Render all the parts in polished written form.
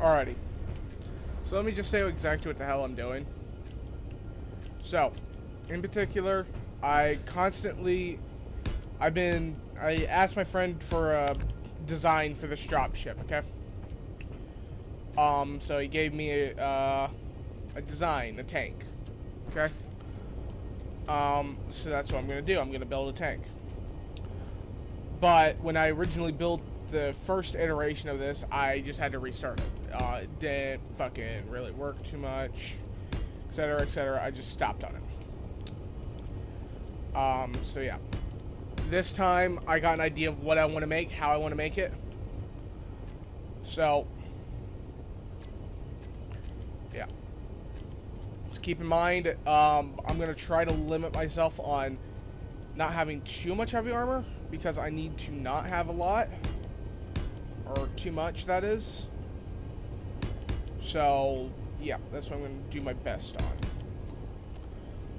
Alrighty. So let me just say exactly what the hell I'm doing. So, in particular, I asked my friend for a design for this dropship, okay? So he gave me a design, a tank, okay? So that's what I'm gonna do. I'm gonna build a tank. But when I originally built the first iteration of this, I just had to restart it. It didn't fucking really work too much, etc., etc. I just stopped on it. So yeah. This time, I got an idea of what I want to make, how I want to make it. So, yeah. Just keep in mind, I'm going to try to limit myself on not having too much heavy armor, because I need to not have a lot. Or too much, that is. So, yeah, that's what I'm going to do my best on.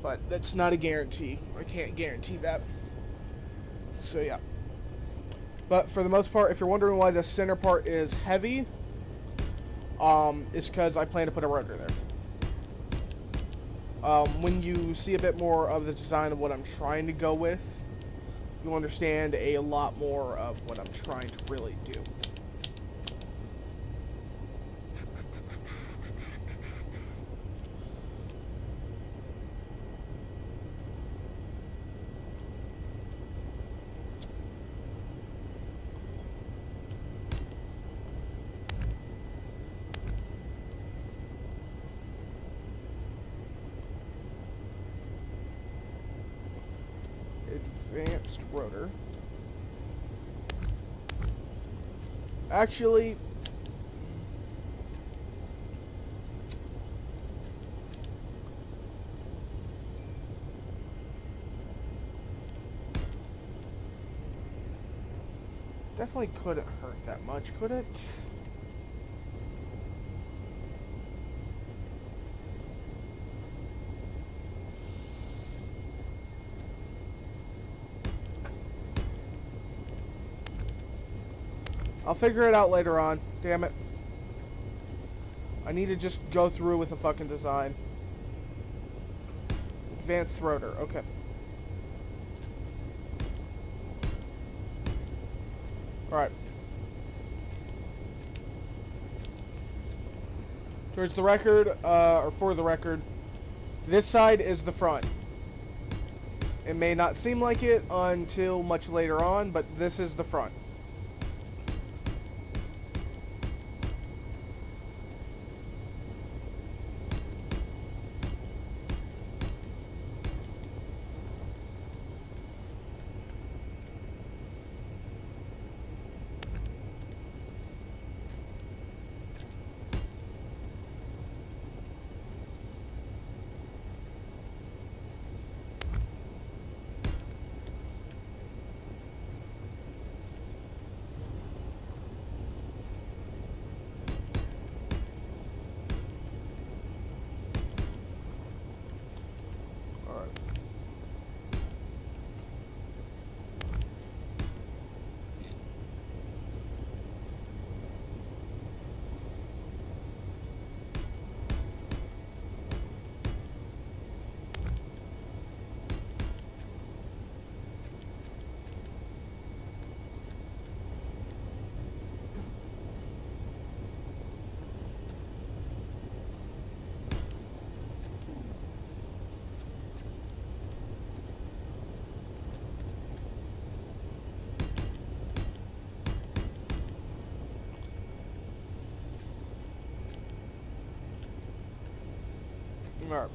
But that's not a guarantee. I can't guarantee that. So, yeah. But for the most part, if you're wondering why the center part is heavy, it's because I plan to put a rotor there. When you see a bit more of the design of what I'm trying to go with, you'll understand a lot more of what I'm trying to really do. Advanced rotor. Actually, definitely couldn't hurt that much, could it? I'll figure it out later on. Damn it. I need to just go through with the fucking design. Advanced rotor. Okay. Alright. Towards the record, or for the record, this side is the front. It may not seem like it until much later on, but this is the front. Alright.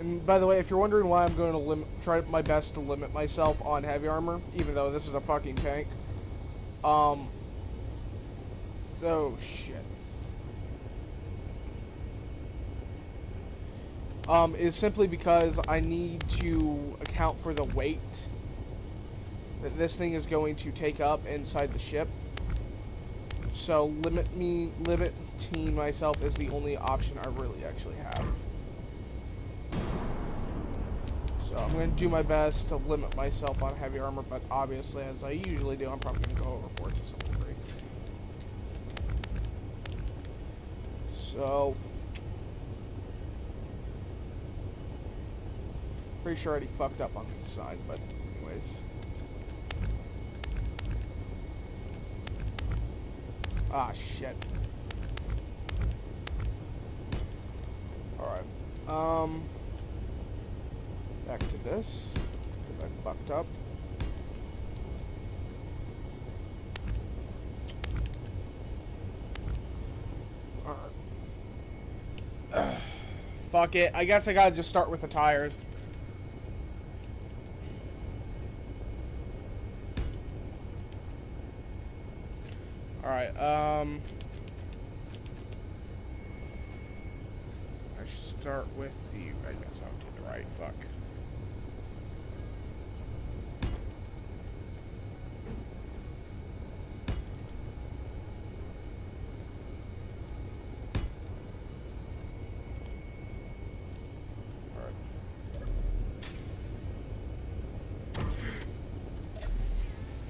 And by the way, if you're wondering why I'm going to try my best to limit myself on heavy armor, even though this is a fucking tank, oh shit, is simply because I need to account for the weight that this thing is going to take up inside the ship. So limiting myself is the only option I really actually have. So I'm going to do my best to limit myself on heavy armor, but obviously, as I usually do, I'm probably going to go overboard to some degree. So, pretty sure I already fucked up on the side, but anyways. Ah, shit. Alright. Back to this. Because I fucked up. Alright. Fuck it. I guess I gotta just start with the tires. Alright, I should start with the... I guess I'll do the right. Fuck.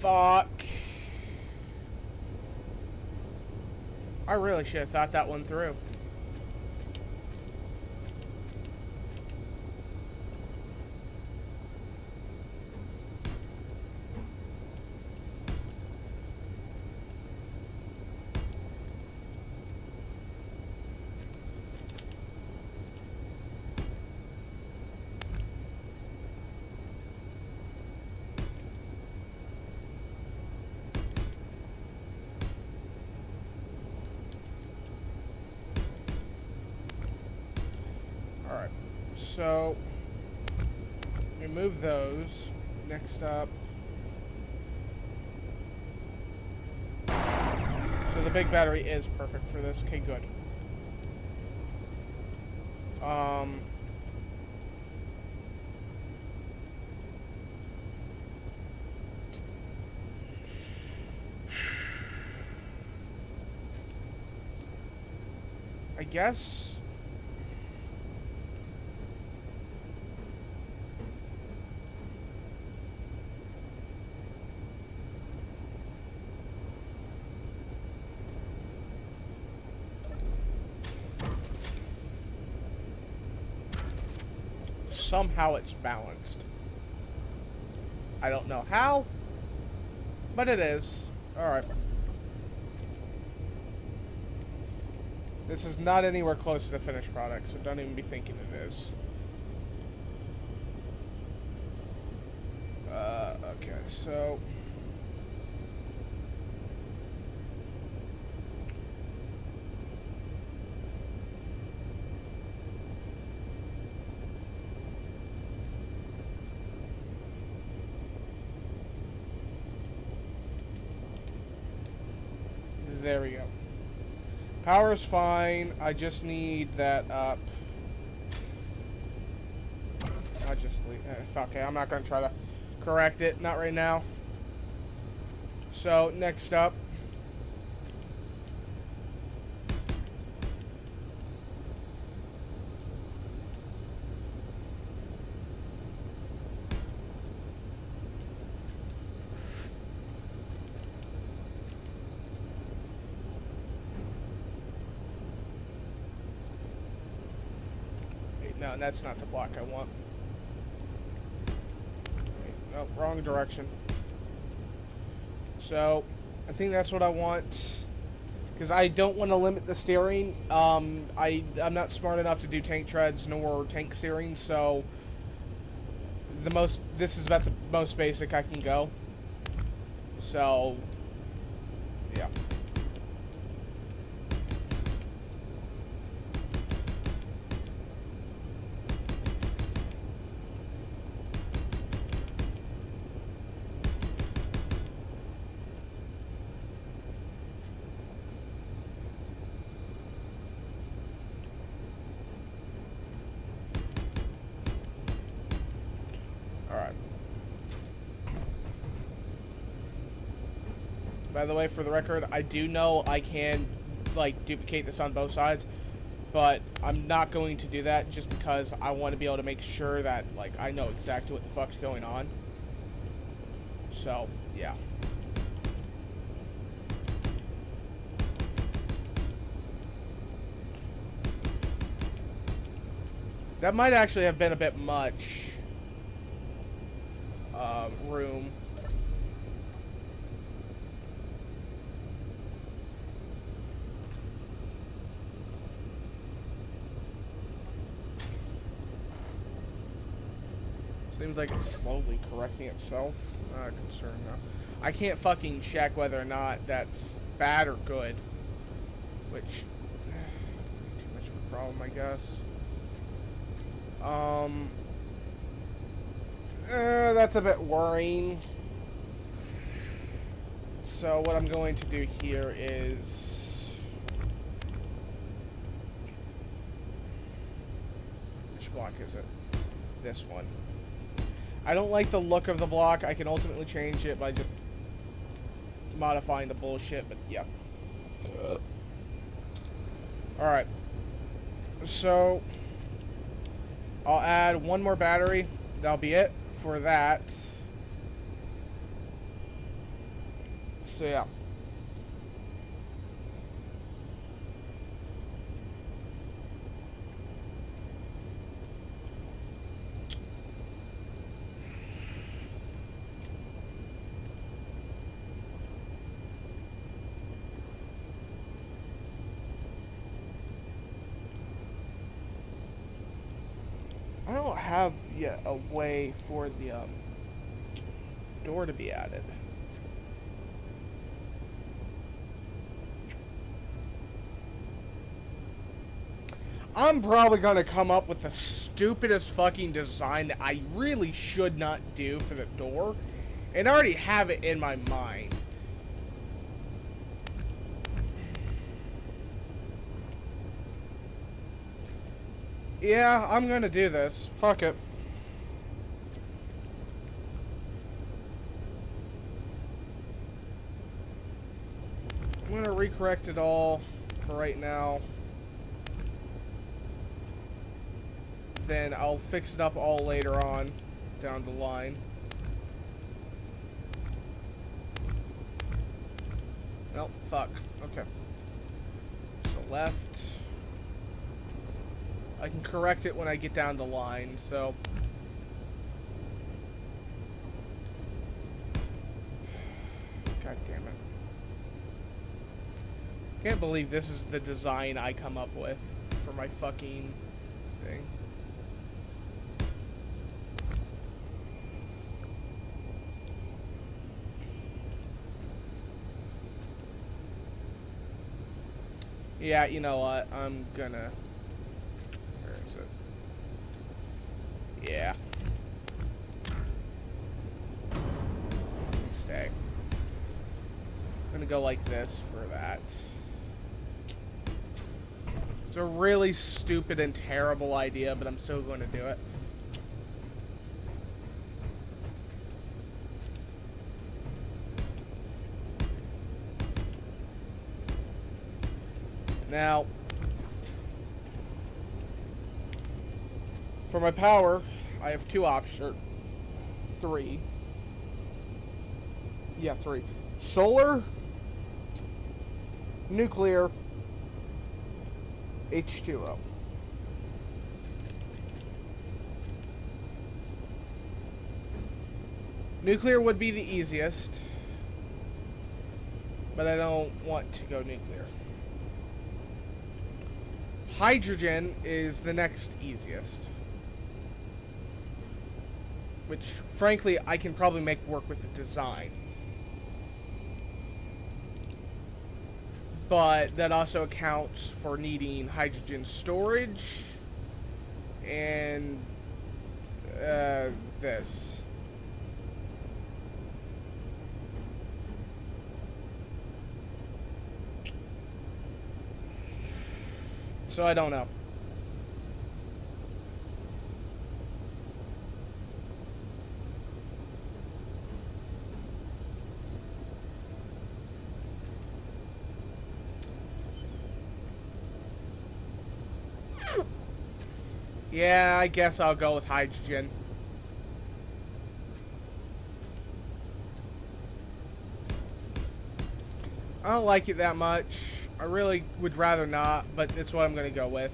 Fuck. I really should have thought that one through. Alright, so remove those. Next up, so the big battery is perfect for this. Okay, good. I guess somehow it's balanced. I don't know how, but it is. Alright. This is not anywhere close to the finished product, so don't even be thinking it is. Okay, so... there we go. Power's fine. I just need that up. I just leave. Okay, I'm not gonna try to correct it. Not right now. So next up. No, that's not the block I want. Wait, no, wrong direction. So, I think that's what I want. Because I don't want to limit the steering. I'm not smart enough to do tank treads nor tank steering, so this is about the most basic I can go. So, yeah. By the way, for the record, I do know I can, like, duplicate this on both sides, but I'm not going to do that just because I want to be able to make sure that, like, I know exactly what the fuck's going on. So, yeah. That might actually have been a bit much room. Seems like it's slowly correcting itself. Not a concern now. I can't fucking check whether or not that's bad or good. Which, too much of a problem, I guess. That's a bit worrying. So what I'm going to do here is... Which block is it? This one. I don't like the look of the block. I can ultimately change it by just modifying the bullshit, but yeah. Alright. So, I'll add one more battery. That'll be it for that. So, yeah. I don't have yet a way for the door to be added. I'm probably going to come up with the stupidest fucking design that I really should not do for the door. And I already have it in my mind. Yeah, I'm going to do this. Fuck it. I'm going to recorrect it all for right now. Then I'll fix it up all later on down the line. Nope, fuck. Okay. So left. I can correct it when I get down the line, so... God damn it. Can't believe this is the design I come up with for my fucking thing. Yeah, you know what? I'm gonna... Where is it? Yeah. Stay. I'm gonna go like this for that. It's a really stupid and terrible idea, but I'm still going to do it. Now, for my power, I have two options, or three. Yeah, three. Solar, nuclear, H2O. Nuclear would be the easiest, but I don't want to go nuclear. Hydrogen is the next easiest, which, frankly, I can probably make work with the design. But that also accounts for needing hydrogen storage and this. So I don't know. Yeah, I guess I'll go with hydrogen. I don't like it that much. I really would rather not, but it's what I'm going to go with.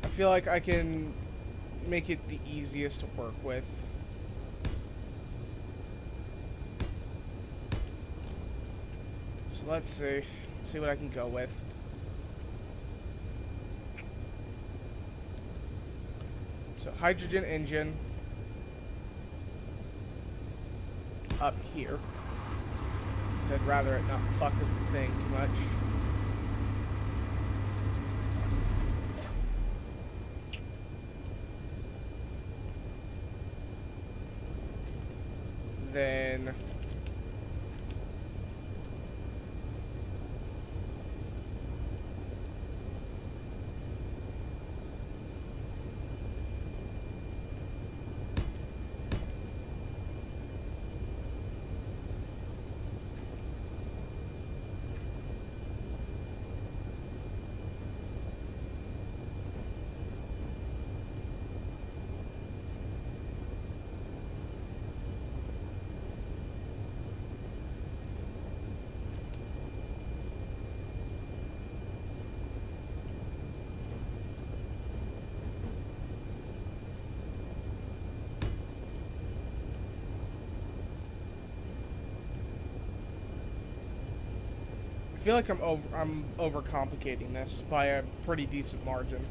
I feel like I can make it the easiest to work with. So let's see. Let's see what I can go with. So hydrogen engine up here. I'd rather it not fuck with the thing too much. Then I feel like I'm overcomplicating this by a pretty decent margin.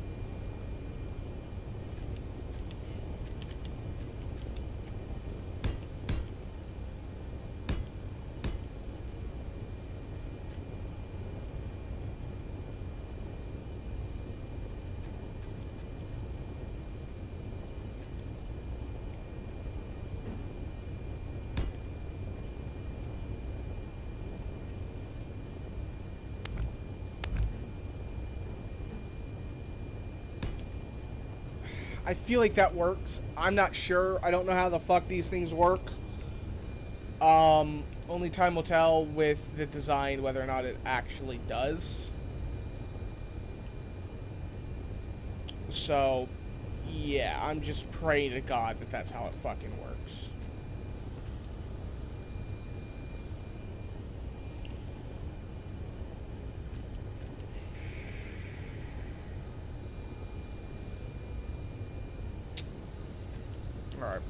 I feel like that works. I'm not sure. I don't know how the fuck these things work. Only time will tell with the design whether or not it actually does. So, yeah, I'm just praying to God that that's how it fucking works. Alright.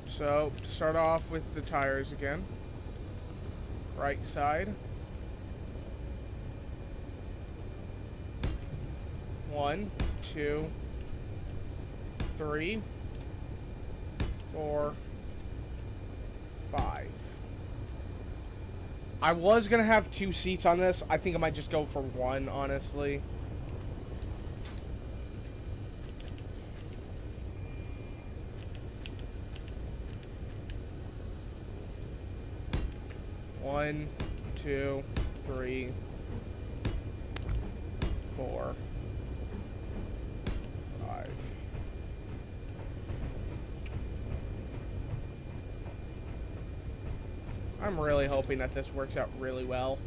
So, to start off with the tires again. Right side. 1, 2, 3, 4, 5. I was gonna have 2 seats on this. I think I might just go for 1, honestly. One, 2, 3, 4, 5. I'm really hoping that this works out really well.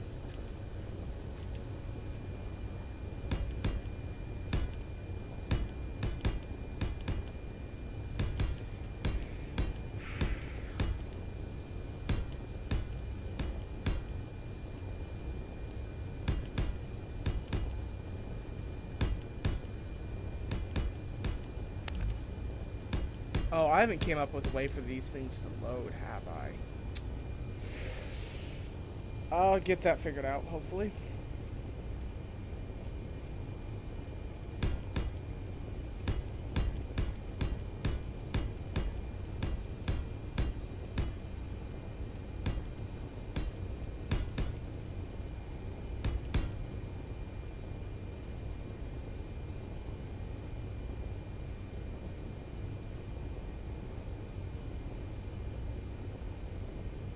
Oh, I haven't came up with a way for these things to load, have I? I'll get that figured out, hopefully.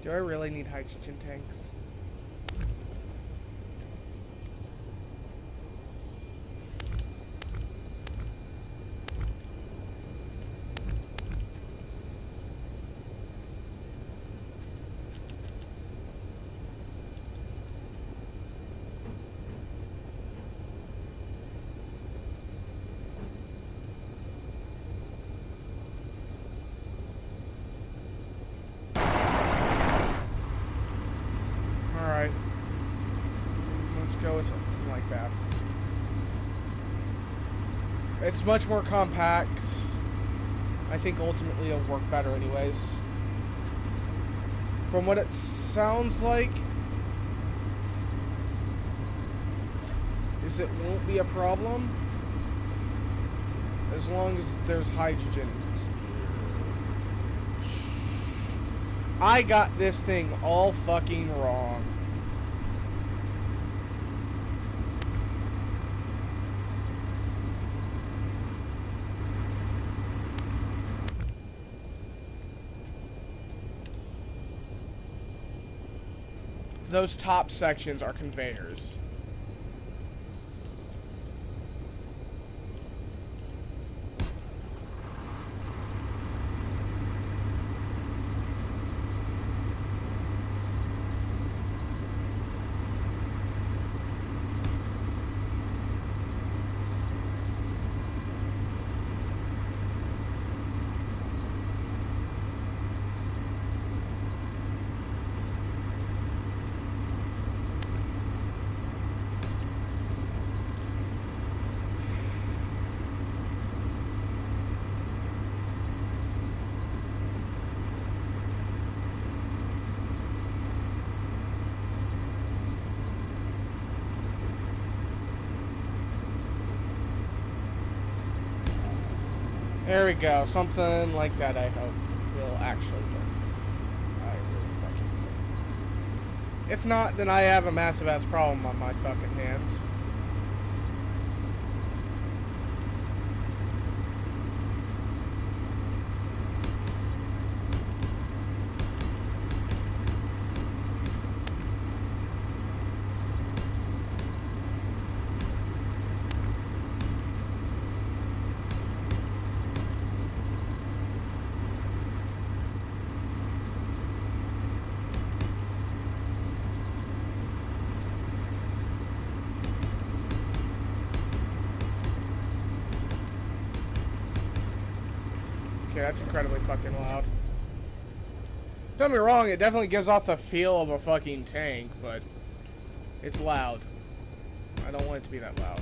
Do I really need hydrogen tanks? It's much more compact. I think ultimately it'll work better anyways. From what it sounds like, is it won't be a problem as long as there's hydrogen. I got this thing all fucking wrong. Those top sections are conveyors. There we go. Something like that, I hope, will actually work. I really fucking hope. If not, then I have a massive-ass problem on my fucking hands. Okay, that's incredibly fucking loud. Don't get me wrong, it definitely gives off the feel of a fucking tank, but it's loud. I don't want it to be that loud.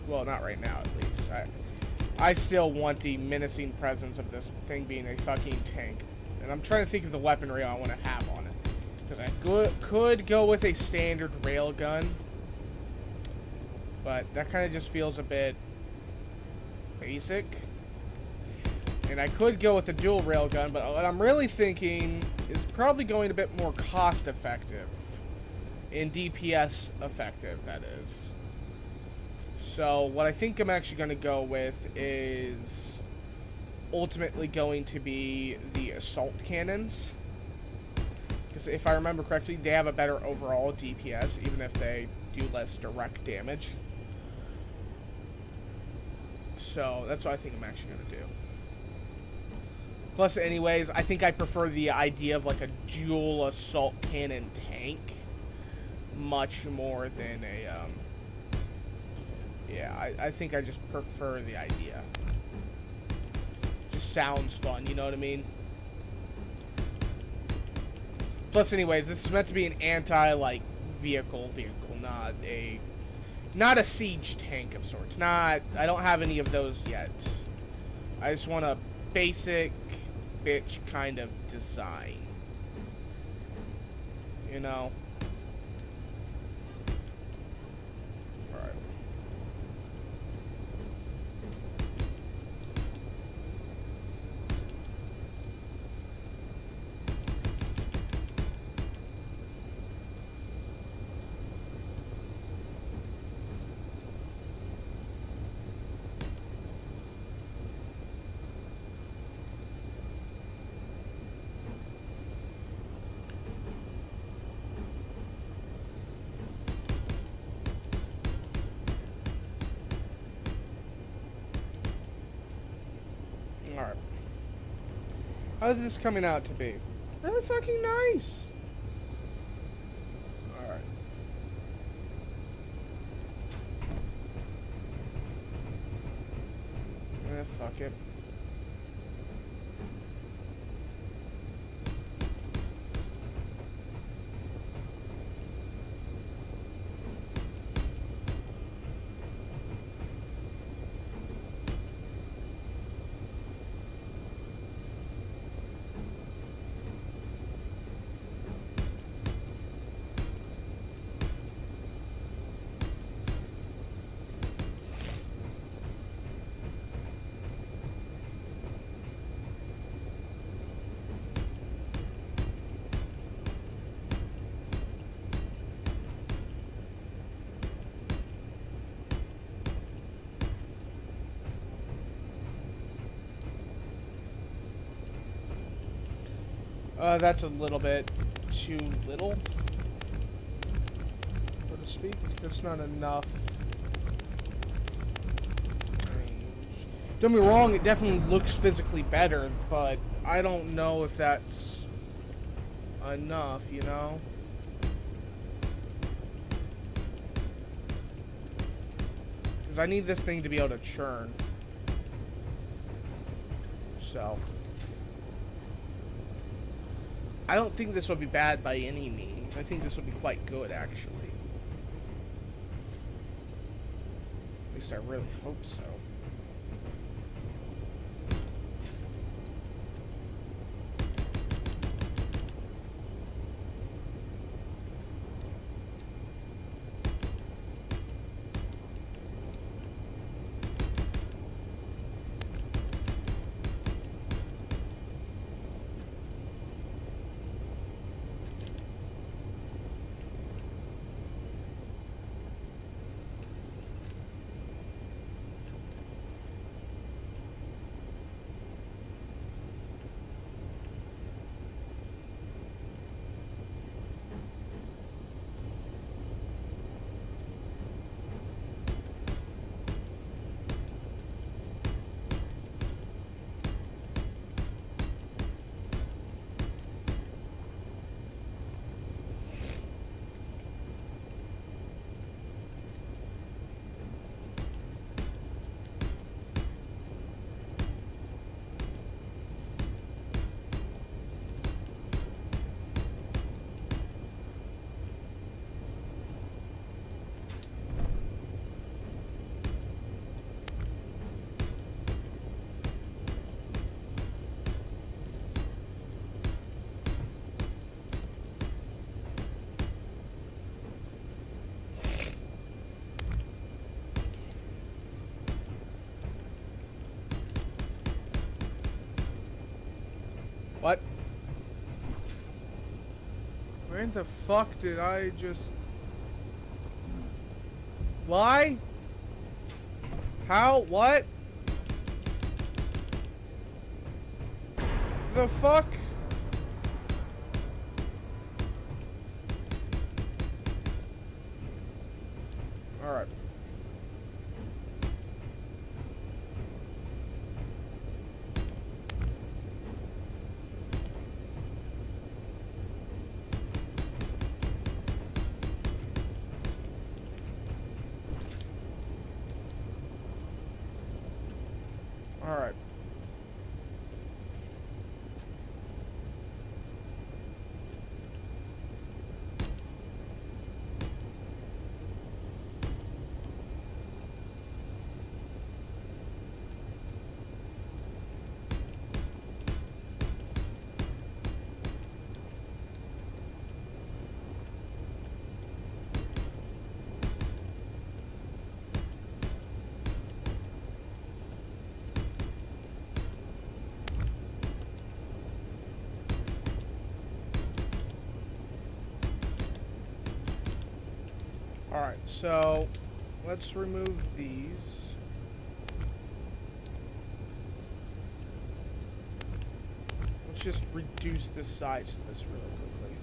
Well, not right now, at least. I still want the menacing presence of this thing being a fucking tank. And I'm trying to think of the weaponry I want to have on it. Because I could go with a standard railgun. But that kind of just feels a bit basic. And I could go with a dual railgun, but what I'm really thinking is probably going a bit more cost effective. In DPS effective, that is. So what I think I'm actually going to go with is ultimately going to be the assault cannons. Because if I remember correctly, they have a better overall DPS, even if they do less direct damage. So that's what I think I'm actually going to do. Plus, anyways, I think I prefer the idea of like a dual assault cannon tank much more than a, yeah, I think I just prefer the idea. Just sounds fun, you know what I mean? Plus, anyways, this is meant to be an anti, vehicle, not a siege tank of sorts. I don't have any of those yet. I just want a basic bitch kind of design. You know? Alright. Alright. How's this coming out to be? Really fucking nice! Alright. Fuck it. That's a little bit too little, so to speak. That's not enough. Don't get me wrong, it definitely looks physically better, but I don't know if that's enough, you know? Because I need this thing to be able to churn. So. I don't think this would be bad by any means. I think this would be quite good, actually. At least I really hope so. What? Where the fuck did I just... Why? How? What? The fuck? Alright. Alright. Alright, so let's remove these. Let's just reduce the size of this really quickly.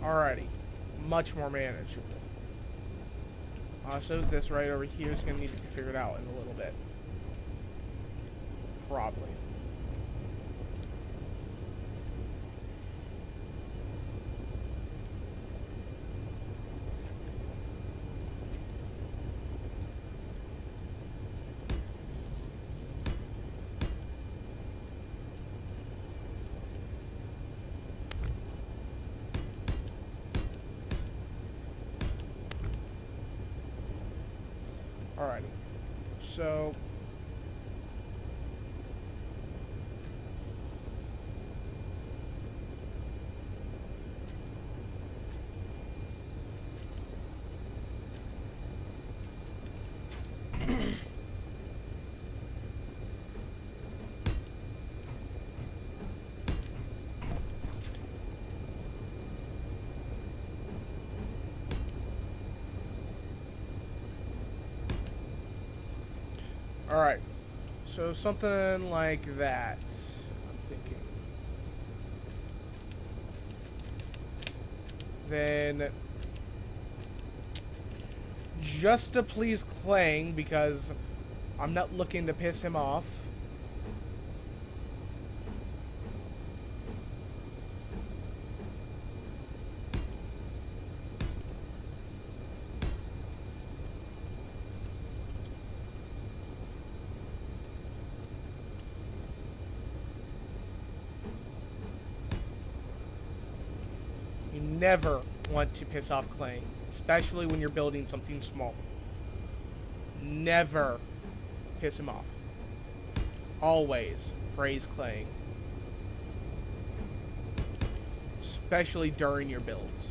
Alrighty, much more manageable. Also, this right over here is going to need to be figured out in a little bit. Probably. Alrighty. So... Alright. So something like that. I'm thinking. Then, just to please Clang, because I'm not looking to piss him off. You never want to piss off Clang, especially when you're building something small. Never piss him off. Always praise Clang. Especially during your builds.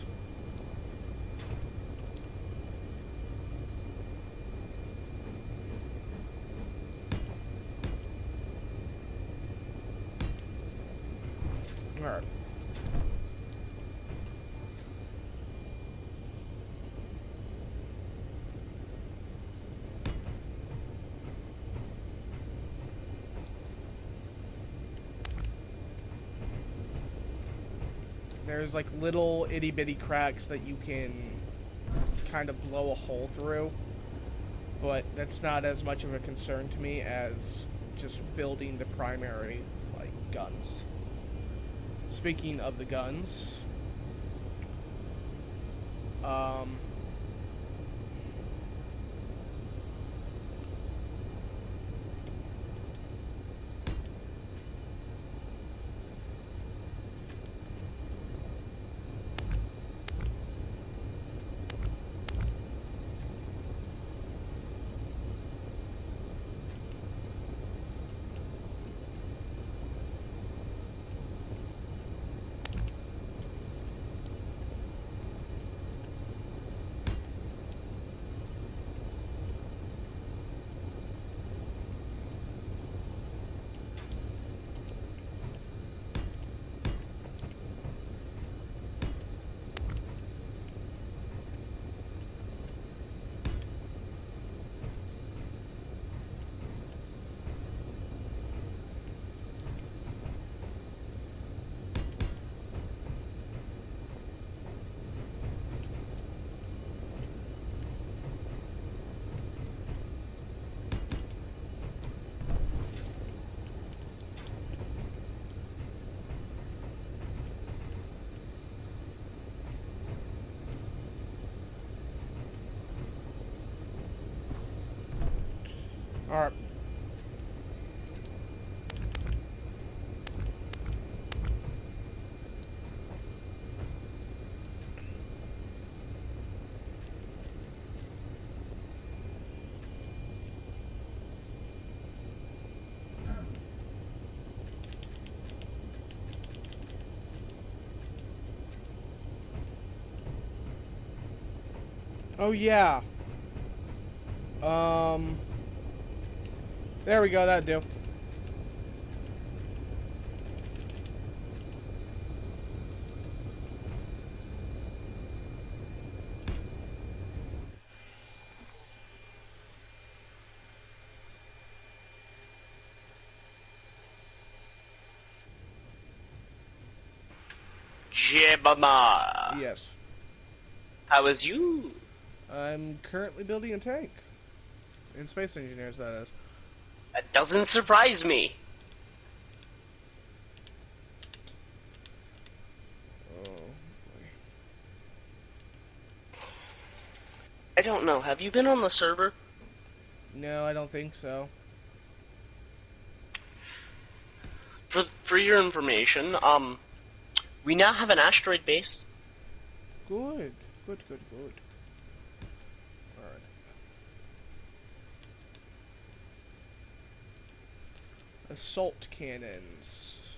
Alright. There's like little itty bitty cracks that you can kind of blow a hole through, but that's not as much of a concern to me as just building the primary, like, guns. Speaking of the guns, alright. Oh yeah. There we go, that'd do. Jebama. Yes. How is you? I'm currently building a tank. In Space Engineers, that is. That doesn't surprise me. Oh. I don't know. Have you been on the server? No, I don't think so. For your information, we now have an asteroid base. Good. Good, good, good. Alright. Assault cannons.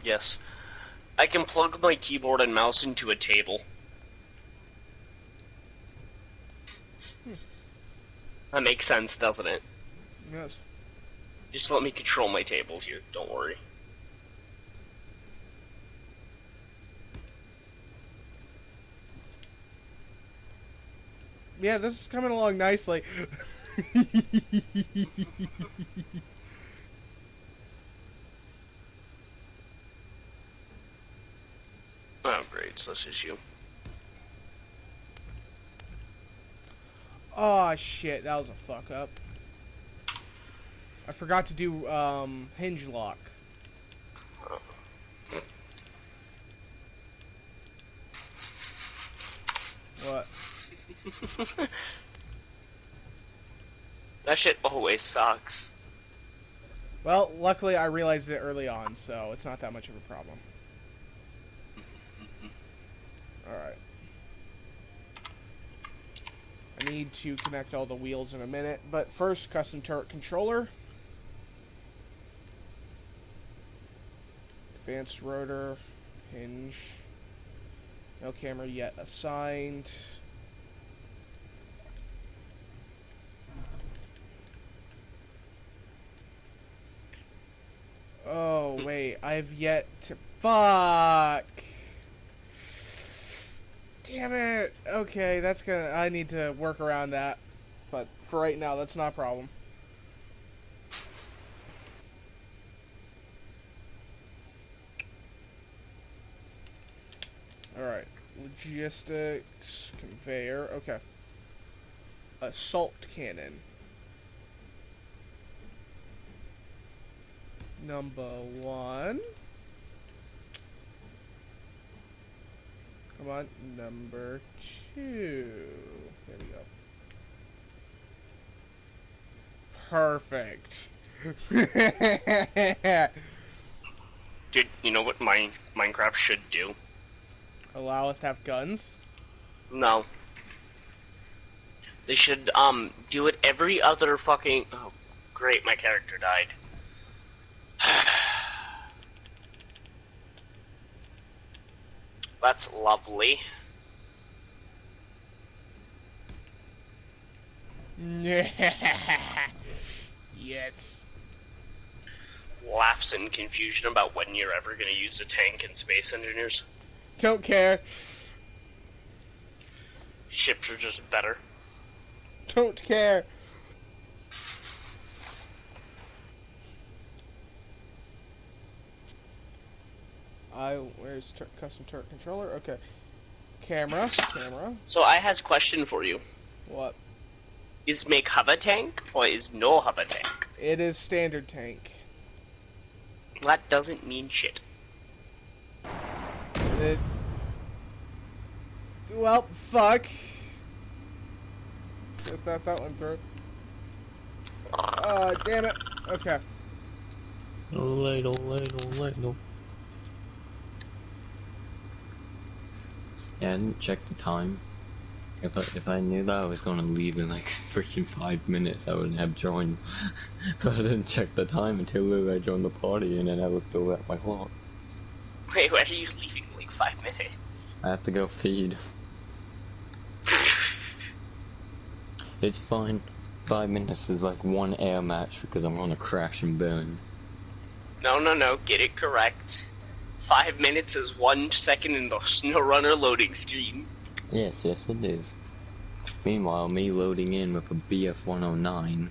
Yes. I can plug my keyboard and mouse into a table. That makes sense, doesn't it? Yes. Just let me control my table here, don't worry. Yeah, this is coming along nicely. Oh, great. So that's just you. Oh shit, that was a fuck up. I forgot to do hinge lock. What? That shit always sucks. Well, luckily I realized it early on, so it's not that much of a problem. Alright. I need to connect all the wheels in a minute, but first, custom turret controller. Advanced rotor, hinge. No camera yet assigned. Oh, wait, I've yet to... Fuck! Damn it! Okay, that's gonna... I need to work around that. But for right now, that's not a problem. Alright. Logistics, conveyor, okay. Assault cannon. Number 1. Come on, number 2. There we go. Perfect. Dude, you know what Minecraft should do? Allow us to have guns? No. They should, do it every other fucking... Oh, great, my character died. That's lovely. Yes. Laughs in confusion about when you're ever gonna use a tank in Space Engineers. Don't care. Ships are just better. Don't care. Where's custom turret controller? Okay. Camera. So I has a question for you. What? Is make have a tank or is no have a tank? It is standard tank. That doesn't mean shit. Well, fuck. Guess that one through. Damn it. Okay. Ladle. Yeah, I didn't check the time. If I knew that I was gonna leave in like freaking 5 minutes, I wouldn't have joined. But I didn't check the time until I joined the party, and then I looked over at my clock. Wait, where are you leaving in like 5 minutes? I have to go feed. It's fine. 5 minutes is like one air match because I'm gonna crash and burn. No, get it correct. 5 minutes is 1 second in the SnowRunner loading screen. Yes, it is. Meanwhile, me loading in with a BF-109.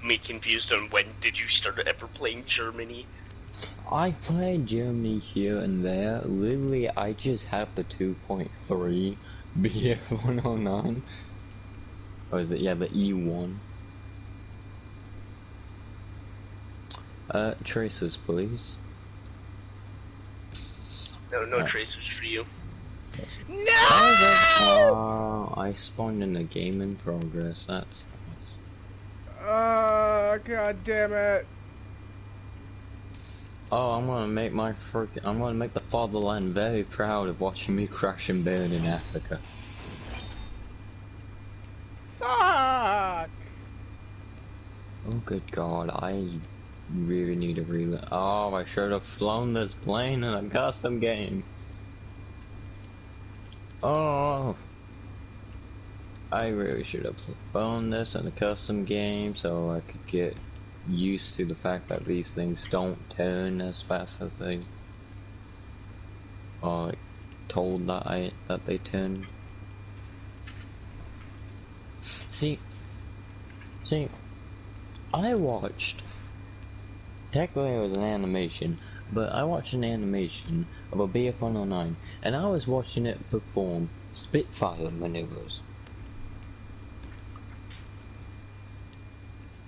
Me confused on when did you start ever playing Germany? I played Germany here and there. Literally, I just have the 2.3 BF-109. Or is it? Yeah, the E1. Traces, please. No tracers for you. No! I spawned in a game in progress. That's nice. God damn it. Oh, I'm gonna make the fatherland very proud of watching me crash and burn in Africa. Fuck! Oh, good God, I really need a reload. Oh, I should have flown this plane in a custom game. Oh, I really should have flown this in a custom game so I could get used to the fact that these things don't turn as fast as they are told that they turn. See, see, I watched, technically it was an animation, but I watched an animation of a BF-109, and I was watching it perform Spitfire maneuvers.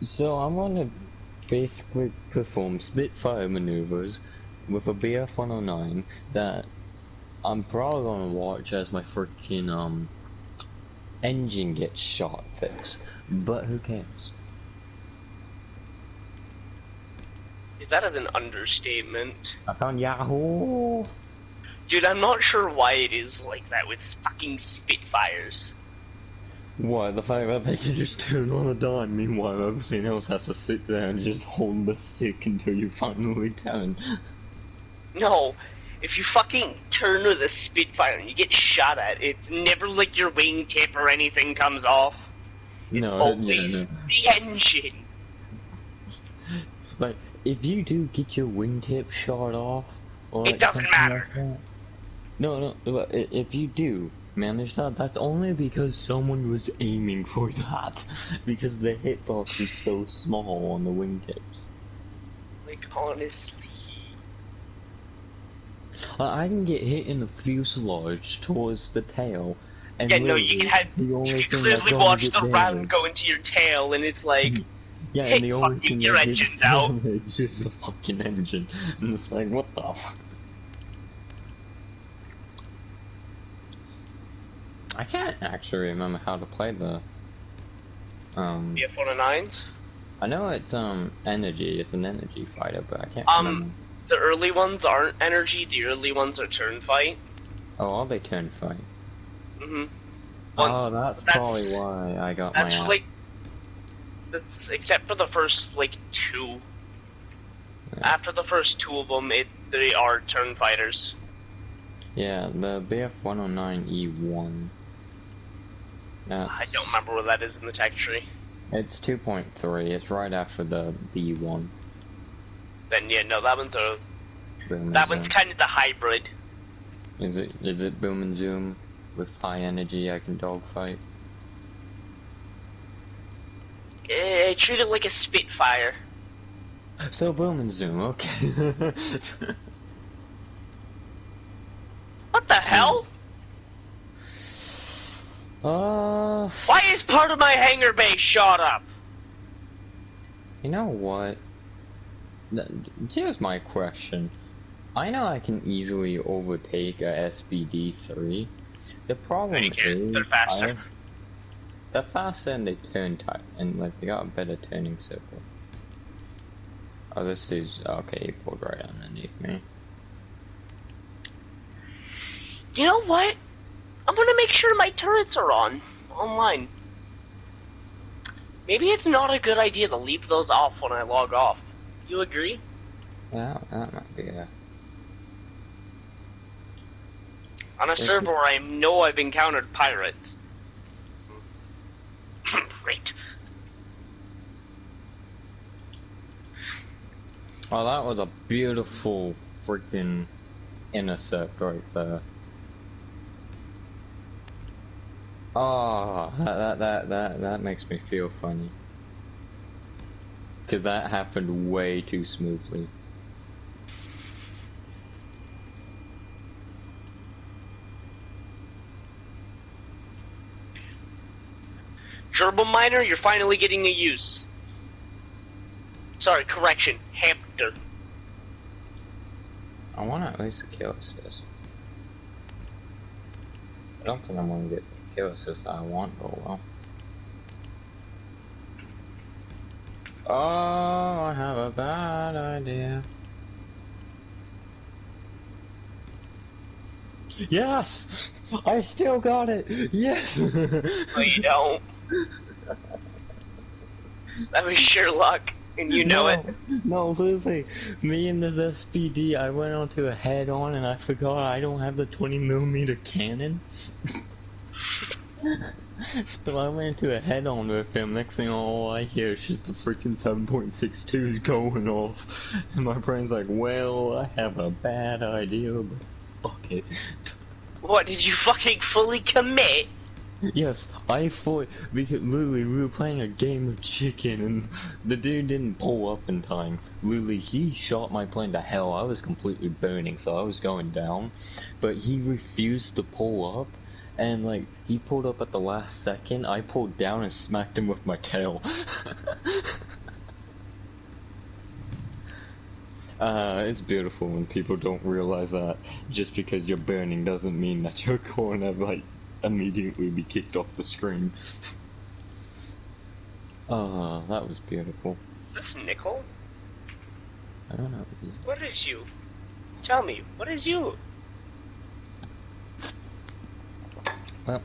So I'm gonna basically perform Spitfire maneuvers with a BF-109 that I'm probably gonna watch as my freaking engine gets shot fixed, but who cares? That is an understatement. I found Yahoo! Dude, I'm not sure why it is like that with fucking Spitfires. Why? The fact that they can just turn on a dime, meanwhile everything else has to sit there and just hold the stick until you finally turn. No, if you fucking turn with a Spitfire and you get shot at, it's never like your wingtip or anything comes off. It's always the engine. Like, if you do get your wingtip shot off, or it doesn't matter. Like that, no, if you do manage that, that's only because someone was aiming for that. Because the hitbox is so small on the wingtips. Like, honestly. I can get hit in the fuselage towards the tail. And yeah, no, you can clearly watch the round go into your tail, and it's like, yeah, hey, and the only thing your that engine's gets out. damaged is the fucking engine. And it's like, what the fuck? I can't actually remember how to play the BF-109s? I know it's energy, it's an energy fighter, but I can't remember. The early ones aren't energy, the early ones are turn fight. Oh, are they turn fight? Mm-hmm. Oh, that's probably why I got my ass. Like, except for the first, like, two. Yeah. After the first two of them, they are turn fighters. Yeah, the BF-109E1. I don't remember what that is in the tech tree. It's 2.3, it's right after the B1. Then yeah, no, that one's kind of the hybrid. Is it boom and zoom? With high energy I can dogfight? Treat it like a Spitfire. So boom and zoom, okay. What the hell? Why is part of my hangar bay shot up? You know what? Here's my question. I know I can easily overtake a SBD3. The problem is they're faster. They're faster and they turn tight, and like they got a better turning circle. Oh, this dude's okay. He pulled right underneath me. You know what? I'm gonna make sure my turrets are online. Maybe it's not a good idea to leave those off when I log off. You agree? Yeah, that might be a... On a server where I know I've encountered pirates. Great. Oh, that was a beautiful freaking intercept right there. Oh, that makes me feel funny. Cause that happened way too smoothly. Gerbil miner, you're finally getting a use. Sorry, correction, hamster. I want at least a kill assist. I don't think I'm gonna get the kill assist I want, but well. Oh, I have a bad idea. Yes! I still got it! Yes! No, you don't. That was sheer luck, and you know it. No, literally, me and this SPD, I went onto a head-on and I forgot I don't have the 20mm cannon. So I went into a head-on with him, next thing all I hear is just the freaking 7.62s going off. And my brain's like, well, I have a bad idea, but fuck it. What, did you fucking fully commit? Yes, I thought, because literally we were playing a game of chicken and the dude didn't pull up in time. Literally, he shot my plane to hell. I was completely burning, so I was going down. But he refused to pull up, and like, he pulled up at the last second. I pulled down and smacked him with my tail. It's beautiful when people don't realize that just because you're burning doesn't mean that you're going to, like, immediately be kicked off the screen. That was beautiful. Is this Nickel? I don't know. What is you? Tell me, what is you? Well.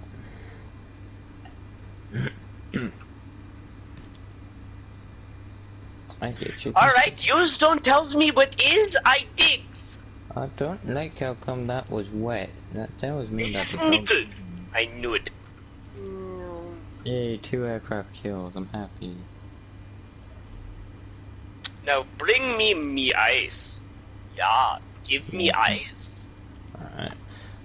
I hate chickens. Alright, yours don't tells me what is, I digs. I don't like how come that was wet. That tells me This that is Nickel. I knew it. Yay, 2 aircraft kills, I'm happy. Now bring me ice. Yeah, give me ice. Alright,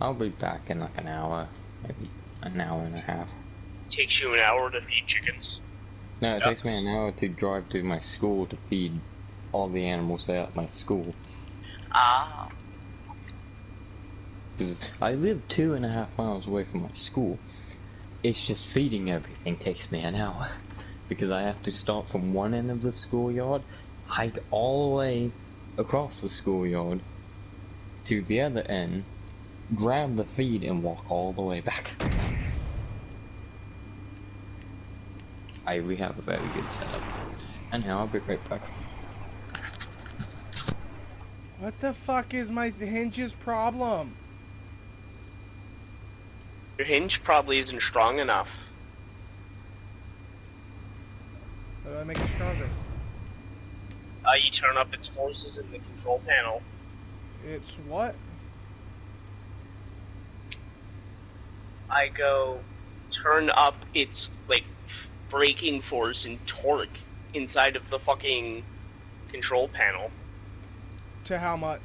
I'll be back in like an hour. Maybe an hour and a half. Takes you an hour to feed chickens? No, it takes me an hour to drive to my school to feed all the animals at my school. Ah. 'Cause I live 2.5 miles away from my school. It's just feeding everything takes me an hour. Because I have to start from one end of the schoolyard, hike all the way across the schoolyard to the other end, grab the feed, and walk all the way back. We have a very good setup. And now I'll be right back. What the fuck is my hinge's problem? Your hinge probably isn't strong enough. How do I make it stronger? You turn up its forces in the control panel. It's what? I go turn up its, like, braking force and torque inside of the fucking control panel. To how much?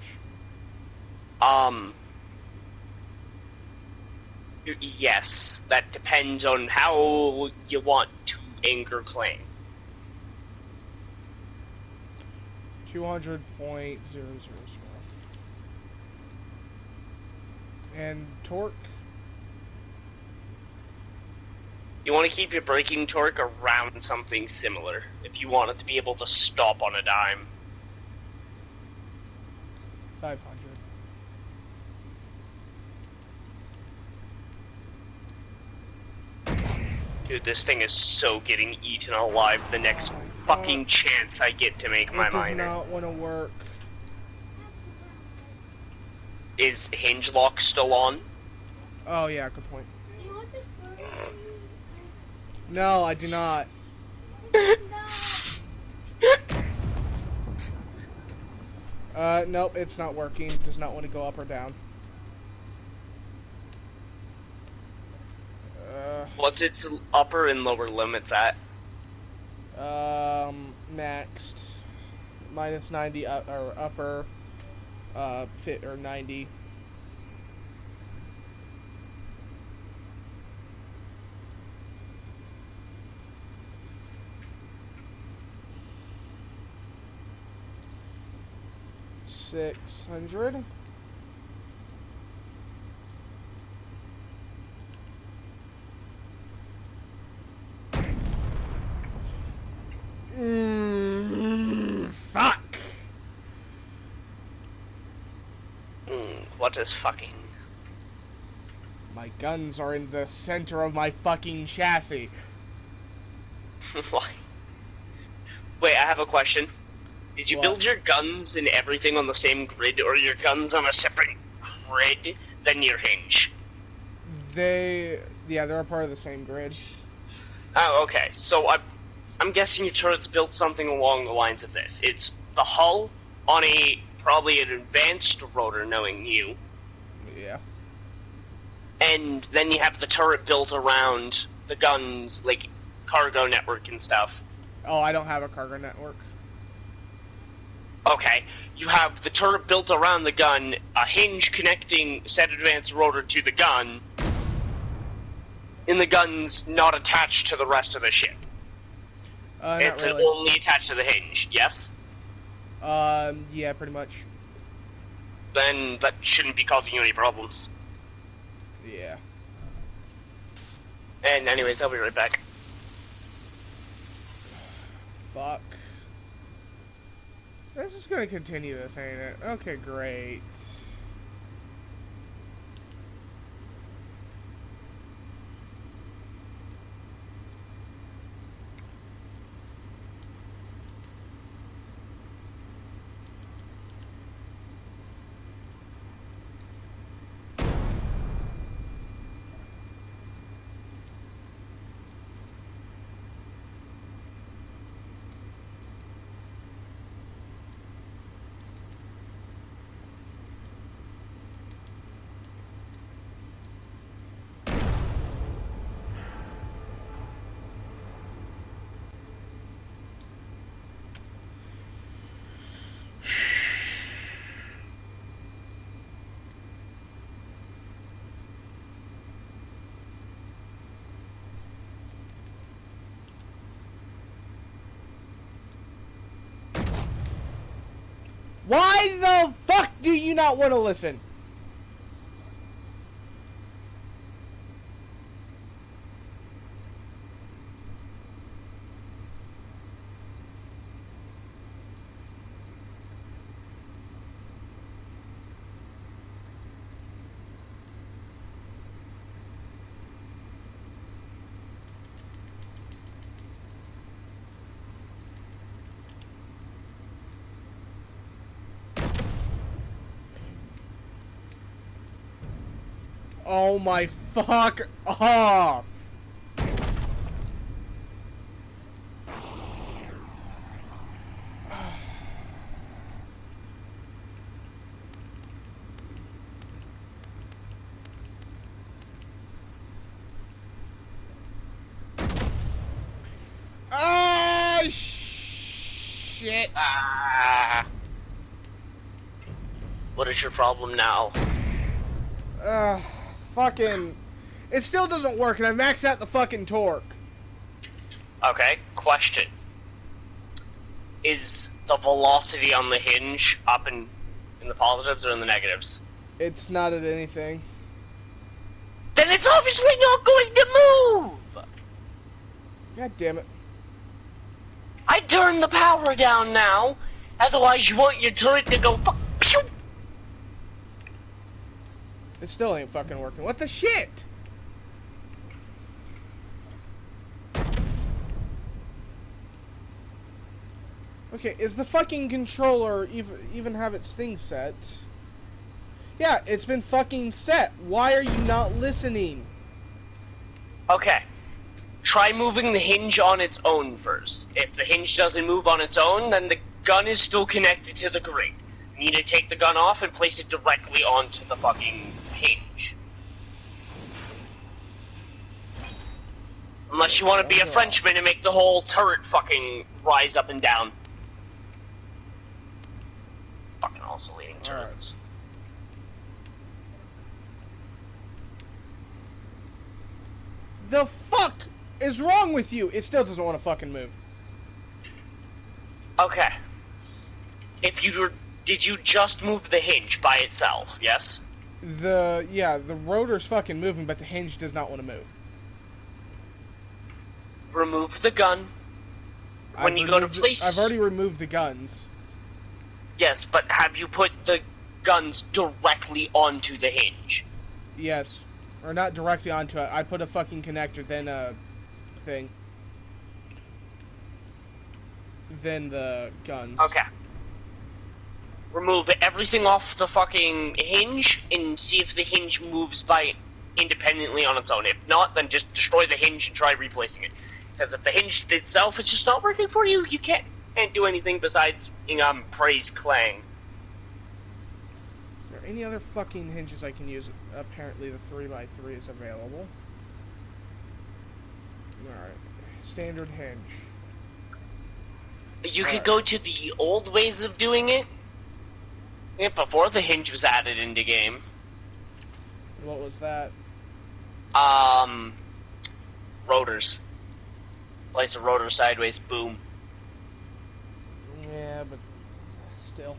Yes, that depends on how you want to anchor claim. 200.000. And torque? You want to keep your braking torque around something similar, if you want it to be able to stop on a dime. 500. Dude, this thing is so getting eaten alive the next fucking chance I get to make my miner. It does not want to work. Is hinge lock still on? Oh yeah, good point. No, I do not. Nope, it's not working. It does not want to go up or down. What's its upper and lower limits at? Maxed. Minus 90 or upper, fit or 90. $600. Fuck. What is fucking? My guns are in the center of my fucking chassis. Why? Wait, I have a question. Did you build your guns and everything on the same grid, or your guns on a separate grid than your hinge? They're a part of the same grid. Oh, okay. So I'm guessing your turret's built something along the lines of this. It's the hull on probably an advanced rotor, knowing you. Yeah. And then you have the turret built around the guns, like cargo network and stuff. Oh, I don't have a cargo network. Okay, you have the turret built around the gun, a hinge connecting said advanced rotor to the gun, and the gun's not attached to the rest of the ship. It's not really. only attached to the hinge, yes? Yeah, pretty much. Then that shouldn't be causing you any problems. Yeah. And anyways, I'll be right back. Fuck. This is gonna continue this, ain't it? Okay, great. Why the fuck do you not want to listen? Oh my fuck off! Ah, shit! Ah. What is your problem now? Fucking... It still doesn't work, and I maxed out the fucking torque. Okay, question. Is the velocity on the hinge up in the positives or in the negatives? It's not at anything. Then it's obviously not going to move! God damn it. I turned the power down now, otherwise you want your turret to go fuck. It still ain't fucking working. What the shit? Okay, is the fucking controller even have its thing set? Yeah, it's been fucking set. Why are you not listening? Okay. Try moving the hinge on its own first. If the hinge doesn't move on its own, then the gun is still connected to the grid. You need to take the gun off and place it directly onto the fucking hinge. Unless you want to be a Frenchman and make the whole turret fucking rise up and down. Fucking oscillating turrets. The fuck is wrong with you? It still doesn't want to fucking move. Okay. Did you just move the hinge by itself, yes? The rotor's fucking moving, but the hinge does not want to move. Remove the gun. When you go to place... I've already removed the guns. Yes, but have you put the guns directly onto the hinge? Yes. Or not directly onto it. I put a fucking connector, then a thing. Then the guns. Okay. Remove everything off the fucking hinge and see if the hinge moves independently on its own. If not, then just destroy the hinge and try replacing it. Because if the hinge itself is just not working for you, you can't do anything besides praise Clang. Are there any other fucking hinges I can use? Apparently the 3x3 is available. Alright. Standard hinge. You could go to the old ways of doing it. Yeah, before the hinge was added into game. What was that? Rotors. Place a rotor sideways, boom. Yeah, but still.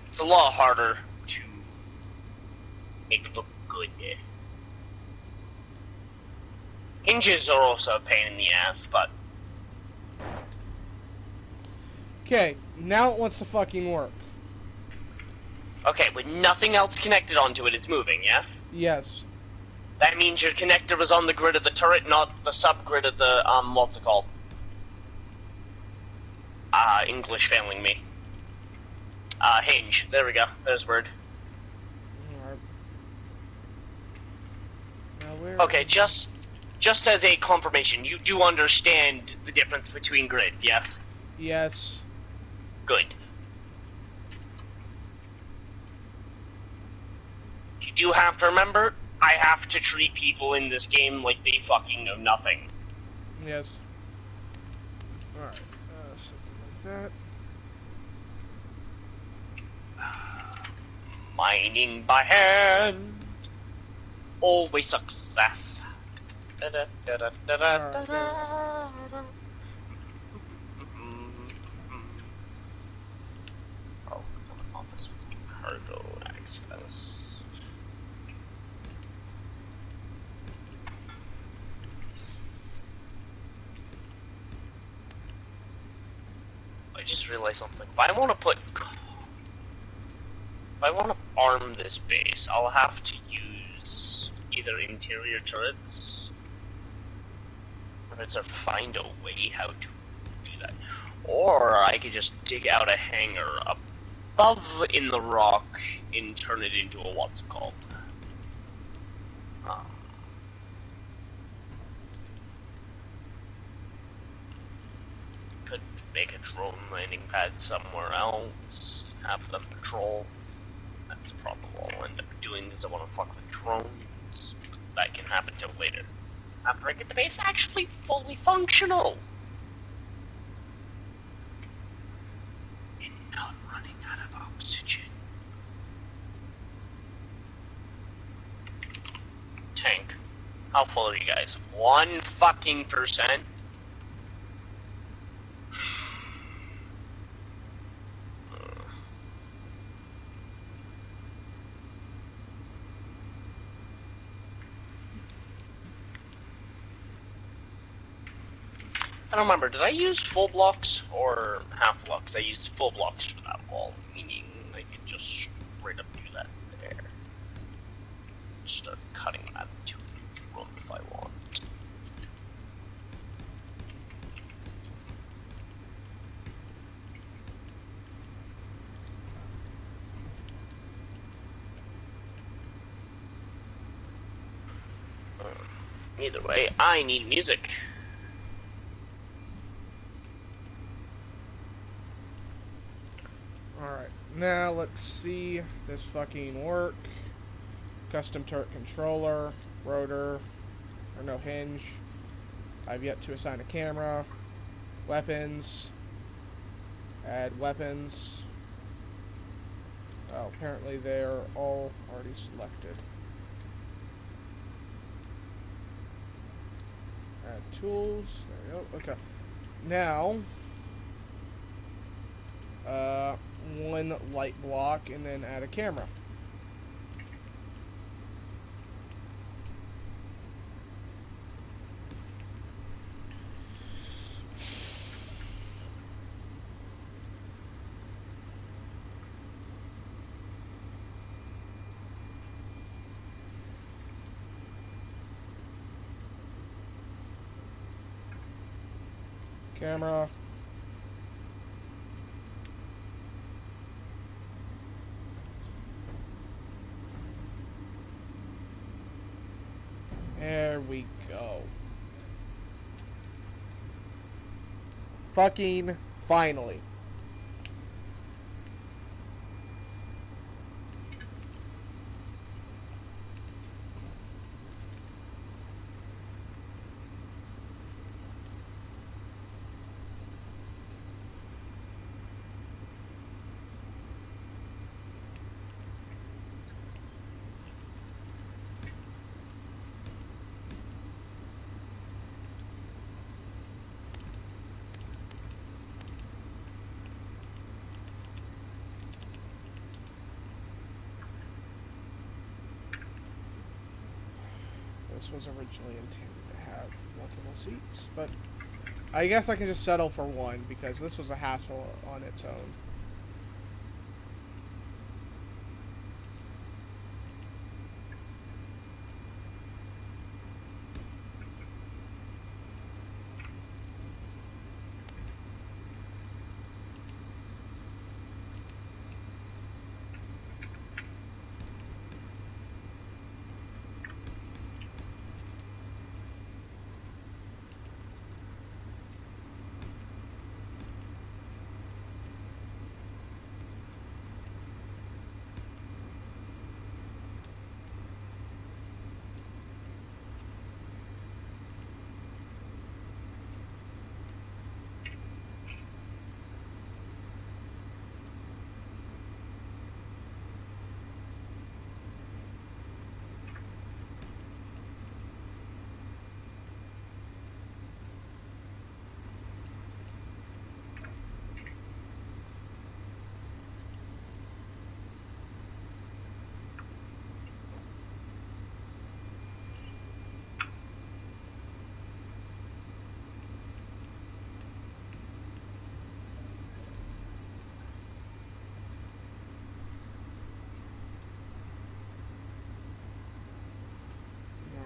It's a lot harder to make it look good. Hinges are also a pain in the ass, but... Okay, now it wants to fucking work. Okay, with nothing else connected onto it, it's moving, yes? Yes. That means your connector was on the grid of the turret, not the subgrid of the, what's it called? English failing me. Hinge. There we go. There's word. Okay, just as a confirmation, you do understand the difference between grids, yes? Yes. Good. You do have to remember, I have to treat people in this game like they fucking know nothing. Yes. Alright, something like that. Mining by hand. Always success. Right, office cargo access. I just realized something. If I want to arm this base, I'll have to use either interior turrets or find a way how to do that. Or I could just dig out a hangar above in the rock and turn it into a what's it called. Could make a drone landing pad somewhere else, have them patrol. That's probably what I'll end up doing because I want to fuck with drones. That can happen till later. After I get the base actually fully functional. And not running out of oxygen. Tank. How full are you guys? 1 fucking %? I don't remember, did I use full blocks or half blocks? I used full blocks for that wall, meaning I could just straight up do that there. Start cutting that to room if I want. Either way, I need music. Alright, now let's see this fucking work. Custom turret controller, rotor, or no, hinge. I've yet to assign a camera. Weapons. Add weapons. Oh, apparently they're all already selected. Add tools. There we go. Okay. Now, 1 light block and then add a camera. Camera. There we go. Fucking finally. this was originally intended to have multiple seats, but I guess I can just settle for one because this was a hassle on its own.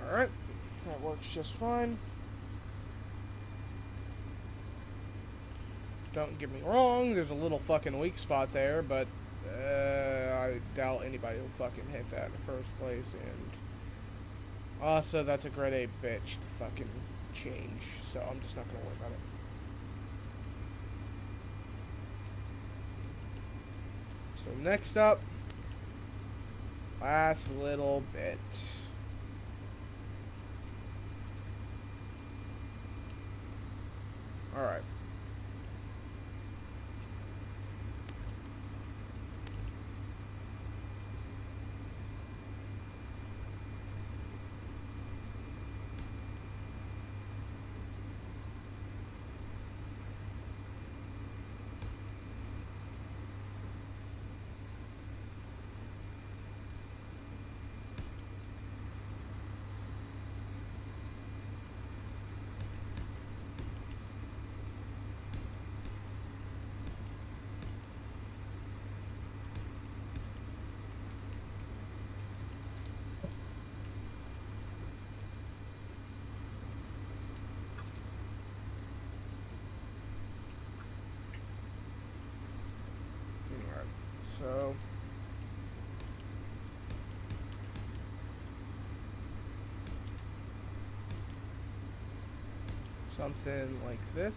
Alright, that works just fine. Don't get me wrong, there's a little fucking weak spot there, but I doubt anybody will fucking hit that in the first place, and also that's a grade A bitch to fucking change, so I'm just not gonna worry about it. So next up, last little bit. Alright. So something like this.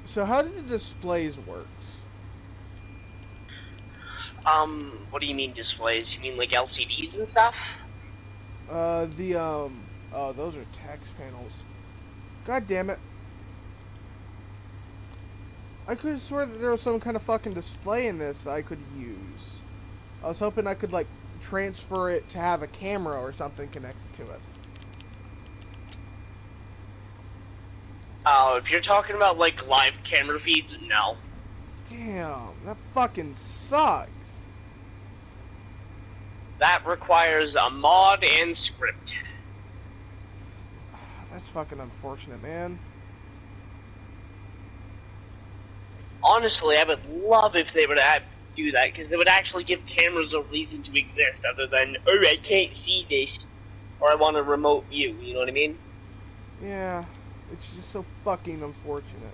So how do the displays work? What do you mean displays? You mean like LCDs and stuff? Oh, those are text panels. God damn it. I could have sworn that there was some kind of fucking display in this that I could use. I was hoping I could, like, transfer it to have a camera or something connected to it. Oh, if you're talking about, like, live camera feeds, no. Damn, that fucking sucks. That requires a mod and script. That's fucking unfortunate, man. Honestly, I would love if they would do that, because it would actually give cameras a reason to exist, other than, oh, I can't see this, or I want a remote view, you know what I mean? Yeah. It's just so fucking unfortunate.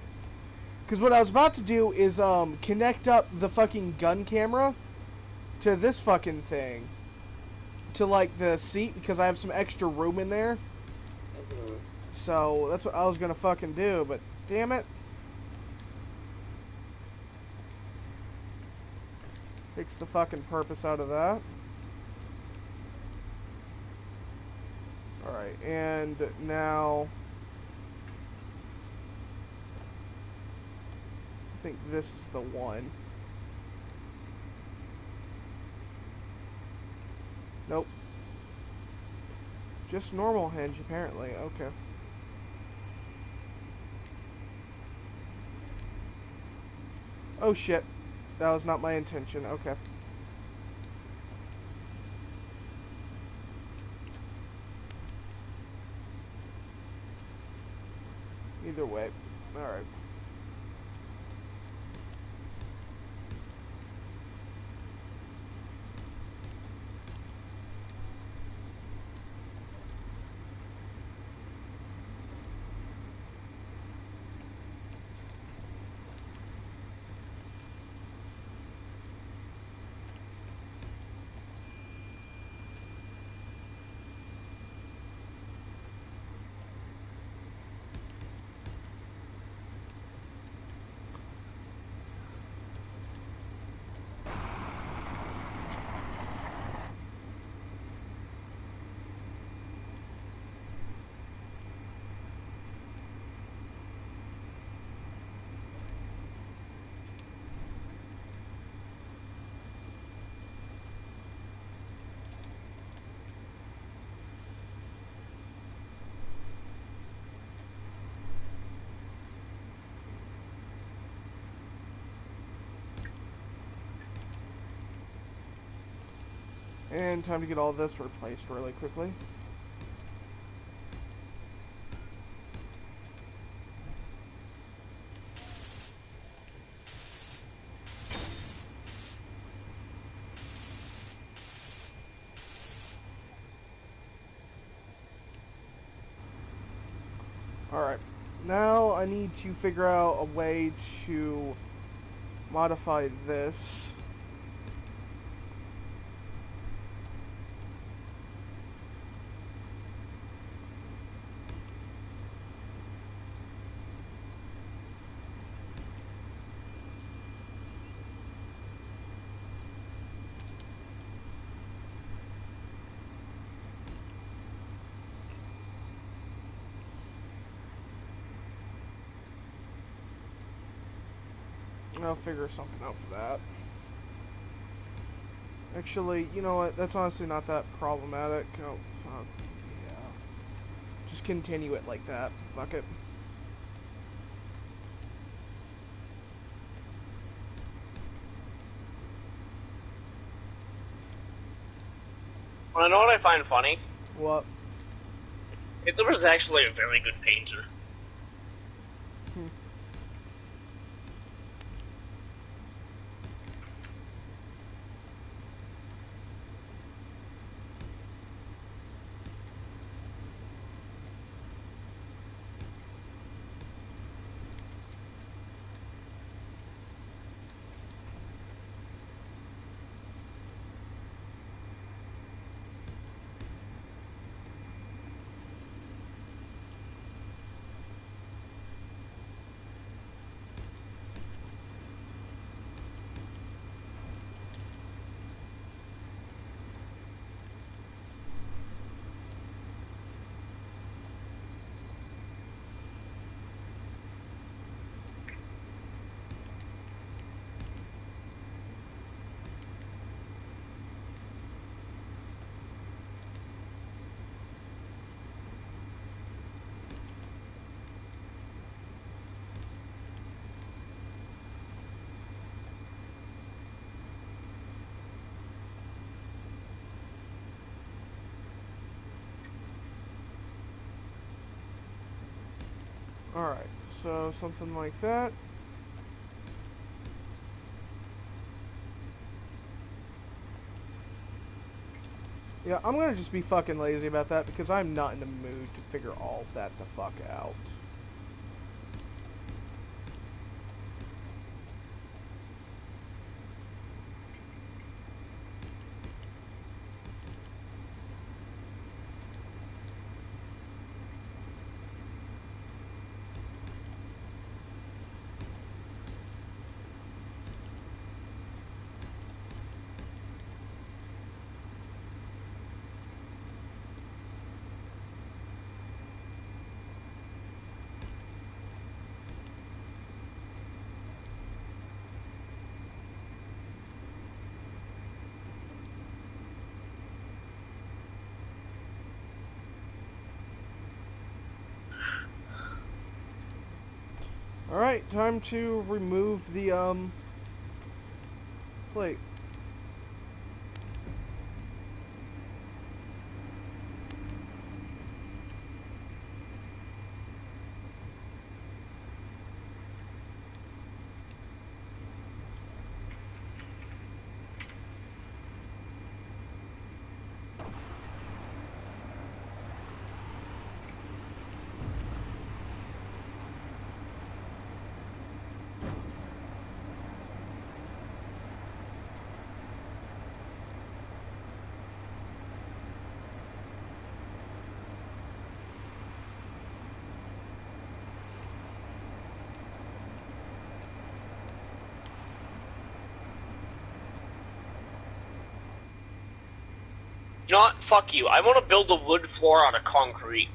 Because what I was about to do is connect up the fucking gun camera to this fucking thing. To, like, the seat, because I have some extra room in there. So, that's what I was gonna fucking do, but damn it. Takes the fucking purpose out of that. Alright, and now... I think this is the one. Nope. Just normal hinge, apparently. Okay. Oh shit. That was not my intention. Okay. Either way. Alright. And time to get all this replaced really quickly. Alright, now I need to figure out a way to modify this. I'll figure something out for that. Actually, you know what? That's honestly not that problematic. Oh, yeah. Just continue it like that. Fuck it. Well, I know what I find funny? What? Hitler was actually a very good painter. Alright, so something like that. Yeah, I'm gonna just be fucking lazy about that because I'm not in the mood to figure all of that the fuck out. Alright, time to remove the, plate. You know what? Fuck you. I want to build a wood floor out of concrete.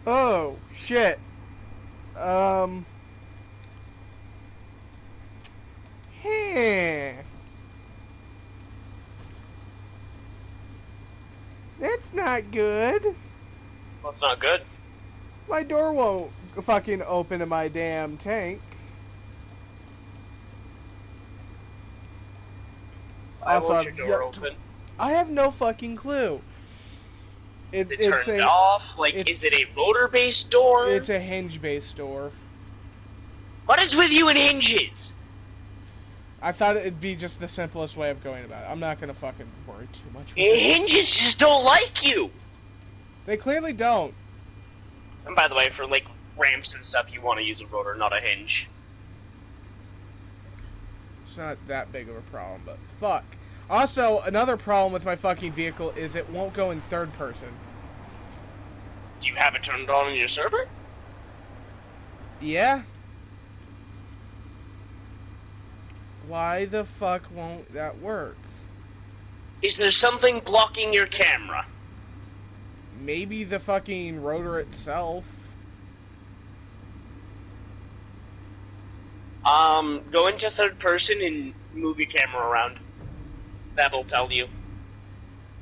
Oh, shit. That's not good. Well, it's not good. My door won't fucking open to my damn tank. Why won't your door open? I have no fucking clue. Is it turned off? Like, is it a rotor-based door? It's a hinge-based door. What is with you and hinges? I thought it'd be just the simplest way of going about it. I'm not gonna fucking worry too much. Hinges just don't like you! They clearly don't. And by the way, for, like, ramps and stuff, you want to use a rotor, not a hinge. It's not that big of a problem, but fuck. Also, another problem with my fucking vehicle is it won't go in third person. Do you have it turned on your server? Yeah. Why the fuck won't that work? Is there something blocking your camera? Maybe the fucking rotor itself. Go into third person and move your camera around. That'll tell you.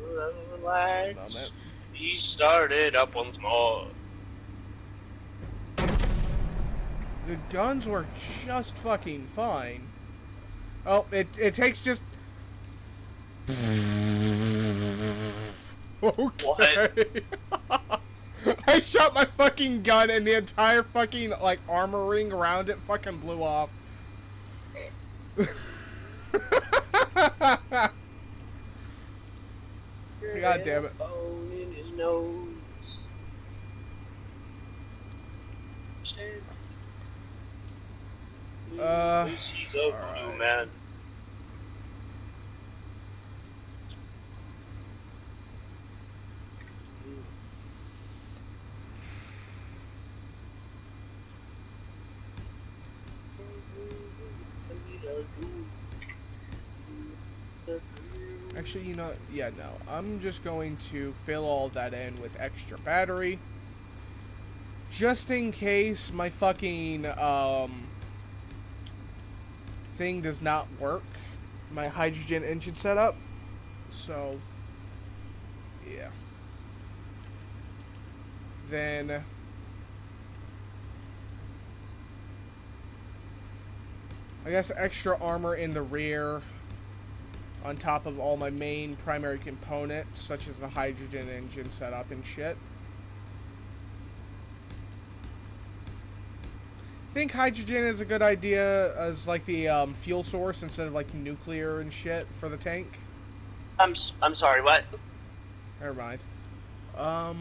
Relax. He started up once more. The guns work just fucking fine. Oh, it takes just... Okay. I shot my fucking gun and the entire fucking, like, armor ring around it fucking blew off. God damn it. Bone in his nose. He's a blue man. Actually, you know, yeah, no. I'm just going to fill all that in with extra battery. Just in case my fucking, thing does not work. My hydrogen engine setup. So, yeah. Then... I guess extra armor in the rear. On top of all my main primary components, such as the hydrogen engine setup and shit. I think hydrogen is a good idea as like the fuel source instead of like nuclear and shit for the tank. I'm sorry, what? Never mind. No,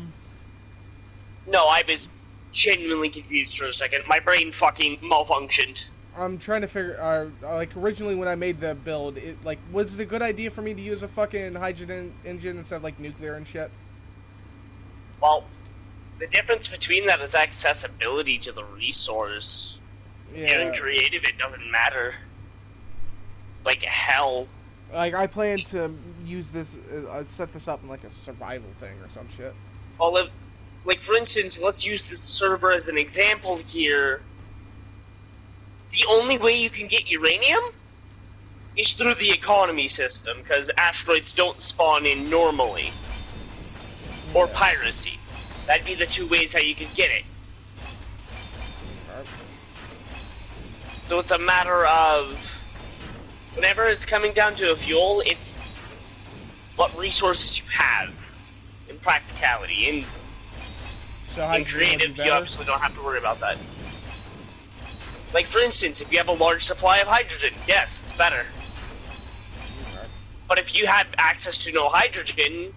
I was genuinely confused for a second. My brain fucking malfunctioned. I'm trying to figure, like, originally when I made the build, it, like, was it a good idea for me to use a fucking hydrogen engine instead of, like, nuclear and shit? Well, the difference between that is accessibility to the resource. Yeah. Getting creative, it doesn't matter. Like hell. Like, I plan to use this, set this up in, like, a survival thing or some shit. Well, like, for instance, let's use this server as an example here. The only way you can get uranium is through the economy system, because asteroids don't spawn in normally. Or piracy. That'd be the two ways how you could get it. Alright. So it's a matter of, whenever it's coming down to a fuel, it's what resources you have in practicality. In creative, you obviously don't have to worry about that. Like, for instance, if you have a large supply of hydrogen, yes, it's better. Okay. But if you had access to no hydrogen,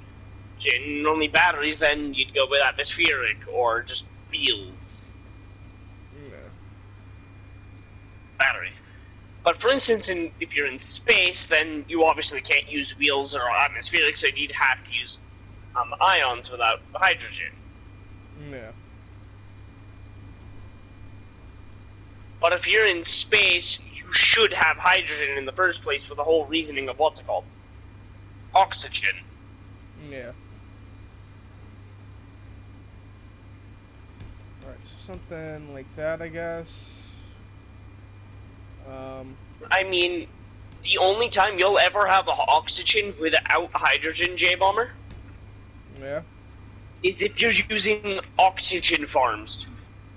only batteries, then you'd go with atmospheric or just wheels. Yeah. Batteries. But for instance, if you're in space, then you obviously can't use wheels or atmospheric, so you'd have to use ions without hydrogen. Yeah. But if you're in space, you should have hydrogen in the first place for the whole reasoning of what's it called? Oxygen. Yeah. Alright, so something like that, I guess. I mean, the only time you'll ever have oxygen without hydrogen, J-Bomber, Yeah. is if you're using oxygen farms to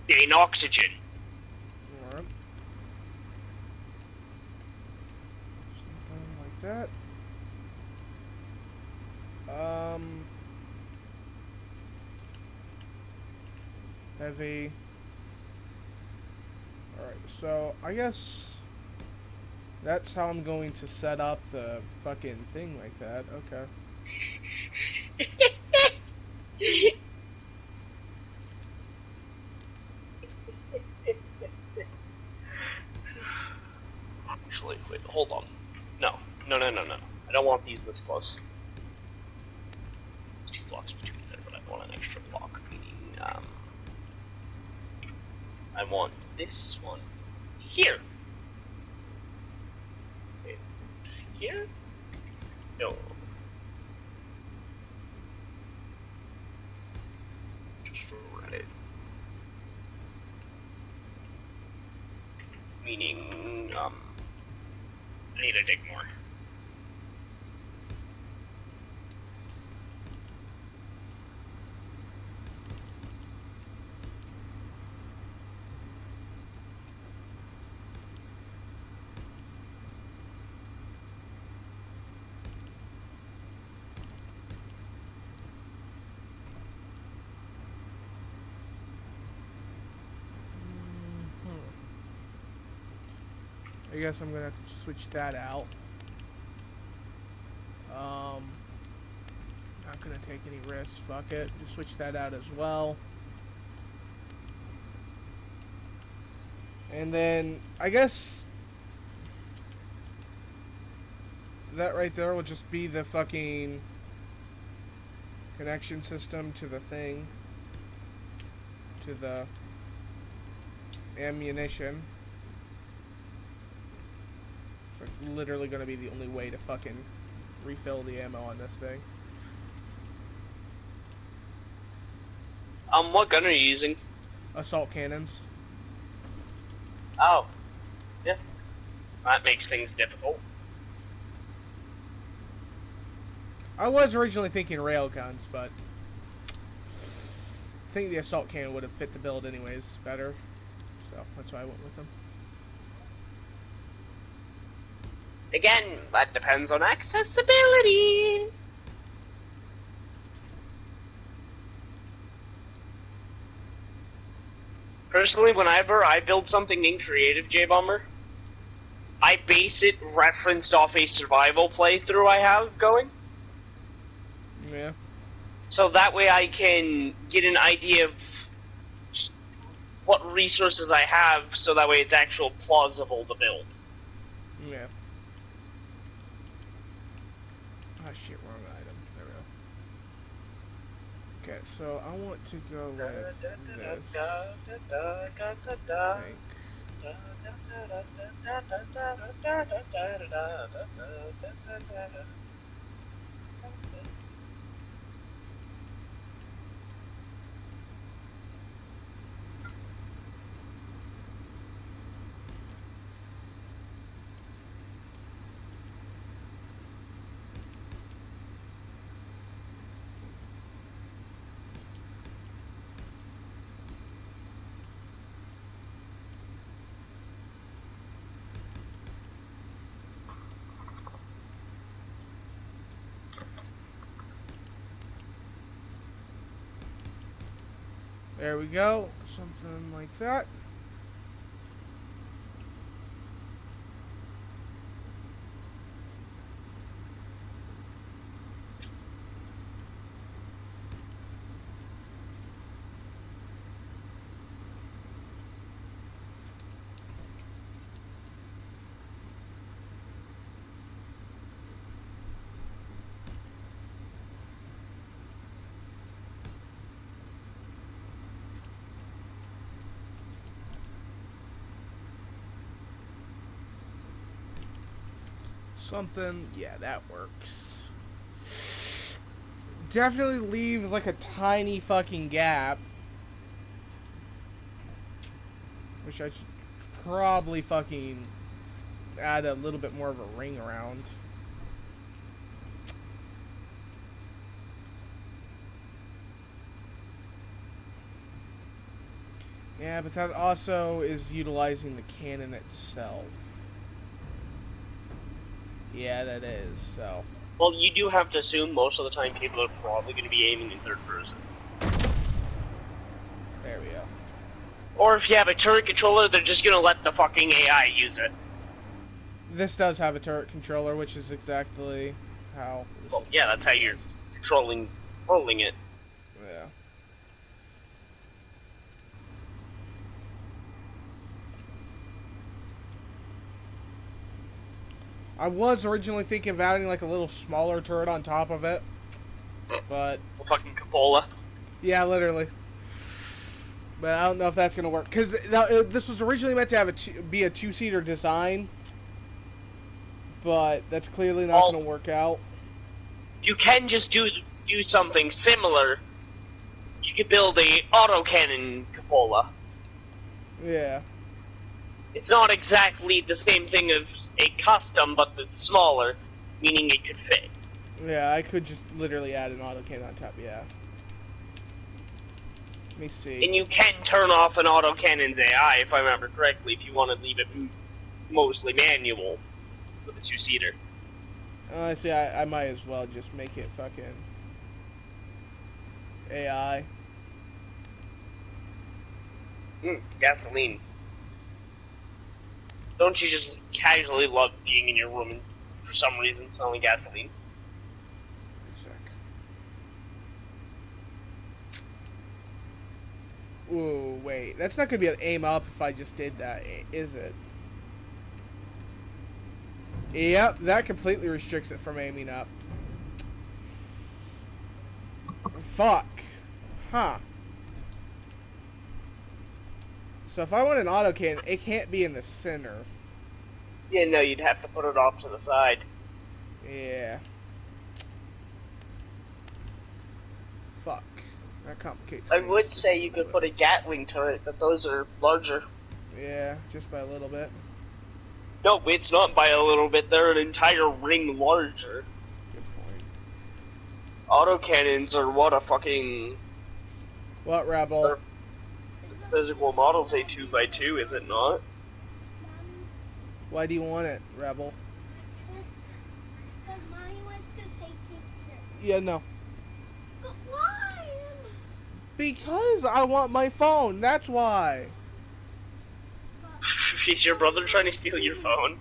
gain oxygen. Alright. Something like that. Heavy. Alright, so I guess that's how I'm going to set up the fucking thing like that. Okay. Actually, wait, hold on. No. I don't want these this close. There's 2 blocks between there, but I want an extra block, meaning, I want this one here. Wait, here? No. Just read it. Meaning, I need to dig more. I guess I'm gonna have to switch that out. Not gonna take any risks. Fuck it. Just switch that out as well. And then I guess that right there will just be the fucking connection system to the thing, to the ammunition. It's like literally gonna be the only way to fucking refill the ammo on this thing. What gun are you using? Assault cannons. Oh. Yeah. That makes things difficult. I was originally thinking rail guns, but I think the assault cannon would have fit the build anyways better. So that's why I went with them. Again, that depends on accessibility. Personally, whenever I build something in Creative, J-Bomber, I base it referenced off a survival playthrough I have going. Yeah. So that way I can get an idea of what resources I have, so that way it's actual plausible to build. Yeah. Ah, shit, wrong item. There we go. Okay, so I want to go with this. There we go. Something like that. Something, yeah, that works. Definitely leaves like a tiny fucking gap. Which I should probably fucking add a little bit more of a ring around. Yeah, but that also is utilizing the cannon itself. Yeah, that is, so. Well, you do have to assume most of the time people are probably going to be aiming in third person. There we go. Or if you have a turret controller, they're just going to let the fucking AI use it. This does have a turret controller, which is exactly how... Well, yeah, that's how you're controlling it. Yeah. I was originally thinking of adding like a little smaller turret on top of it, but... Well, fucking Cupola. Yeah, literally. But I don't know if that's going to work. Because this was originally meant to have be a two-seater design, but that's clearly not going to work out. You can just do something similar. You could build a autocannon Cupola. Yeah. It's not exactly the same thing as a custom, but it's smaller, meaning it could fit. Yeah, I could just literally add an autocannon on top, yeah. Let me see. And you can turn off an autocannon's AI, if I remember correctly, if you want to leave it mostly manual with a two-seater. See, I might as well just make it fucking AI. Gasoline. Don't you just casually love being in your room and for some reason smelling gasoline? Ooh, wait. That's not going to be an aim up if I just did that, is it? Yep, that completely restricts it from aiming up. Fuck. Huh. So if I want an autocannon, it can't be in the center. Yeah, no, you'd have to put it off to the side. Yeah. Fuck. That complicates things. I would say you could put a Gatling turret, but those are larger. Yeah, just by a little bit. No, it's not by a little bit. They're an entire ring larger. Good point. Autocannons are what, a fucking... What, Rebel? Physical models, a 2x2, is it not? Why do you want it, Rebel? Because Mommy wants to take pictures. Yeah, no. But why? Because I want my phone, that's why. Is your brother trying to steal your phone?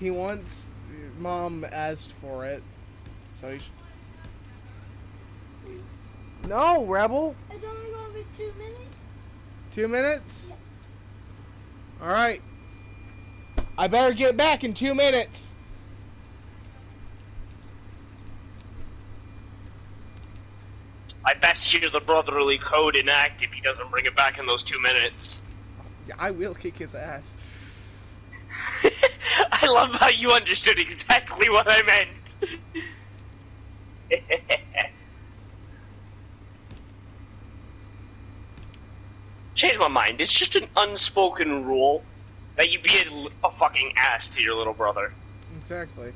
He wants... Mom asked for it. So he No, Rebel! It's only going to be 2 minutes. 2 minutes? Yes. Alright. I better get back in 2 minutes. I bet you the brotherly code enact if he doesn't bring it back in those 2 minutes. Yeah, I will kick his ass. I love how you understood exactly what I meant. Change my mind. It's just an unspoken rule that you be a fucking ass to your little brother. Exactly.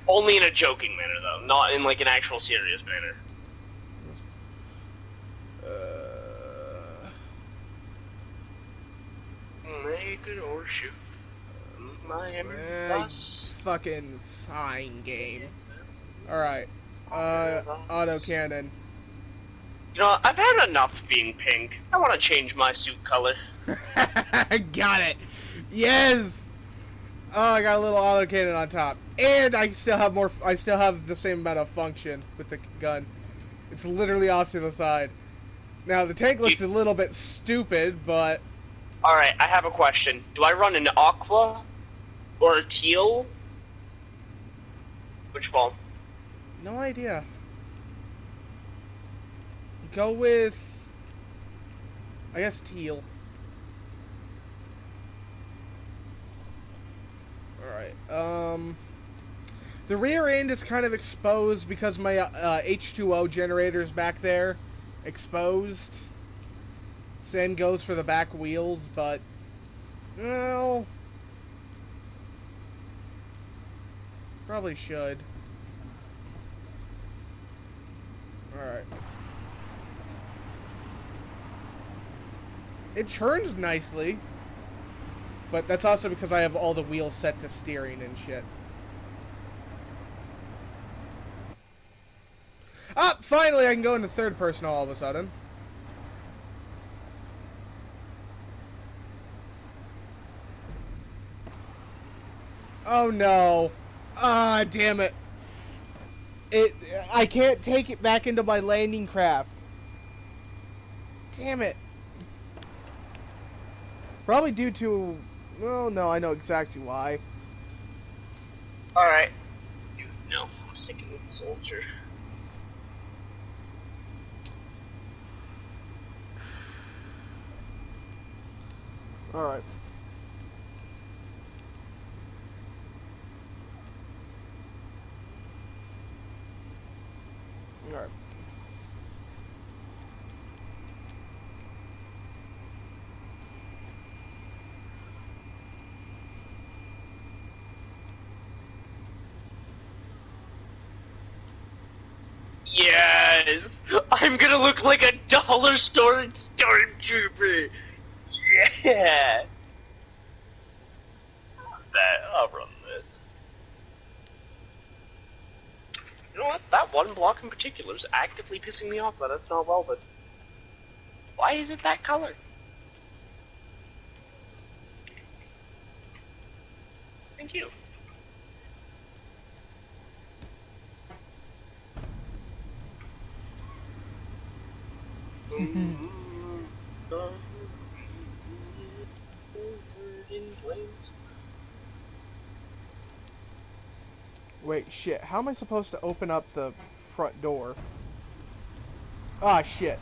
Only in a joking manner, though, not in like an actual serious manner. Naked or shoot. Miami bus. Fucking fine game. Alright. Autocannon. You know, I've had enough of being pink. I want to change my suit color. Got it. Yes. Oh, I got a little auto cannon on top, and I still have more. I still have the same amount of function with the gun. It's literally off to the side. Now the tank looks a little bit stupid, but. All right, I have a question. Do I run an aqua or a teal? Which one? No idea. Go with, I guess, teal. Alright, the rear end is kind of exposed because my H2O generator's back there. Exposed. Same goes for the back wheels, but, well, probably should. Alright. It turns nicely, but that's also because I have all the wheels set to steering and shit. Ah, finally I can go into third person all of a sudden. Oh no. Ah, damn it. I can't take it back into my landing craft. Damn it. Probably due to... Well, no, I know exactly why. Alright. No, I'm sticking with the soldier. Alright. Alright. Yes! I'm gonna look like a dollar store stormtrooper! Yeah! I'll run this. You know what? That one block in particular is actively pissing me off that it's not welded. Why is it that color? Thank you. Wait, shit. How am I supposed to open up the front door? Ah, shit.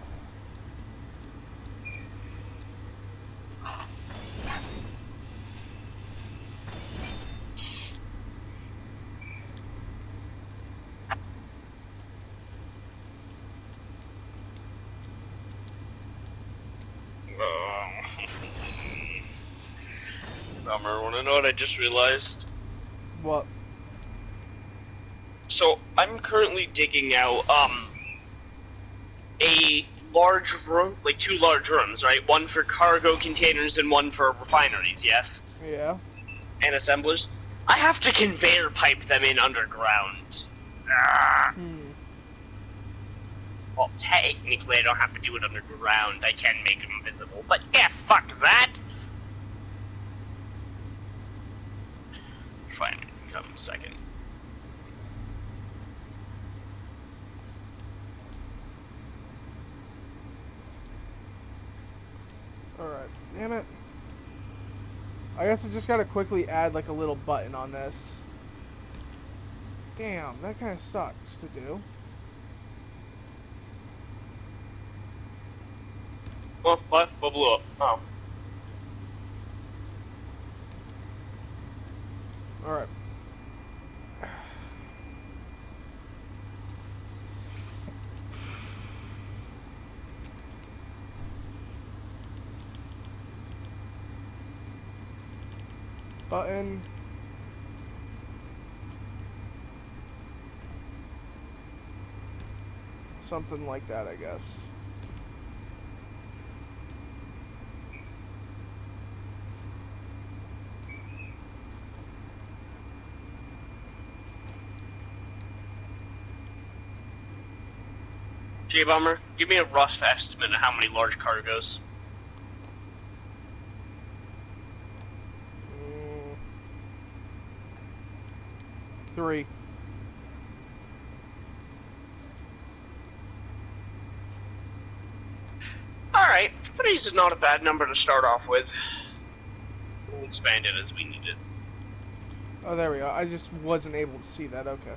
Bummer. Wanna know what I just realized? What? So, I'm currently digging out, a large room, like 2 large rooms, right? One for cargo containers and one for refineries, yes? Yeah. And assemblers. I have to conveyor pipe them in underground. Well, technically I don't have to do it underground. I can make them visible, but yeah, fuck that! Fine, come second. Alright, damn it. I guess I just gotta quickly add like a little button on this. Damn, that kinda sucks to do. What blew up? Oh. Alright. Button. Something like that, I guess. J-Bomber, give me a rough estimate of how many large cargoes. Three. Alright, 3 is not a bad number to start off with. We'll expand it as we need it. Oh, there we go. I just wasn't able to see that. Okay.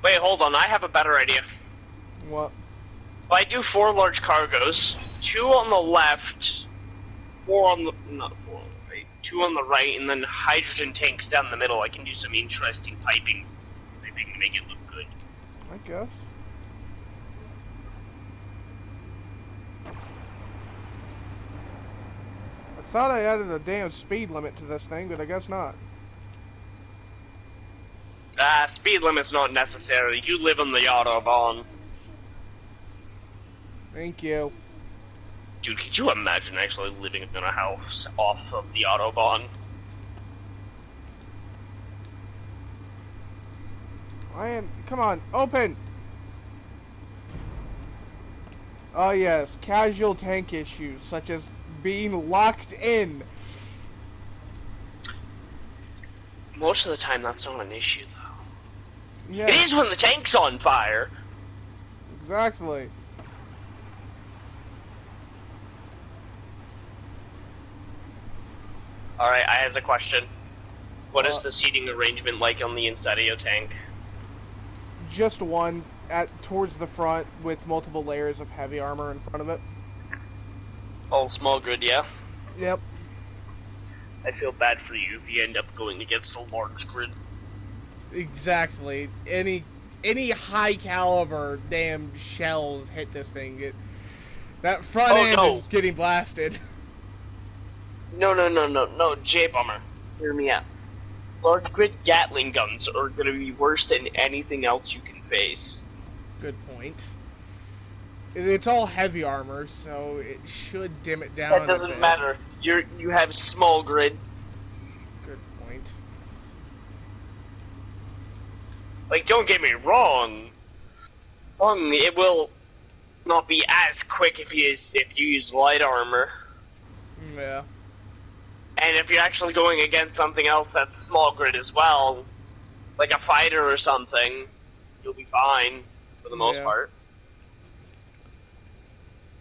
Wait, hold on. I have a better idea. What? If I do 4 large cargoes, 2 on the left, 4 on the... not 4 on the right. 2 on the right, and then hydrogen tanks down the middle. I can do some interesting piping to make it look good. I guess. I thought I added a damn speed limit to this thing, but I guess not. Speed limit's not necessary. You live on the Autobahn. Thank you. Dude, could you imagine actually living in a house off of the Autobahn? Come on, open! Oh yes, casual tank issues, such as being locked in. Most of the time that's not an issue, though. Yeah. It is when the tank's on fire! Exactly. Alright, I have a question. What is the seating arrangement like on the inside of your tank? Just one towards the front with multiple layers of heavy armor in front of it. All small grid, yeah? Yep. I feel bad for you if you end up going against a large grid. Exactly. Any high caliber damn shells hit this thing. That front end is getting blasted. No, J-Bomber. Hear me out. Large grid Gatling guns are going to be worse than anything else you can face. Good point. It's all heavy armor, so it should dim it down. That doesn't matter. You have small grid. Good point. Like, don't get me wrong. It will not be as quick if you use light armor. Yeah. And if you're actually going against something else that's small grid as well, like a fighter or something, you'll be fine for the most part.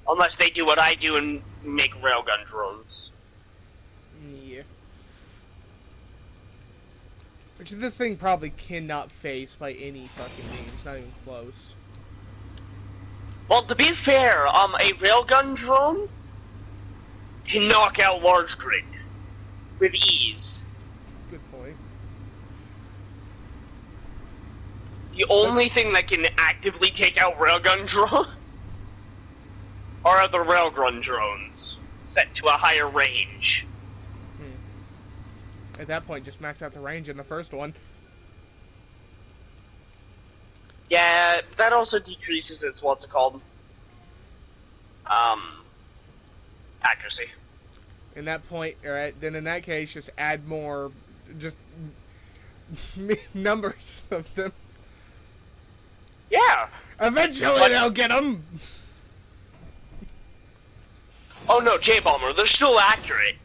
Unless they do what I do and make railgun drones. Yeah. Which this thing probably cannot face by any fucking means, not even close. Well, to be fair, a railgun drone can knock out large grid with ease. Good point. The only thing that can actively take out railgun drones are other railgun drones set to a higher range. At that point, just max out the range in the first one. Yeah, that also decreases its what's it called? Accuracy. In that point, alright, then in that case, just add more, just numbers of them. Yeah. Eventually they'll get them. Oh no, J-Bomber, they're still accurate.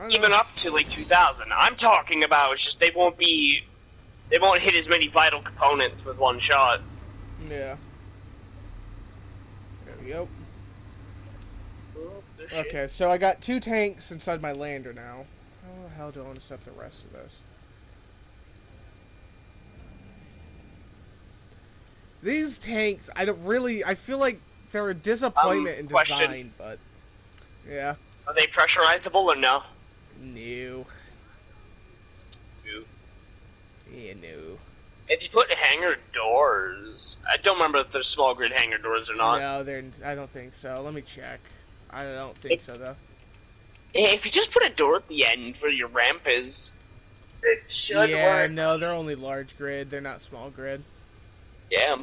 Even up to like 2000. I'm talking about it's just they won't hit as many vital components with one shot. Yeah. There we go. Okay, so I got 2 tanks inside my lander now. How the hell do I want to set the rest of this? These tanks, I feel like they're a disappointment in design, but yeah. Are they pressurizable or no? No. Yeah, no. If you put hangar doors, I don't remember if they're small grid hangar doors or not. No, I don't think so. Let me check. I don't think so, though. If you just put a door at the end where your ramp is, it should work. Yeah, no, they're only large grid. They're not small grid. Yeah.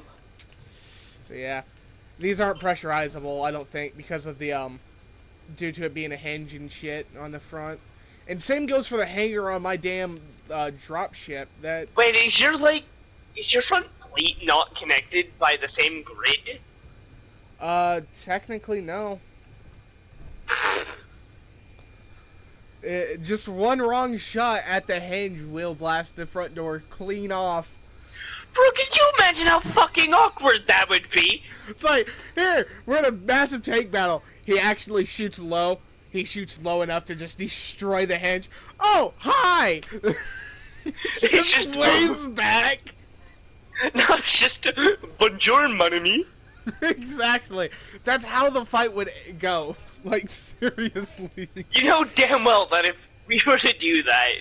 So, yeah. These aren't pressurizable, I don't think, because of the, due to it being a hinge and shit on the front. And same goes for the hanger on my damn drop ship. Wait, is your front plate not connected by the same grid? Technically no. Just one wrong shot at the hinge will blast the front door clean off. Bro, could you imagine how fucking awkward that would be? It's like, here, we're in a massive tank battle. He actually shoots low. He shoots low enough to just destroy the hinge. Oh, hi! just waves back. No, it's just bonjour, mon ami. Exactly. That's how the fight would go. Like, seriously. You know damn well that if we were to do that...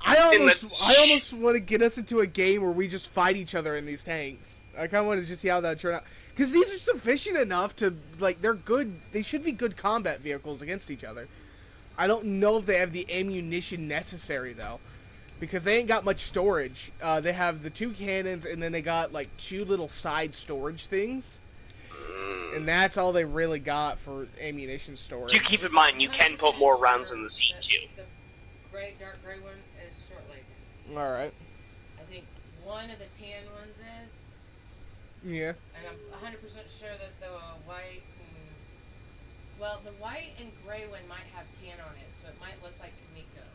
I almost want to get us into a game where we just fight each other in these tanks. I kind of want to just see how that turn out. Because these are sufficient enough to, like, they're good. They should be good combat vehicles against each other. I don't know if they have the ammunition necessary, though. Because they ain't got much storage. They have the 2 cannons, and then they got, like, 2 little side storage things. And that's all they really got for ammunition storage. Do keep in mind, you can put more rounds in the seat, too. The dark gray one is short-legged. Alright. I think one of the tan ones is. Yeah. And I'm 100% sure that the white well, the white and gray one might have tan on it, so it might look like Kamiko.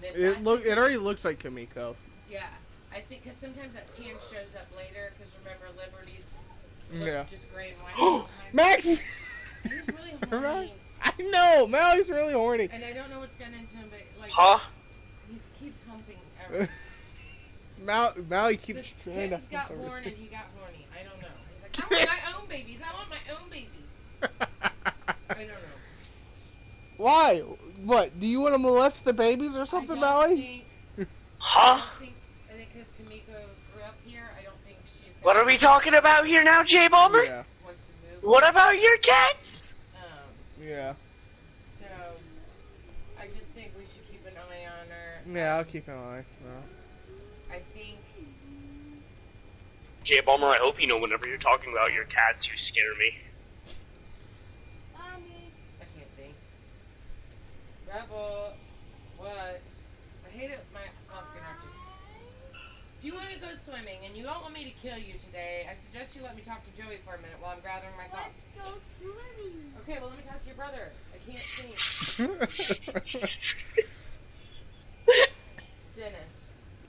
And it already looks like Kamiko. Yeah. I think, because sometimes that tan shows up later, because remember, Liberty's look just gray and white. Max! He's really horny. Right? I know! Mally's really horny. And I don't know what's getting into him, but, like... Huh? He keeps humping everything. Mally keeps trying to... This got born and he got horny. I don't know. He's like, I want my own babies. I want my own babies. I don't know. Why? What? Do you want to molest the babies or something, Mally? Huh? I think because Kamiko grew up here, I don't think she's... What are we talking about here now, J-Bomber? Yeah. Wants to move. What about your cats? Yeah. So, I just think we should keep an eye on her. Yeah, I'll keep an eye. I think... J-Bomber, I hope you know whenever you're talking about your cats, you scare me. Mommy. I can't think. Rebel, what? I hate it. My mom's gonna have to. If you want to go swimming and you don't want me to kill you today, I suggest you let me talk to Joey for a minute while I'm gathering my thoughts. Let's go swimming. Okay, well let me talk to your brother. I can't sing. Dennis.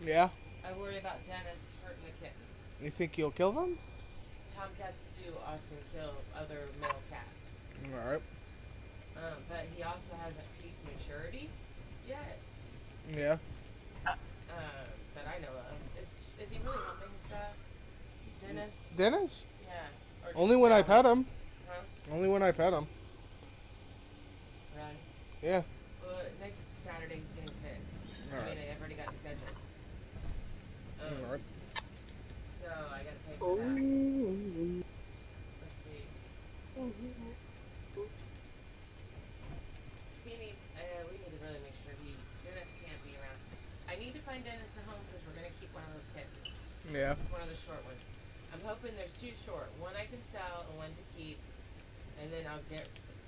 Yeah? I worry about Dennis hurting the kittens. You think you'll kill them? Tomcats do often kill other male cats. Alright. But he also hasn't peaked maturity yet. Yeah. That I know of. Is he really humping stuff? Dennis? Dennis? Yeah. Or Only just when I growling? pet him. Huh? Only when I pet him. Right. Yeah. Well, next Saturday he's getting fixed. I mean, I've already got scheduled. Alright. So I gotta pay for that. Let's see. He needs, we need to really make sure Dennis can't be around. I need to find Dennis a home because we're gonna keep one of those kittens. Yeah. One of the short ones. I'm hoping there's 2 short. One I can sell and one to keep. And then I'll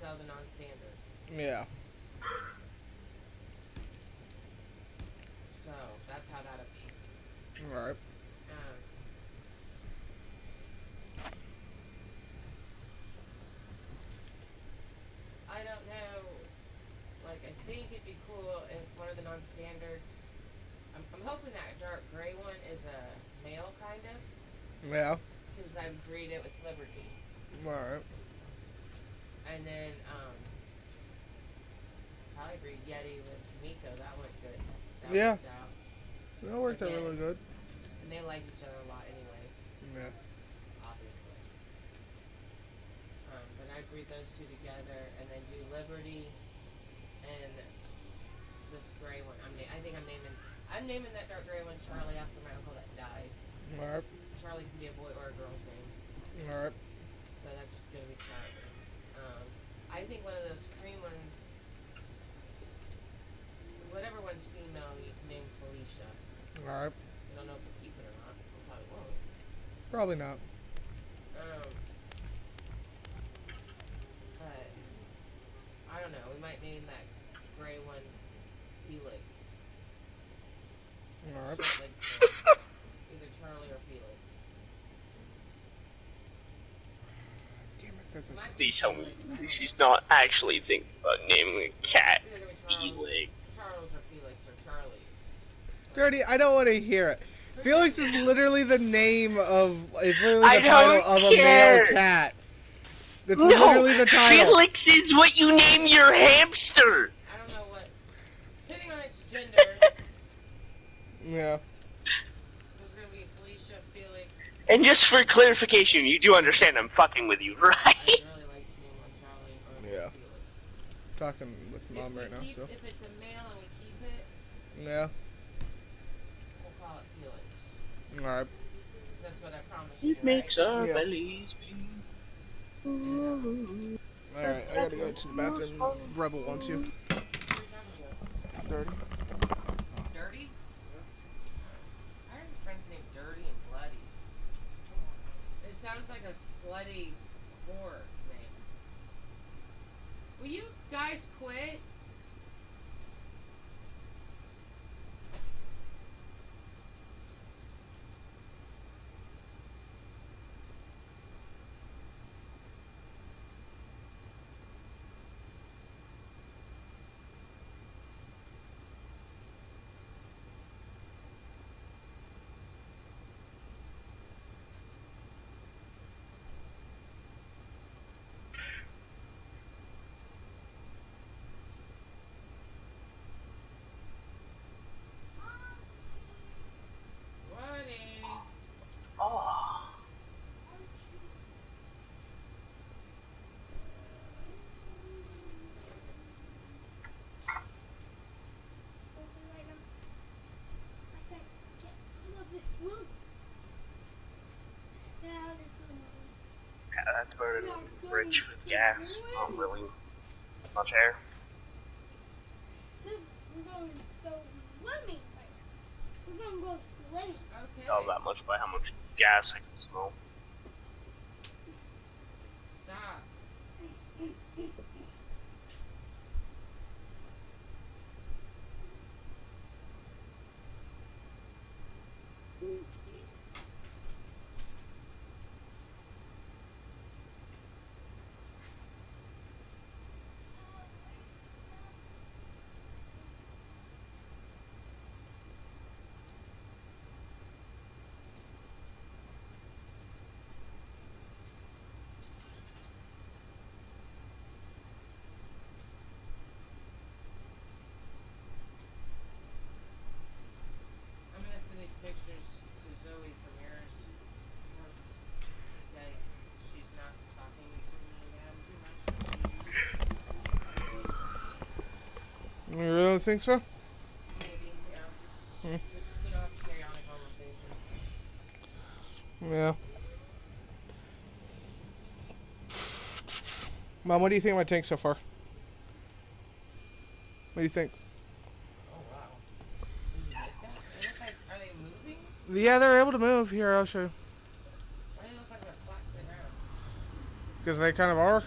sell the non-standards. Yeah. So that's how that'll be. Alright. I don't know. Like, I think it'd be cool if one of the non-standards. I'm hoping that dark gray one is a male, kind of. Yeah. Because I would breed it with Liberty. Alright. And then, probably breed Yeti with Miko. That worked good. Yeah. Worked out. That worked out really good. And they like each other a lot anyway, Yeah. obviously. But I breed those 2 together and then do Liberty and this gray one. I think I'm naming that dark gray one Charlie after my uncle that died. Alright. Charlie can be a boy or a girl's name. Alright. So that's gonna be Charlie. I think one of those cream ones, whatever one's female, you can name Felicia. Alright. I don't know if we'll keep it or not. We probably won't. Probably not. But I don't know. We might name that gray one Felix. Alright. Like, either Charlie or Felix. Damn it, that's a... Please tell me she's not actually thinking about naming a cat Felix. Charles or Felix or Charlie. Dirty, I don't want to hear it. Felix is literally the name of... It's literally the title of a male cat. That's literally the title. Felix is what you name your hamster. I don't know what... Depending on its gender... Yeah. There's gonna be Felicia, Felix... And just for clarification, you do understand I'm fucking with you, right? I really like to name one Charlie or Felix. Talking with Mom right now, so... If it's a male and we keep it... Yeah. We'll call it Felix. Alright. That's what I promised you, It makes right? our Yeah. bellies beat. Alright, I gotta go to the bathroom. Rebel wants you. Dirty. Dirty? I have a friend's named Dirty and Bloody. It sounds like a slutty whore's name. Will you guys quit? Oh. Yeah, that's better than a bridge with gas. Not really much air. We're going swimming right now. We're going to go swimming. Okay. Tell that much by how much gas I can smell. Stop. I'm gonna send these pictures to Zoe from yours. Guys, she's not talking to me too much. You really think so? Maybe, yeah. Hmm. Just, have to carry on a conversation. Yeah. Mom, what do you think of my tank so far? What do you think? Oh, wow. Did you make that? They look like, are they moving? Yeah, they're able to move. Here, I'll show you. Why do they look like they're flat to the ground? Because they kind of are.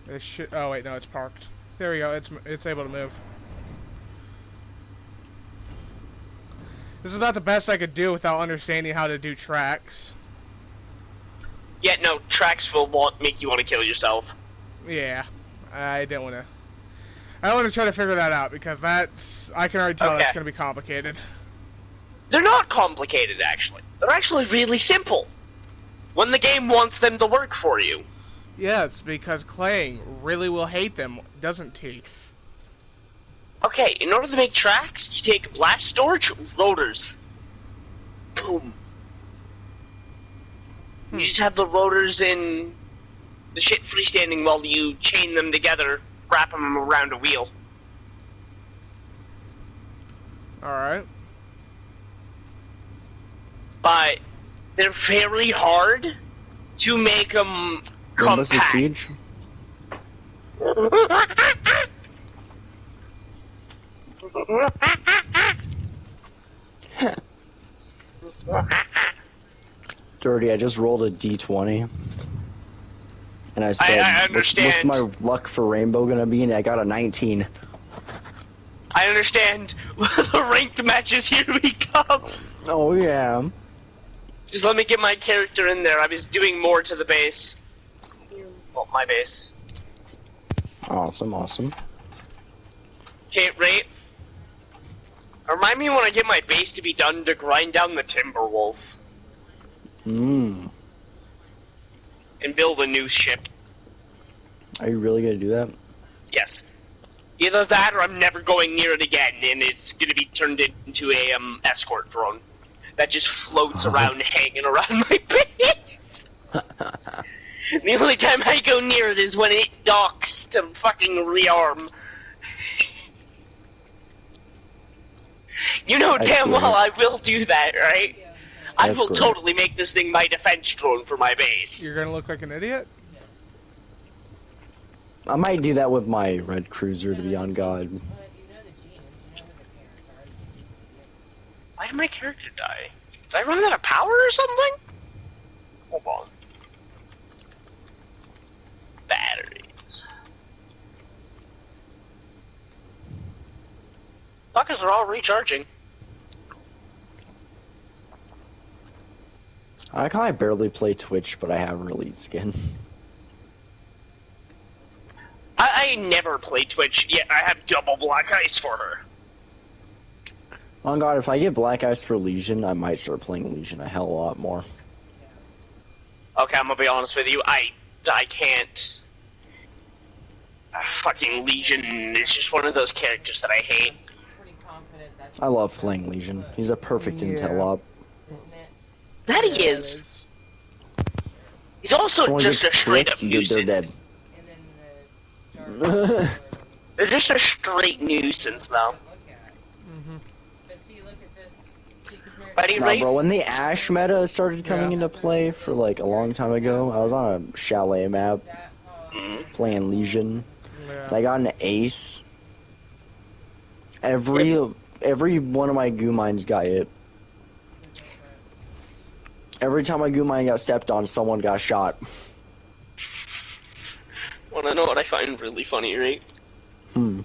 They should. Oh wait, no, it's parked. There we go. It's able to move. This is about the best I could do without understanding how to do tracks. Yeah, no, tracks will make you want to kill yourself. Yeah, I didn't want to. I don't want to try to figure that out because that's. I can already tell Okay. that's going to be complicated. They're not complicated, actually. They're actually really simple. When the game wants them to work for you. Yes, because Clang really will hate them, doesn't he? Okay, in order to make tracks, you take blast storage, rotors. Boom. You just have the rotors in the shit freestanding while you chain them together, wrap them around a wheel. Alright. But they're very hard to make them Rainbow Six compact. Siege? Dirty, I just rolled a d20. And I said, I understand. What's my luck for rainbow gonna be? And I got a 19. I understand. The ranked matches, here we come. Oh, yeah. Just let me get my character in there. I was doing more to the base. Well, my base. Awesome, awesome. Okay, Ray. Remind me when I get my base to be done to grind down the Timberwolf. Mmm. And build a new ship. Are you really gonna do that? Yes. Either that or I'm never going near it again, and it's gonna be turned into a escort drone that just floats around, hanging around my base. The only time I go near it is when it docks to fucking rearm. You know damn well I will do that, right? I will totally make this thing my defense drone for my base. You're gonna look like an idiot? I might do that with my red cruiser, to be on God. Why did my character die? Did I run out of power or something? Hold on. Batteries. Fuckers are all recharging. I barely play Twitch, but I have an elite skin. I never play Twitch, yet I have double black ice for her. On God, if I get black ice for Legion, I might start playing Legion a hell of a lot more. Okay, I'm gonna be honest with you, I can't. Fucking Legion is just one of those characters that I hate. I love playing Legion. He's a perfect intel op. That he is. He's also just a straight up nuisance. They're dead. They're just a straight nuisance, though. Nah, bro, when the Ash meta started coming into play for like a long time ago, I was on a chalet map playing Legion. And I got an ace. Every one of my goo mines got hit. Every time my goo mine got stepped on, someone got shot. Wanna know what I find really funny, right? I'm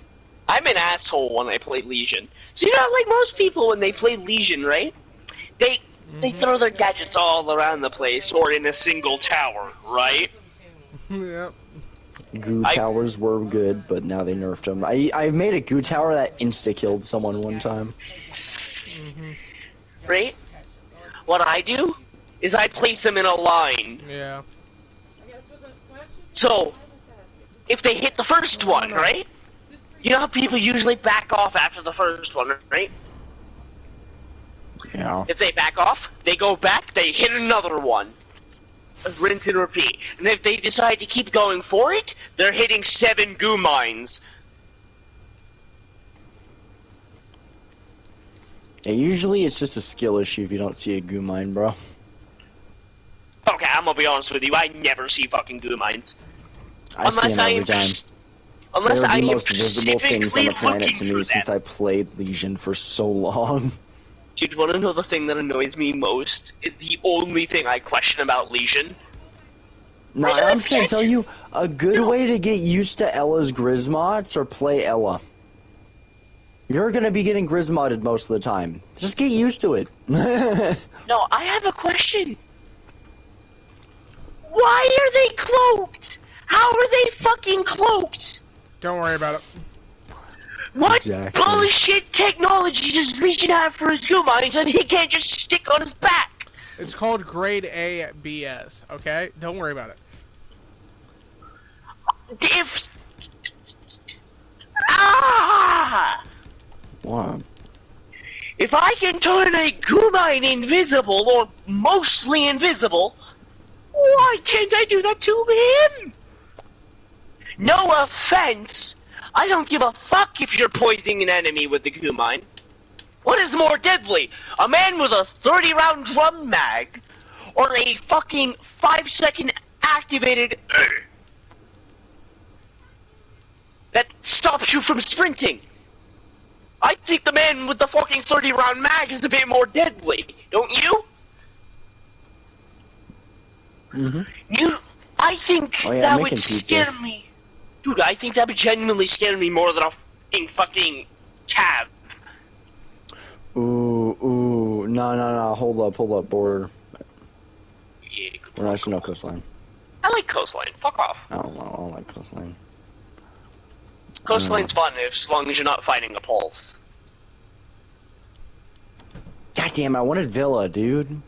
an asshole when I play Legion. So you know, like most people when they play Legion, right? They throw their gadgets all around the place or in a single tower, right? Yep. Goo towers were good, but now they nerfed them. I made a goo tower that insta-killed someone one time. Right? What I do is I place them in a line. Yeah. So, if they hit the first one, right? You know how people usually back off after the first one, right? Yeah. If they back off, they go back, they hit another one. Rinse and repeat. And if they decide to keep going for it, they're hitting 7 goo mines. Yeah, usually it's just a skill issue if you don't see a goo mine, bro. Okay, I'm gonna be honest with you, I never see fucking goo mines. I see them every time. Unless They're I the am most visible things on the planet to me them. since I played Legion for so long. Dude, you wanna know the thing that annoys me most? It's the only thing I question about Legion. No, I'm just gonna tell you, a good way to get used to Ella's Grismods or play Ella. You're gonna be getting Grismodded most of the time. Just get used to it. No, I have a question. Why are they cloaked? How are they fucking cloaked? Don't worry about it. What bullshit technology does Legion have for his goo mines that he can't just stick on his back? It's called grade A BS, okay? Don't worry about it. What? If I can turn a goo mine invisible, or mostly invisible, why can't I do that to him? No offense, I don't give a fuck if you're poisoning an enemy with the goo mine. What is more deadly, a man with a 30-round drum mag, or a fucking 5-second activated that stops you from sprinting? I think the man with the fucking 30-round mag is a bit more deadly, don't you? I think that would scare me. Dude, I think that would genuinely scare me more than a fucking cab. Ooh, no, hold up, border. Yeah, We're actually no coastline. I like coastline, fuck off. I don't like coastline. Coastline's fun as long as you're not fighting a pulse. God damn, I wanted Villa, dude.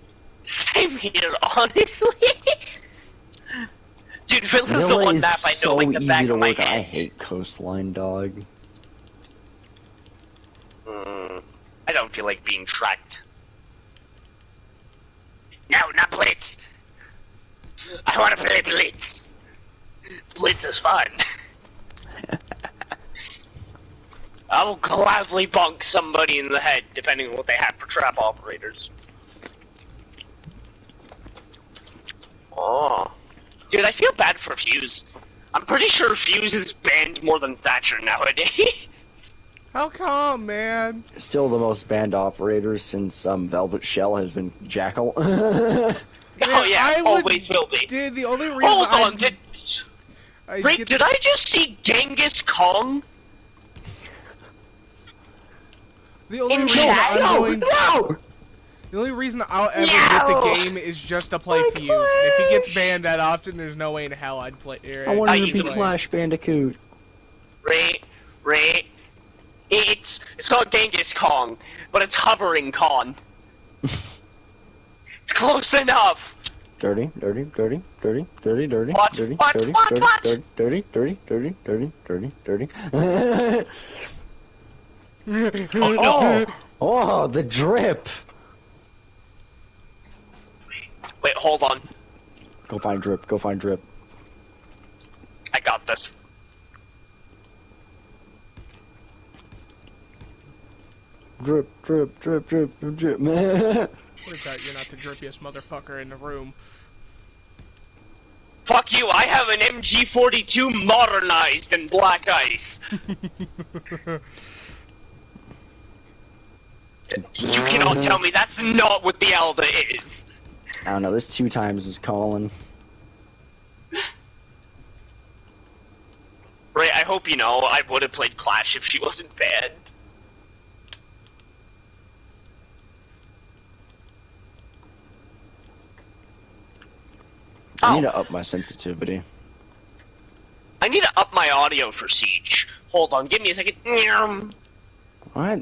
Same here, honestly. Dude, Villa's the one map I know like the back of my head. I hate coastline, dog. I don't feel like being tracked. No, not Blitz. I want to play Blitz. Blitz is fun. I will gladly bonk somebody in the head, depending on what they have for trap operators. Oh. Dude, I feel bad for Fuse. I'm pretty sure Fuse is banned more than Thatcher nowadays. How come, man? Still the most banned operator since Velvet Shell has been Jackal. Oh yeah, always will be. Dude, the only reason Hold on, did I just see Genghis Kong? The only reason The only reason I'll ever get the game is just to play Fuse. And if he gets banned that often, there's no way in hell I'd play. I want him to be Clash Bandicoot. Right. It's called Genghis Kong, but it's hovering Kong. It's close enough. Dirty. What? Oh no! Oh, the drip. Wait, hold on. Go find drip. I got this. Drip. What is that? You're not the drippiest motherfucker in the room. Fuck you, I have an MG42 modernized in black ice. You cannot tell me that's not what the Elda is. I don't know, this 2 times is calling. Ray, I hope you know I would have played Clash if she wasn't banned. I need to up my sensitivity. I need to up my audio for Siege. Hold on, give me a second. What?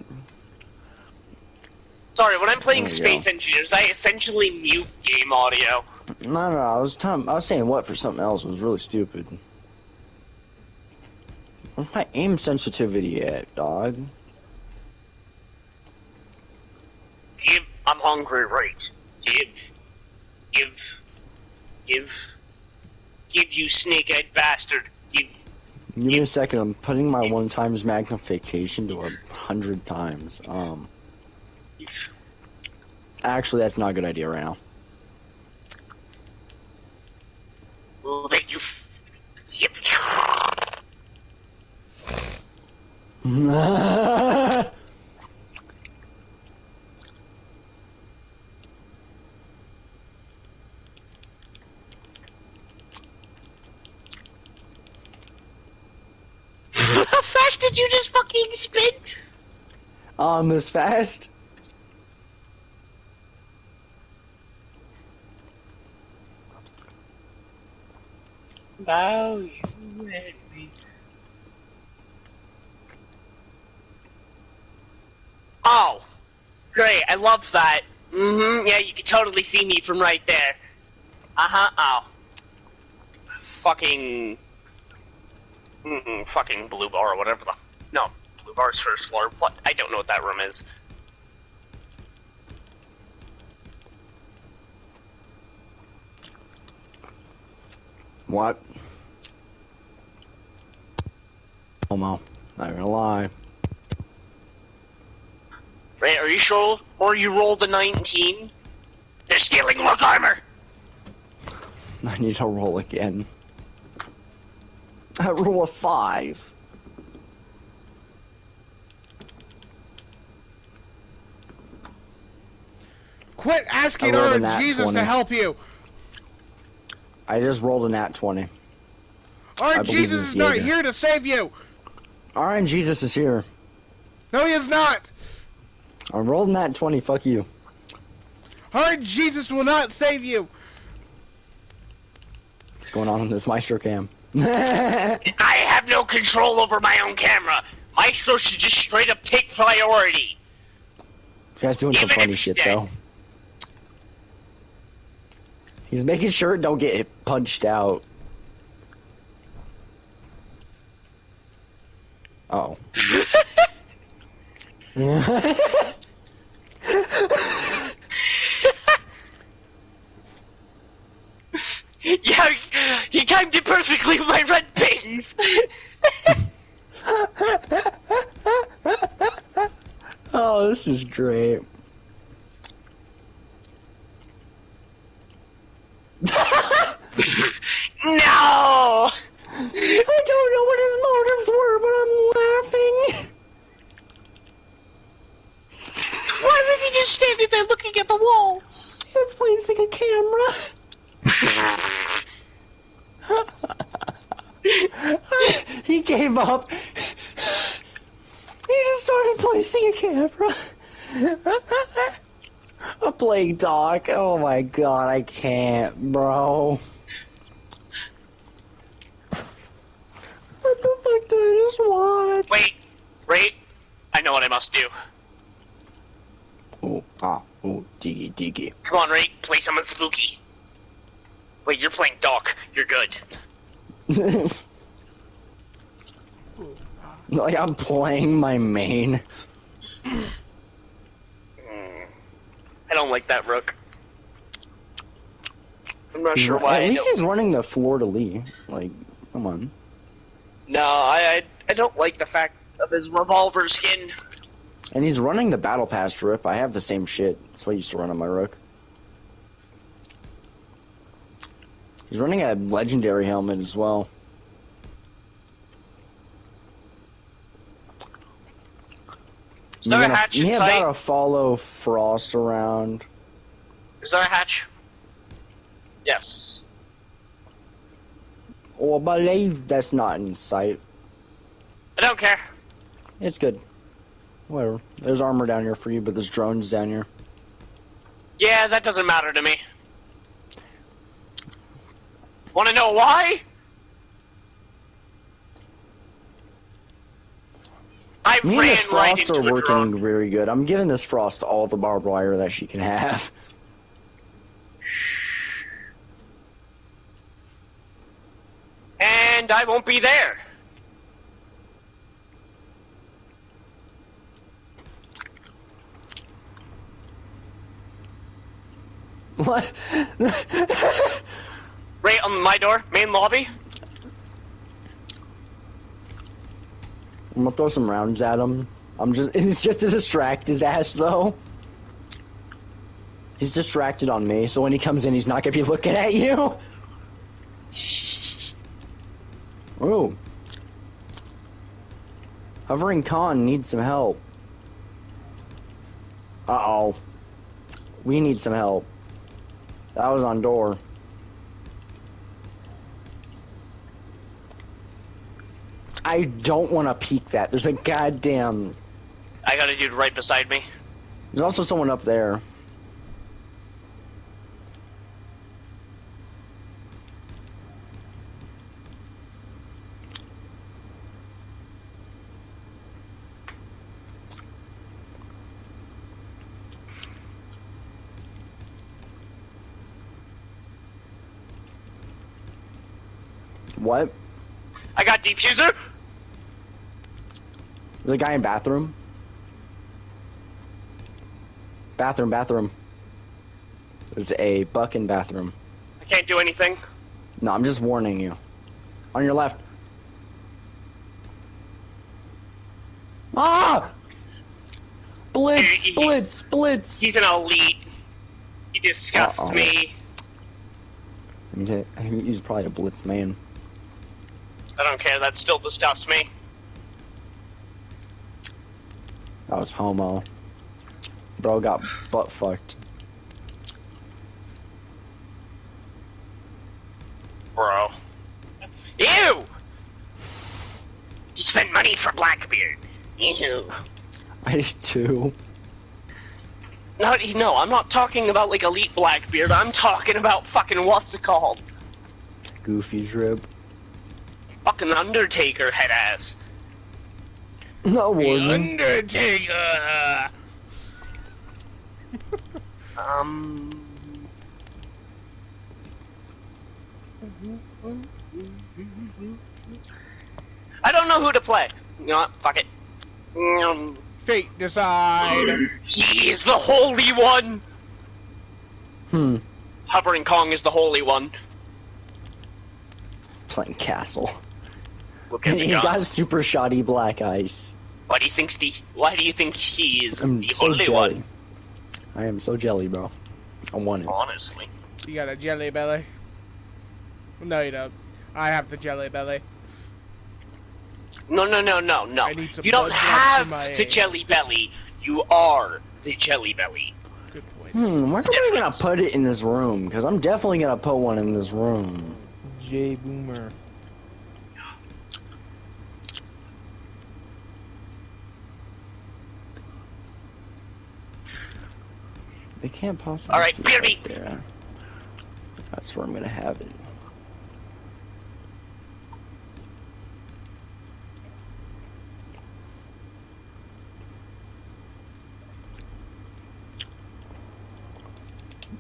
Sorry, when I'm playing Space Engineers, I essentially mute game audio. No, I was saying what for something else. It was really stupid. Where's my aim sensitivity at, dog? I'm hungry, right? Give, you snake-eyed bastard. Give me a second, I'm putting my 1 times magnification to 100 times. Actually, that's not a good idea right now. Well, then you... How fast did you just fucking spin? This fast? Bow you and me. Oh! Great, I love that. Yeah, you can totally see me from right there. Oh. Fucking blue bar or whatever the... No, blue bar's first floor. What? I don't know what that room is. What? Homo. Not gonna lie. Ray, are you sure? Or you rolled a 19? They're stealing look armor! I need to roll again. I roll a 5. Quit asking our Jesus 20. To help you! I just rolled a nat 20. Alright, Jesus is not here to save you! Alright, Jesus is here. No, he is not! I rolled a nat 20, fuck you. Alright, Jesus will not save you! What's going on in this Maestro cam? I have no control over my own camera. Maestro should just straight up take priority. You guys doing some funny shit, though. He's making sure it don't get punched out. Uh-oh. Yeah, he timed it perfectly with my red pins. Oh, this is great. No! I don't know what his motives were, but I'm laughing. Why was he just standing there looking at the wall? It's placing a camera. He gave up. He just started placing a camera. A plague dog. Oh my god, I can't, bro. What the fuck did I just watch? Wait. I know what I must do. Oh, diggy. Come on, Ray, play someone spooky. Wait, you're playing Doc. You're good. Like, I'm playing my main. I don't like that rook. I'm not sure why. At least he's running the fleur-de-lis. Like, come on. No, I don't like the fact of his revolver skin. And he's running the battle pass drip. I have the same shit. That's what I used to run on my rook. He's running a legendary helmet as well. Is there a hatch in sight? You gotta follow Frost around. Is there a hatch? Yes. Oh, I believe that's not in sight. I don't care. It's good. Whatever. There's armor down here for you, but there's drones down here. Yeah, that doesn't matter to me. Wanna know why? Me and this Frost are working very good. I'm giving this Frost all the barbed wire that she can have. And I won't be there. What? Right on my door, main lobby. I'm gonna throw some rounds at him. It's just to distract his ass, though. He's distracted on me, so when he comes in, he's not gonna be looking at you. Ooh. Hovering Khan needs some help. Uh-oh. We need some help. That was on door. I don't want to peek that. There's a goddamn... I got a dude right beside me. There's also someone up there. What? I got diffuser. There's a guy in bathroom. Bathroom. There's a buck in bathroom. I can't do anything. No, I'm just warning you. On your left. Ah! Blitz! He's an elite. He disgusts me. He's probably a blitz man. I don't care, that still disgusts me. That was homo. Bro got butt fucked. Bro. Ew! You spent money for Blackbeard. Ew. I did too. No, I'm not talking about like Elite Blackbeard. I'm talking about fucking what's it called? Goofy drip. Fucking Undertaker head ass. No, The wasn't. Undertaker. I don't know who to play. You know what? Fuck it. Fate decide. He is the Holy One! Hovering Kong is the Holy One. Playing Castle. Look at He's got super shoddy black ice. Why do you think he is I'm the so Holy jelly. One? I am so jelly, bro. I want it. Honestly. You got a jelly belly? No, you don't. I have the jelly belly. No. I need some You don't blood drops have in my the ass. Jelly Belly. You are the Jelly Belly. Good point. Where are we gonna put it in this room? Because I'm definitely gonna put one in this room. J Boomer. They can't possibly. Alright, see beer it me! right there. That's where I'm gonna have it.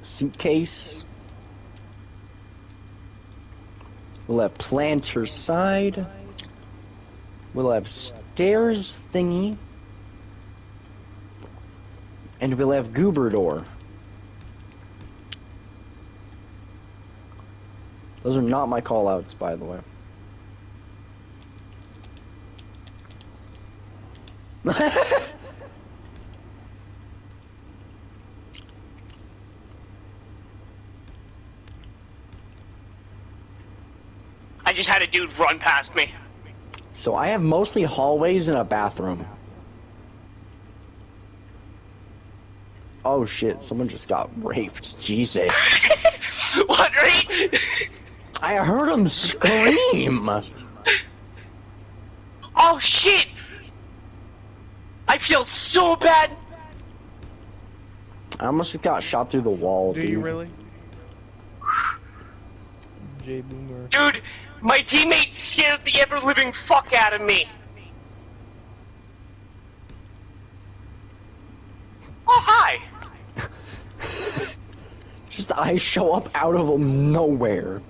Suitcase. We'll have planter side. We'll have stairs thingy. And we'll have goober door. Those are not my callouts, by the way. I just had a dude run past me. So I have mostly hallways and a bathroom. Oh shit, someone just got raped. Jesus. What, right? I heard him scream! Oh shit! I feel so bad! I almost just got shot through the wall, Do dude. you really? J Boomer. Dude, my teammate scared the ever-living fuck out of me. Oh, hi! Just I show up out of nowhere.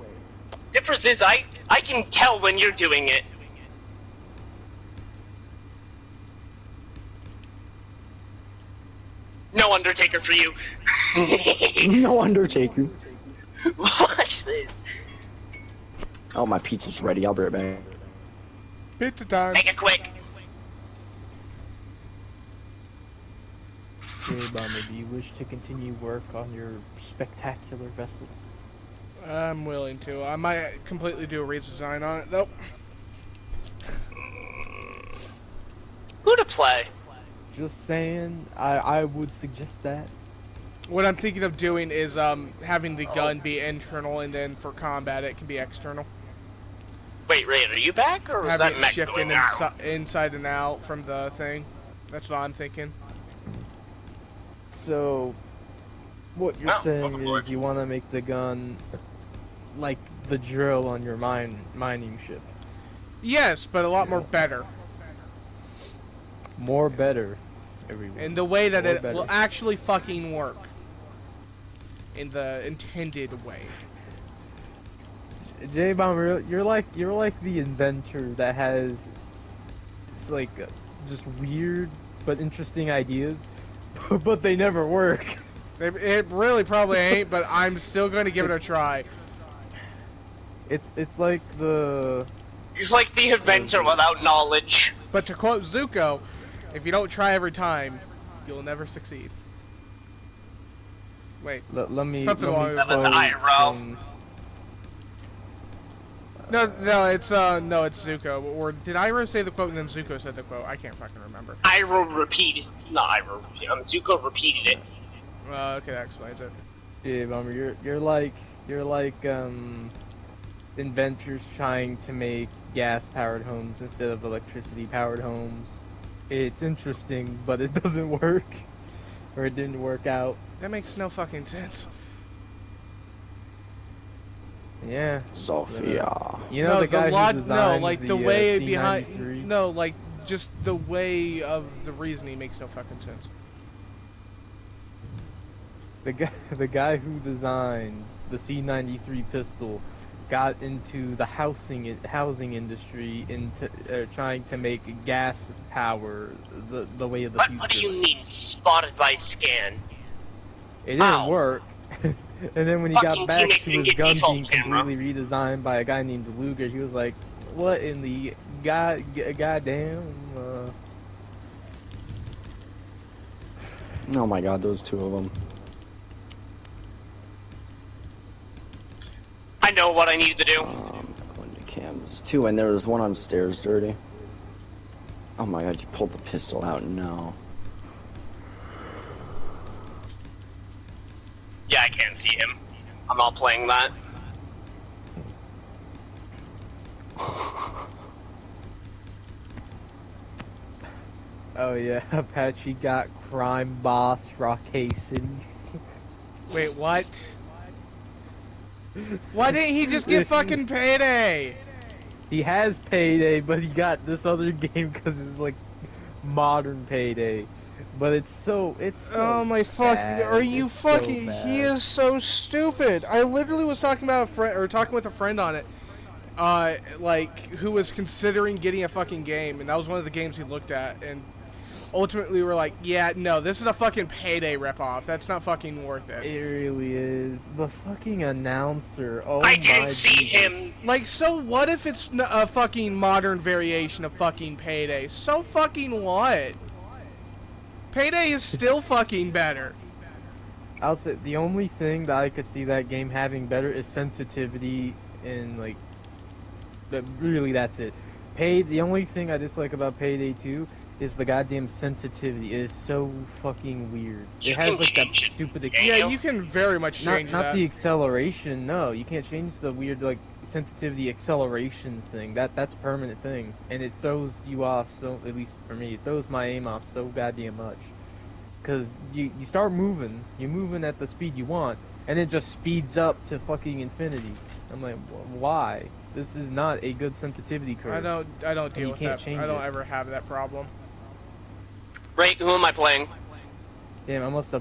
Difference is I can tell when you're doing it. No Undertaker for you. No Undertaker. Watch this. Oh, my pizza's ready. I'll be right back. Pizza time. Make it quick. J Bomber, do you wish to continue work on your spectacular vessel? I'm willing to. I might completely do a redesign on it, though. Who to play? Just saying, I would suggest that. What I'm thinking of doing is having the gun be internal, and then for combat it can be external. Wait, Ray, are you back, or was Having that it mech shift going in out? inside and out from the thing. That's what I'm thinking. So, what you're saying is you want to make the gun like the drill on your mining ship. Yes, but a lot more better. More better, everyone. In the way that More it better. will actually fucking work. In the intended way. J Bomber, you're like the inventor that has it's like just weird but interesting ideas, but they never work. It really probably ain't, but I'm still going to give it a try. It's like the He's like the inventor without knowledge. But to quote Zuko, if you don't try every time, you'll never succeed. Wait. let me Something along those That's lines. Iroh. No, it's Zuko. Or did Iroh say the quote and then Zuko said the quote? I can't fucking remember. Iroh repeated. Not Iroh. Zuko repeated it. Okay, that explains it. Yeah, Bomber, you're like inventors trying to make gas-powered homes instead of electricity-powered homes. It's interesting, but it doesn't work. Or it didn't work out. That makes no fucking sense. Yeah. Sophia. You know, the guy who designed the way C93? behind... No, like, just the way of the reasoning makes no fucking sense. The guy who designed the C93 pistol got into the housing industry into trying to make gas power the way of the future. What do you mean spotted by scan? It didn't work. And then when he got back to his gun being completely redesigned by a guy named Luger, he was like, "What in the goddamn?" Oh my god, those two of them. I know what I need to do. Going to cams. There's two in there. There's one on stairs, Dirty. Oh my god, you pulled the pistol out. No. Yeah, I can't see him. I'm not playing that. Oh yeah, Apache got crime boss Rockay City. Wait, what? Why didn't he just get fucking Payday? He has Payday, but he got this other game because it's like modern Payday. But it's so oh my fuck! Are you fucking? So he is so stupid. I literally was talking about talking with a friend on it, like who was considering getting a fucking game, and that was one of the games he looked at, and ultimately we were like, yeah, no, this is a fucking Payday ripoff. That's not fucking worth it. It really is. The fucking announcer. Oh I didn't see him. Like, so what if it's a fucking modern variation of fucking Payday? So fucking what? Payday is still fucking better. I'll say the only thing that I could see that game having better is sensitivity and like, really that's it. The only thing I dislike about Payday 2 is the goddamn sensitivity. It is so fucking weird. It has like that stupid. Yeah, you can very much change that. Not the acceleration. No, you can't change the weird like sensitivity acceleration thing. That's a permanent thing, and it throws you off. So at least for me, it throws my aim off so goddamn much. Cause you start moving, you're moving at the speed you want, and it just speeds up to fucking infinity. I'm like, why? This is not a good sensitivity curve. I don't deal with that. I don't ever have that problem. Right, who am I playing? Damn, I must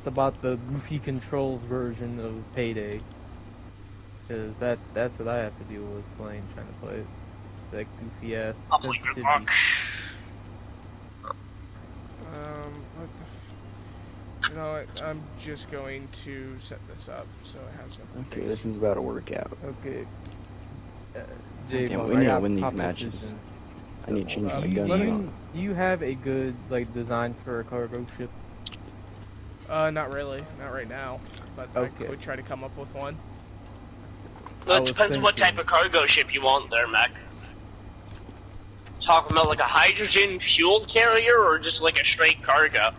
have bought the Goofy Controls version of Payday. Cause that's what I have to deal with trying to play it. That goofy ass sensitivity. What the you know what? I'm just going to set this up so it has something. Okay, this is about to work out. Okay. We need to win these matches. I need to change my gun. Do you have a good like design for a cargo ship? Not really, not right now. But okay. I could try to come up with one. So it depends on what type of cargo ship you want there, Mac. Talking about like a hydrogen fuel carrier or just like a straight cargo?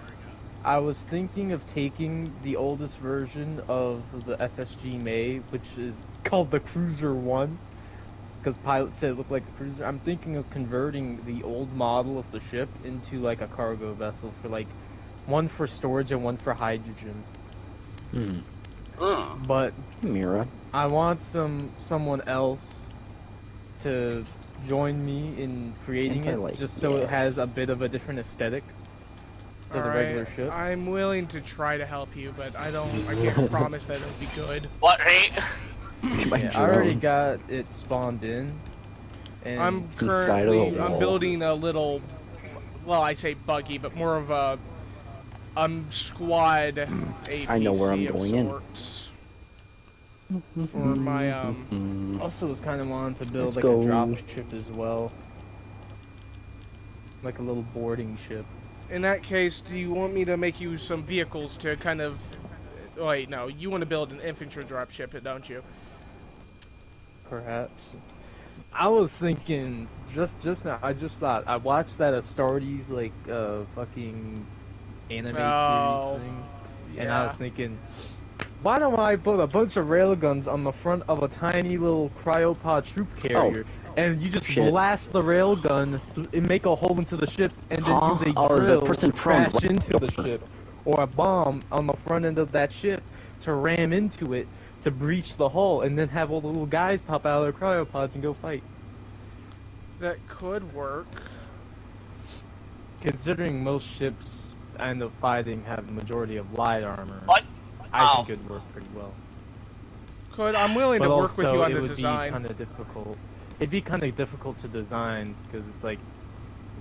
I was thinking of taking the oldest version of the FSG May, which is called the Cruiser 1, because pilots said it looked like a cruiser. I'm thinking of converting the old model of the ship into like a cargo vessel for like one for storage and one for hydrogen. But Mira, I want someone else to join me in creating it, just so it has a bit of a different aesthetic to the regular ship. I'm willing to try to help you, but I can't promise that it'll be good. What, hey? Yeah, I already got it spawned in. And I'm building a little, well, I say buggy, but more of a squad APC I know where I'm going in. For my Also was kind of wanting to build like a drop ship as well, like a little boarding ship. In that case, do you want me to make you some vehicles to kind of? Wait, no. You want to build an infantry dropship, don't you? Perhaps. I was thinking just now. I just thought I watched that Astartes like fucking anime series thing, and I was thinking why don't I put a bunch of railguns on the front of a tiny little cryopod troop carrier, and you just blast the railgun and make a hole into the ship, and then use a drill to crash into the ship, or a bomb on the front end of that ship to ram into it to breach the hull, and then have all the little guys pop out of their cryopods and go fight. That could work. Considering most ships end up fighting have a majority of light armor, I think it'd work pretty well. I'm willing to work with you on the design. But also, it would be kind of difficult. It'd be kind of difficult to design, because it's like,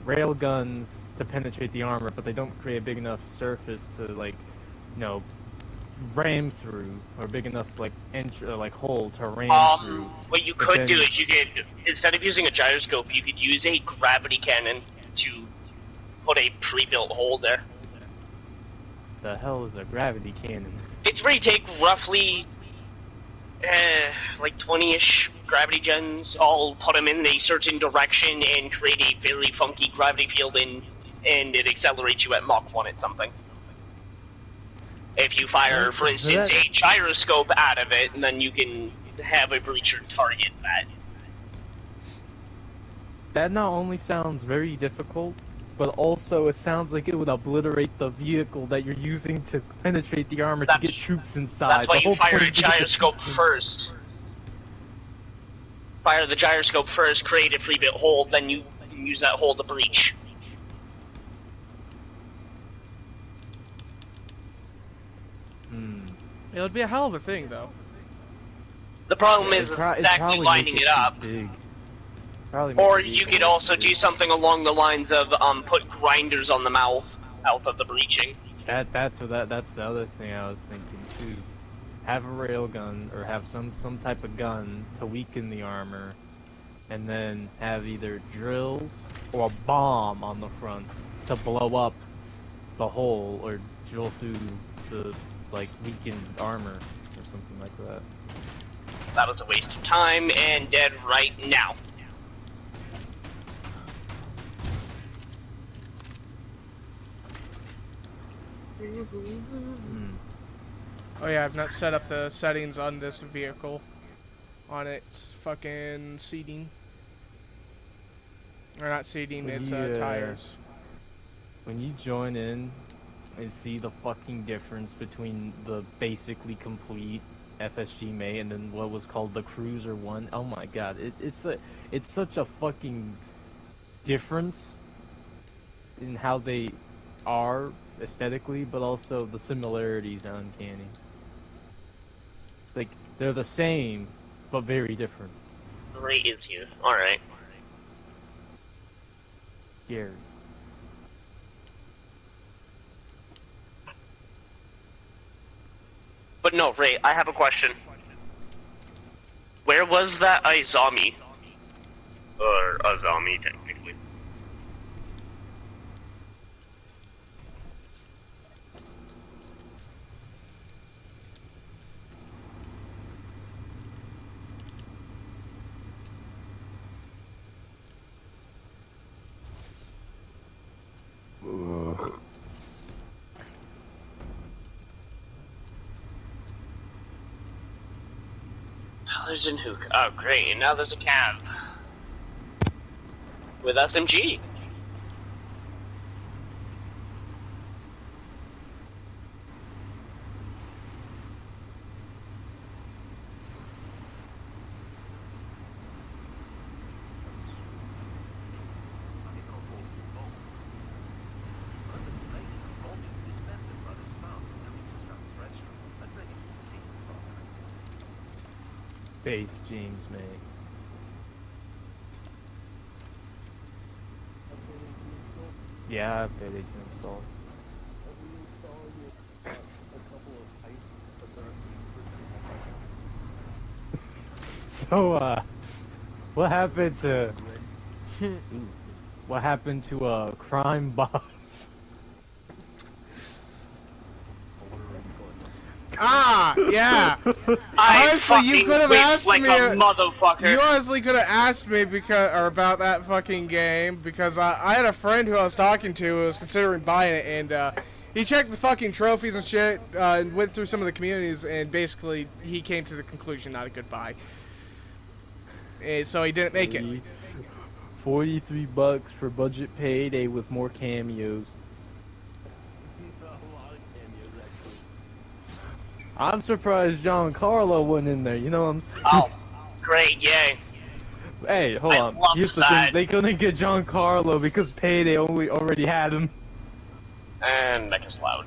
rail guns to penetrate the armor, but they don't create a big enough surface to, like, you know, ram through, or big enough, like, hole to ram through. What you could do is you could, instead of using a gyroscope, you could use a gravity cannon to put a pre-built hole there. The hell is a gravity cannon? It's where you take roughly, like 20-ish gravity guns, all put them in a certain direction and create a very funky gravity field and it accelerates you at Mach 1 at something. If you fire, for instance, a gyroscope out of it, and then you can have a breacher target that. That not only sounds very difficult, but also it sounds like it would obliterate the vehicle that you're using to penetrate the armor to get troops inside. That's why you fire a gyroscope first. Fire the gyroscope first, create a pre-built hole, then you use that hole to breach. It would be a hell of a thing, though. The problem is exactly lining it up. Or you could also do something along the lines of put grinders on the mouth of the breaching. That's the other thing I was thinking too. Have a railgun or have some type of gun to weaken the armor, and then have either drills or a bomb on the front to blow up the hole or drill through the weakened armor or something like that. That was a waste of time and dead right now. Oh yeah, I've not set up the settings on this vehicle, on its fucking seating. Or not seating, it's tires. When you join in and see the fucking difference between the basically complete FSG May and then what was called the Cruiser 1, oh my god, it's such a fucking difference in how they are aesthetically, but also the similarities are uncanny. Like, they're the same, but very different. Ray is here. Alright. Scary. But no, Ray, I have a question. Where was that Izami? Or Azami, technically. There's a nuke. Oh, great. And now there's a cab. With SMG. Base James May. Yeah, I've paid to install. So, what happened to crime boss? Ah, yeah. Honestly, you could have asked like me. A motherfucker. You honestly could have asked me about that fucking game because I had a friend who I was talking to who was considering buying it, and He checked the fucking trophies and shit, and went through some of the communities, and basically he came to the conclusion not a good buy. And so he didn't make it. $43 for budget payday with more cameos. I'm surprised Giancarlo wasn't in there, you know what I'm saying? Oh, great, yay. Hey, hold on. Here's the thing, they couldn't get Giancarlo because Payday already had him. And Mecha's loud.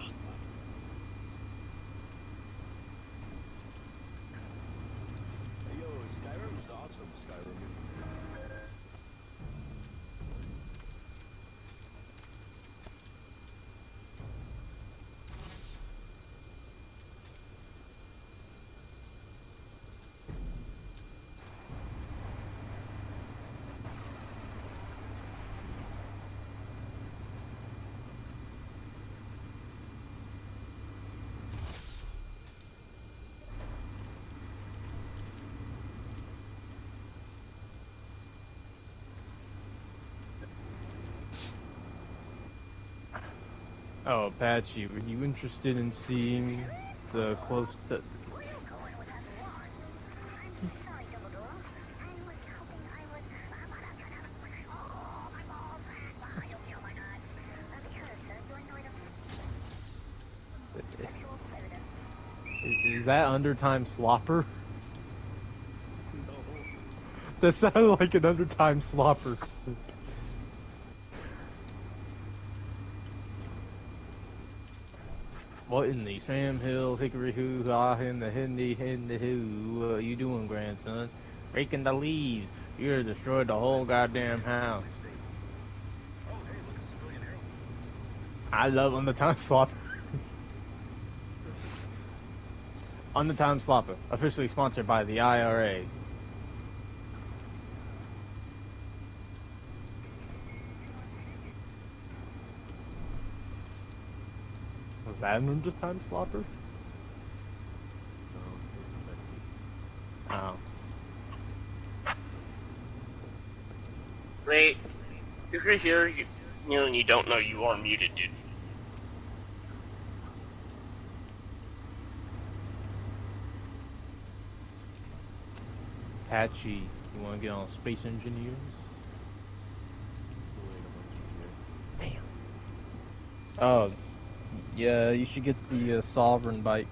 Oh, Apache, were you interested in seeing the close to... Is that Undertime Slopper? That sounded like an Undertime Slopper clip. What in the Sam Hill, Hickory Hoo, Ha, in the Hindi, Hoo, what you doing, grandson? Raking the leaves. You're destroyed the whole goddamn house. I love On the Time Slopper. On the Time Slopper, officially sponsored by the IRA. Was that an Undertime Slopper? Oh. Wait, if you're here, you know, and you don't know, you are muted, dude. Apache, you want to get on Space Engineers? Damn. Oh, yeah, you should get the Sovereign bike.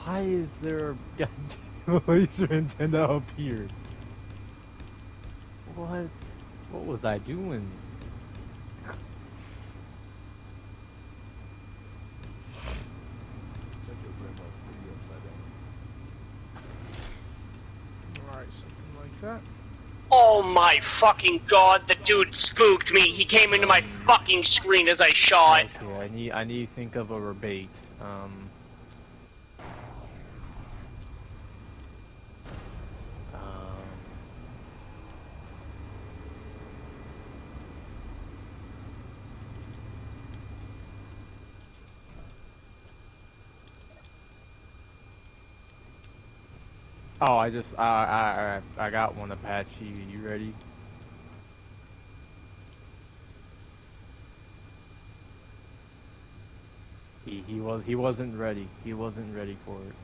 Why is there a goddamn laser antenna up here? What? What was I doing? Alright, something like that. Oh my fucking god, the dude spooked me. He came into my fucking screen as I shot. Okay, I need to think of a rebate. Oh, I got one, Apache. You ready? He wasn't ready. He wasn't ready for it.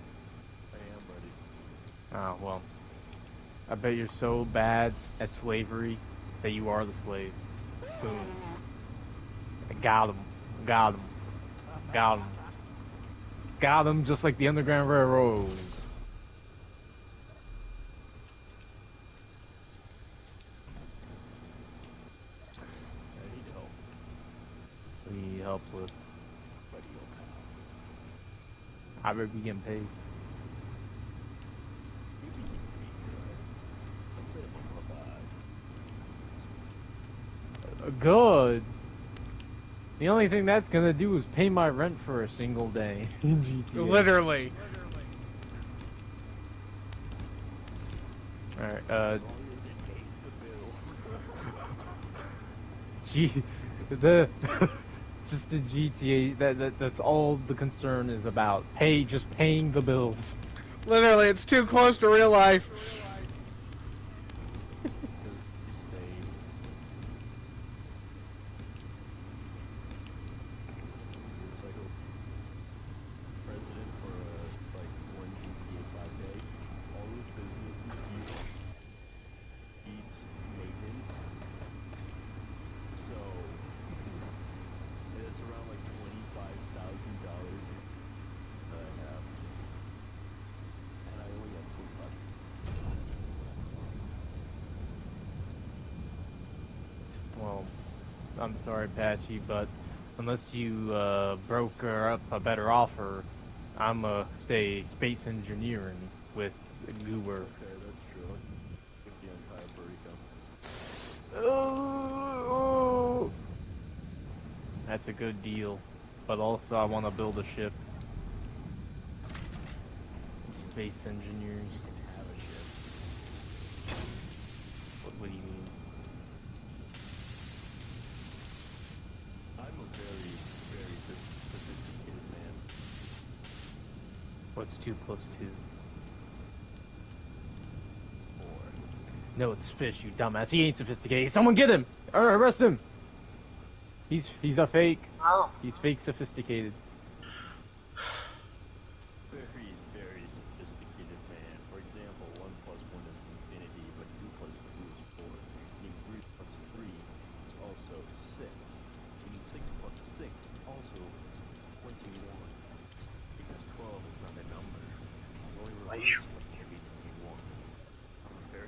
I am ready. Oh well. I bet you're so bad at slavery that you are the slave. Boom. Got him. Got him. Got him. Got him just like the Underground Railroad. Need help with I better be getting paid. Good. The only thing that's gonna do is pay my rent for a single day in GTA. Literally. Alright, just the GTA, that's all the concern is about. Just paying the bills. Literally, it's too close to real life. Well, I'm sorry, Patchy, but unless you broker up a better offer, I'ma stay space engineering with Goober. Okay, that's true. With the entire burrito. Oh, that's a good deal, but also I want to build a ship. Space engineers. You can have a ship. What do you mean? I'm a very, very sophisticated man. What's 2 plus 2? 4. No, it's fish, you dumbass. He ain't sophisticated. Someone get him! Or arrest him! He's a fake. Oh. He's fake sophisticated. Very, very sophisticated man. For example, 1 plus 1 is infinity, but 2 plus 2 is 4. Meaning 3 plus 3 is also 6. Meaning 6 plus 6 is also 21. Because 12 is not a number. The only reverse can be 21. I'm very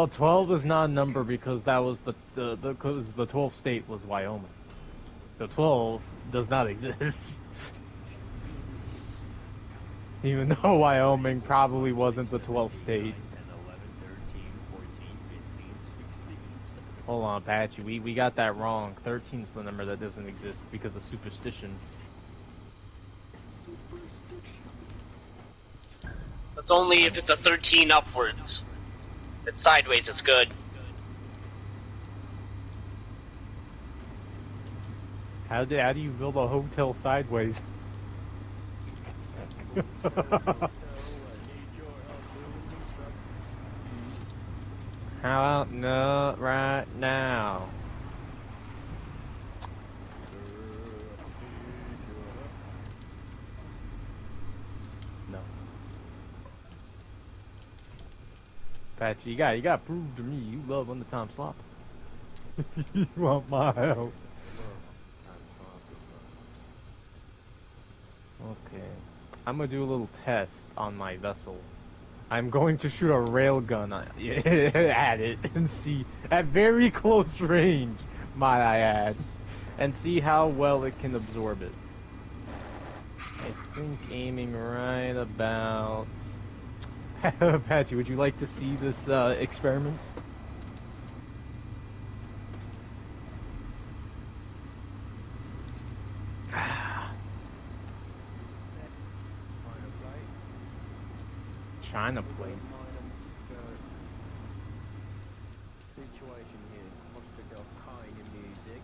12 is not a number because that was the 12th state was Wyoming. The 12 does not exist. Even though Wyoming probably wasn't the 12th state. 10, 11, 13, 14, 15, 16, 17. Hold on, Patchy. We got that wrong. 13's the number that doesn't exist because of superstition. That's only if it's a 13 upwards. If it's sideways, it's good. How do you build a hotel sideways? How about no right now? No. Patchy, you gotta prove to me you love undertime slop. You want my help. Okay. I'm gonna do a little test on my vessel. I'm going to shoot a railgun at it and see, at very close range, might I add, and see how well it can absorb it. I think aiming right about... Patchy, would you like to see this experiment? China plate. Situation here. What's the kind of music?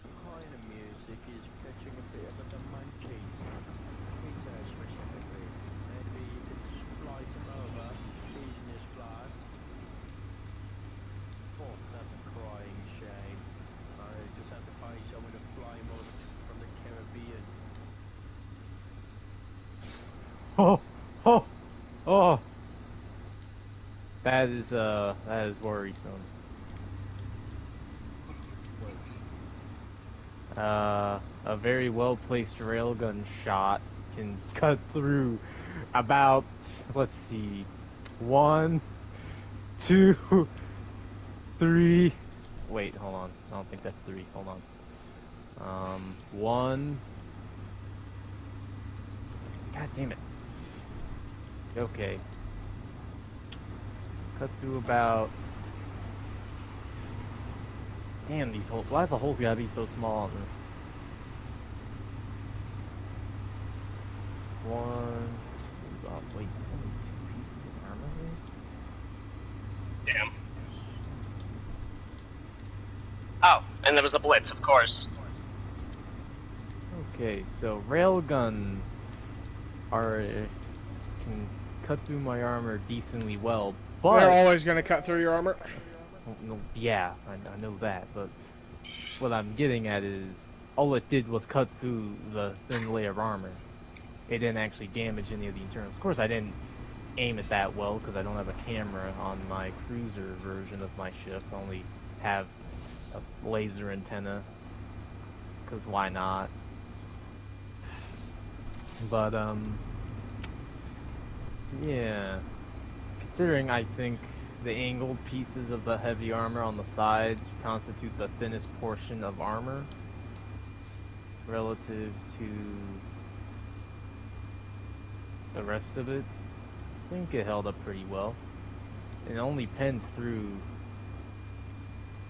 The kind of music is catching a bit of the munchies. Pizza specifically. Maybe you could fly some over, season this flies. Oh, that's a crying shame. I just have to pay someone to fly him over from the Caribbean. Oh! Oh! Oh! That is worrisome. A very well-placed railgun shot can cut through about, let's see, 1, 2, 3, wait, hold on, I don't think that's 3, hold on. 1, God damn it. Okay. Cut through about... Damn, these holes. Why the holes gotta be so small on this? One, two, oh wait, there's only 2 pieces of armor here? Damn. Oh, and there was a blitz, of course. Okay, so railguns can cut through my armor decently well, but... They're always gonna cut through your armor? No, yeah, I know that, but what I'm getting at is, all it did was cut through the thin layer of armor. It didn't actually damage any of the internals. Of course, I didn't aim it that well, because I don't have a camera on my cruiser version of my ship. I only have a laser antenna, because why not? But, yeah. Considering I think the angled pieces of the heavy armor on the sides constitute the thinnest portion of armor relative to the rest of it, I think it held up pretty well. It only penned through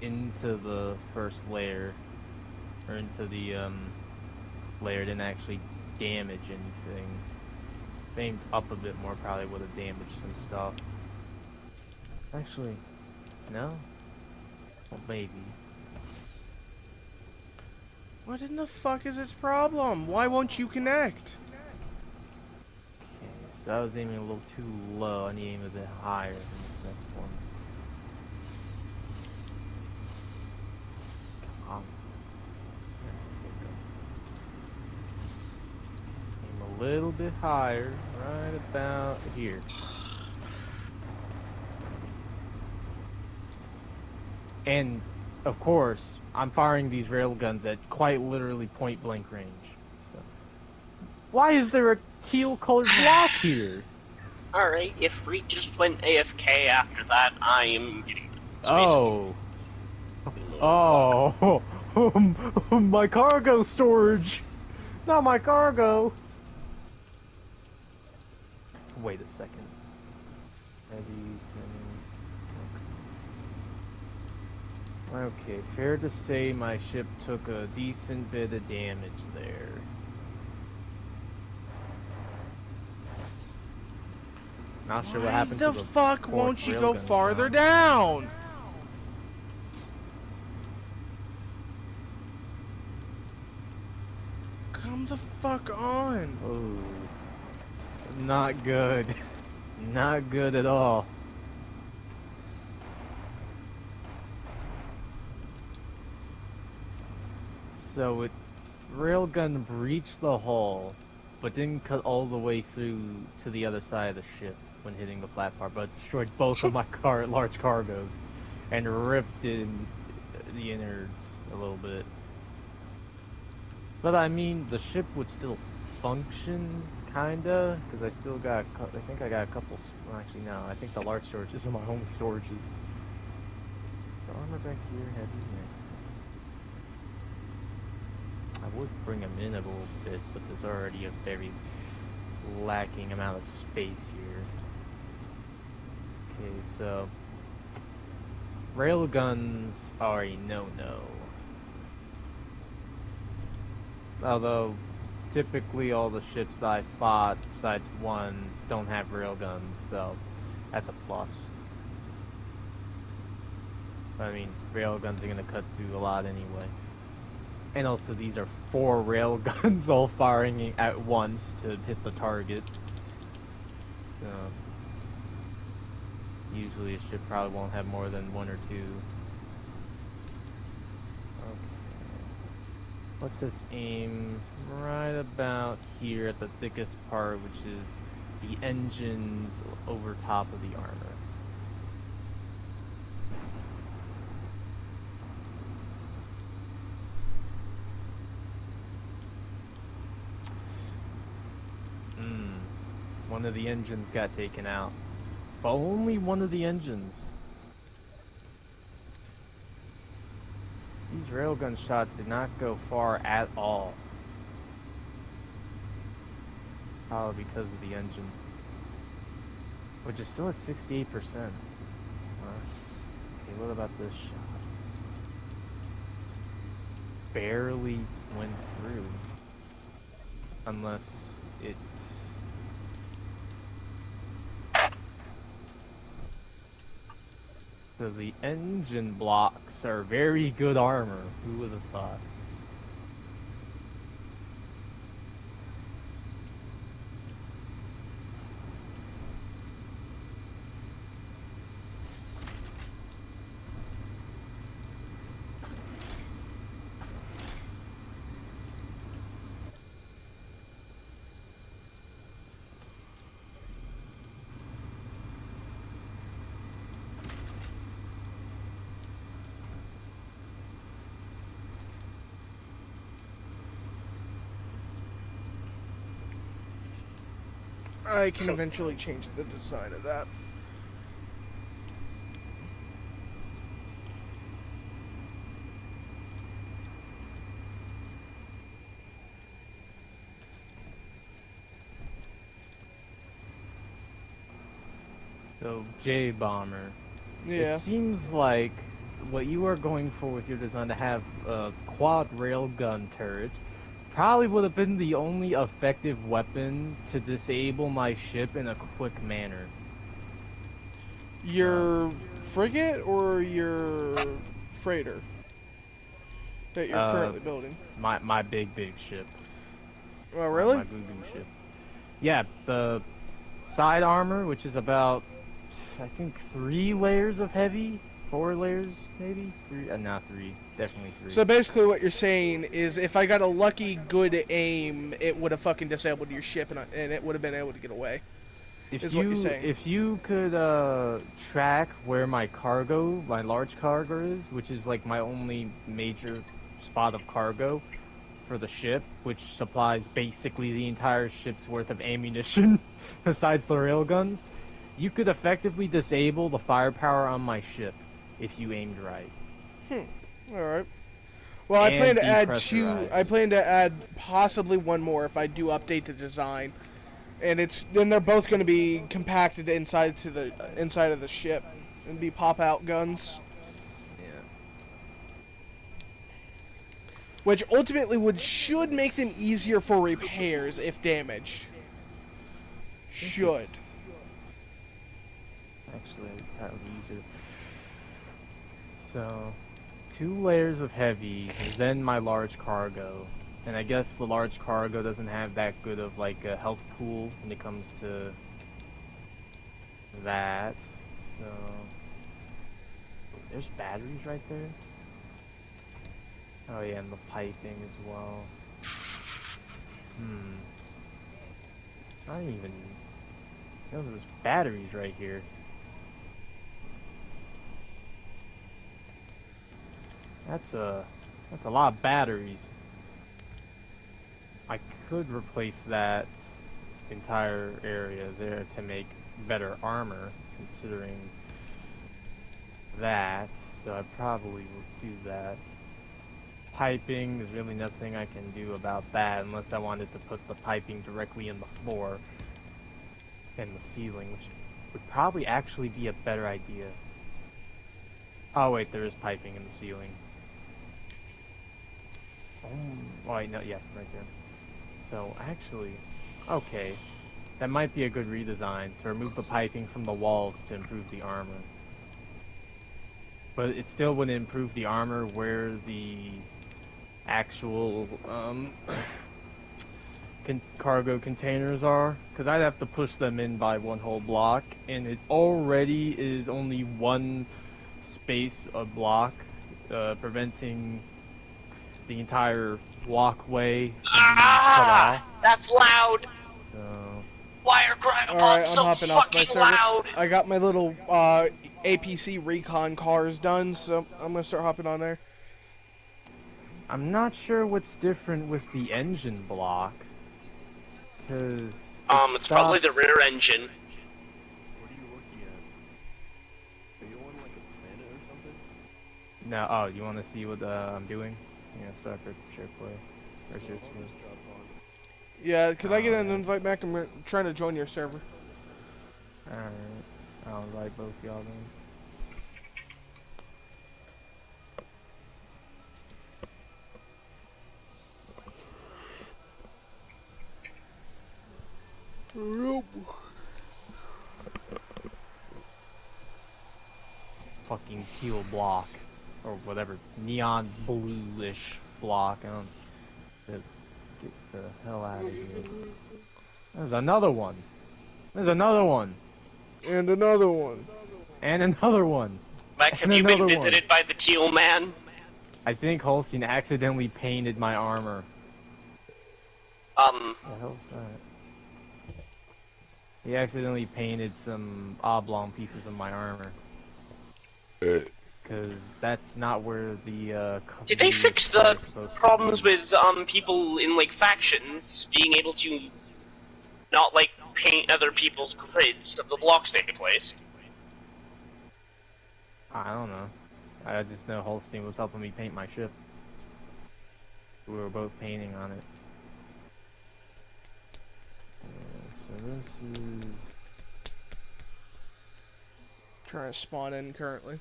into the first layer, or into the layer, didn't actually damage anything. Aimed up a bit more, probably would have damaged some stuff. Actually, no? Well, maybe. What in the fuck is its problem? Why won't you connect? Okay, so I was aiming a little too low. I need to aim a bit higher than this next one. Come on. Aim a little bit higher, right about here. And, of course, I'm firing these railguns at quite literally point-blank range. So. Why is there a teal-colored block here? Alright, if Reed just went AFK after that, I am getting space. Oh. Oh. My cargo storage. Not my cargo. Wait a second. Okay, fair to say my ship took a decent bit of damage there. Not sure what happened to the fuck won't you go railgun farther shot. down? Come the fuck on. Oh. Not good. Not good at all. So railgun breached the hull, but didn't cut all the way through to the other side of the ship when hitting the platform, but destroyed both of my large cargoes and ripped in the innards a little bit. But I mean, the ship would still function, kinda, because I still got, I think I got a couple, well, actually no, I think the large storages are my only storages. The armor back here, heavy units. I would bring them in a little bit, but there's already a very lacking amount of space here. Okay, so railguns are a no-no. Although typically all the ships that I fought, besides one, don't have railguns, so that's a plus. I mean, railguns are gonna cut through a lot anyway. And also, these are 4 railguns all firing at once to hit the target. So, usually a ship probably won't have more than 1 or 2. Okay. Let's just aim right about here at the thickest part, which is the engines over top of the armor. One of the engines got taken out. But only one of the engines. These railgun shots did not go far at all. Probably because of the engine. Which is still at 68%. Okay, what about this shot? Barely went through. Unless it... So the engine blocks are very good armor. Who would have thought? I can eventually change the design of that. So, J-Bomber. Yeah. It seems like what you are going for with your design to have quad railgun turrets probably would have been the only effective weapon to disable my ship in a quick manner. Your frigate or your freighter that you're currently building? My big ship. Oh, really? My boo-boo ship. Yeah, the side armor, which is about, I think, 3 layers of heavy. 4 layers, maybe? 3? Not 3. Definitely 3. So basically what you're saying is if I got a lucky good aim, it would have fucking disabled your ship and it would have been able to get away. What you're saying. If you could track where my large cargo is, which is like my only major spot of cargo for the ship, which supplies basically the entire ship's worth of ammunition besides the railguns, you could effectively disable the firepower on my ship if you aimed right. Alright. Well, I plan to add 2. I plan to add possibly 1 more if I do update the design. And then they're both going to be compacted inside of the ship and be pop-out guns. Yeah. Which ultimately should make them easier for repairs if damaged. Should. Actually, that would be easier. So, 2 layers of heavy, then my large cargo. And I guess the large cargo doesn't have that good of like a health pool when it comes to that. So, there's batteries right there. Oh yeah, and the piping as well. I don't even know there's batteries right here. That's a lot of batteries. I could replace that entire area there to make better armor, considering that, so I probably will do that. Piping, there's really nothing I can do about that unless I wanted to put the piping directly in the floor and the ceiling, which would probably actually be a better idea. Oh wait, there is piping in the ceiling. Oh wait, no, yeah, right there. So actually, okay, that might be a good redesign, to remove the piping from the walls to improve the armor. But it still wouldn't improve the armor where the actual cargo containers are, because I'd have to push them in by 1 whole block, and it already is only 1 space a block, preventing the entire walkway from being cut off. That's loud. So, why are cryobots Alright, so I'm hopping off my fucking server. loud? I got my little APC recon cars done, so I'm gonna start hopping on there. I'm not sure what's different with the engine block, because it's probably the rear engine. What are you looking at? Are you on like a planet or something? No. Oh, you want to see what I'm doing? Yeah, start the share play. Or share screen. Yeah, could I get an invite back? I'm trying to join your server. Alright. I'll invite both y'all then. Fucking teal block. Or whatever. Neon bluish block. I don't... Get the hell out of here. There's another one. There's another one. And another one. And another one. Mike, have you been visited by the teal man? I think Holstein accidentally painted my armor. What the hell's that? He accidentally painted some oblong pieces of my armor. Because that's not where the, Did they fix the problems with, people in, like, factions being able to not, like, paint other people's grids of the blocks they placed? I don't know. I just know Holstein was helping me paint my ship. We were both painting on it. So this is... Trying to spawn in currently.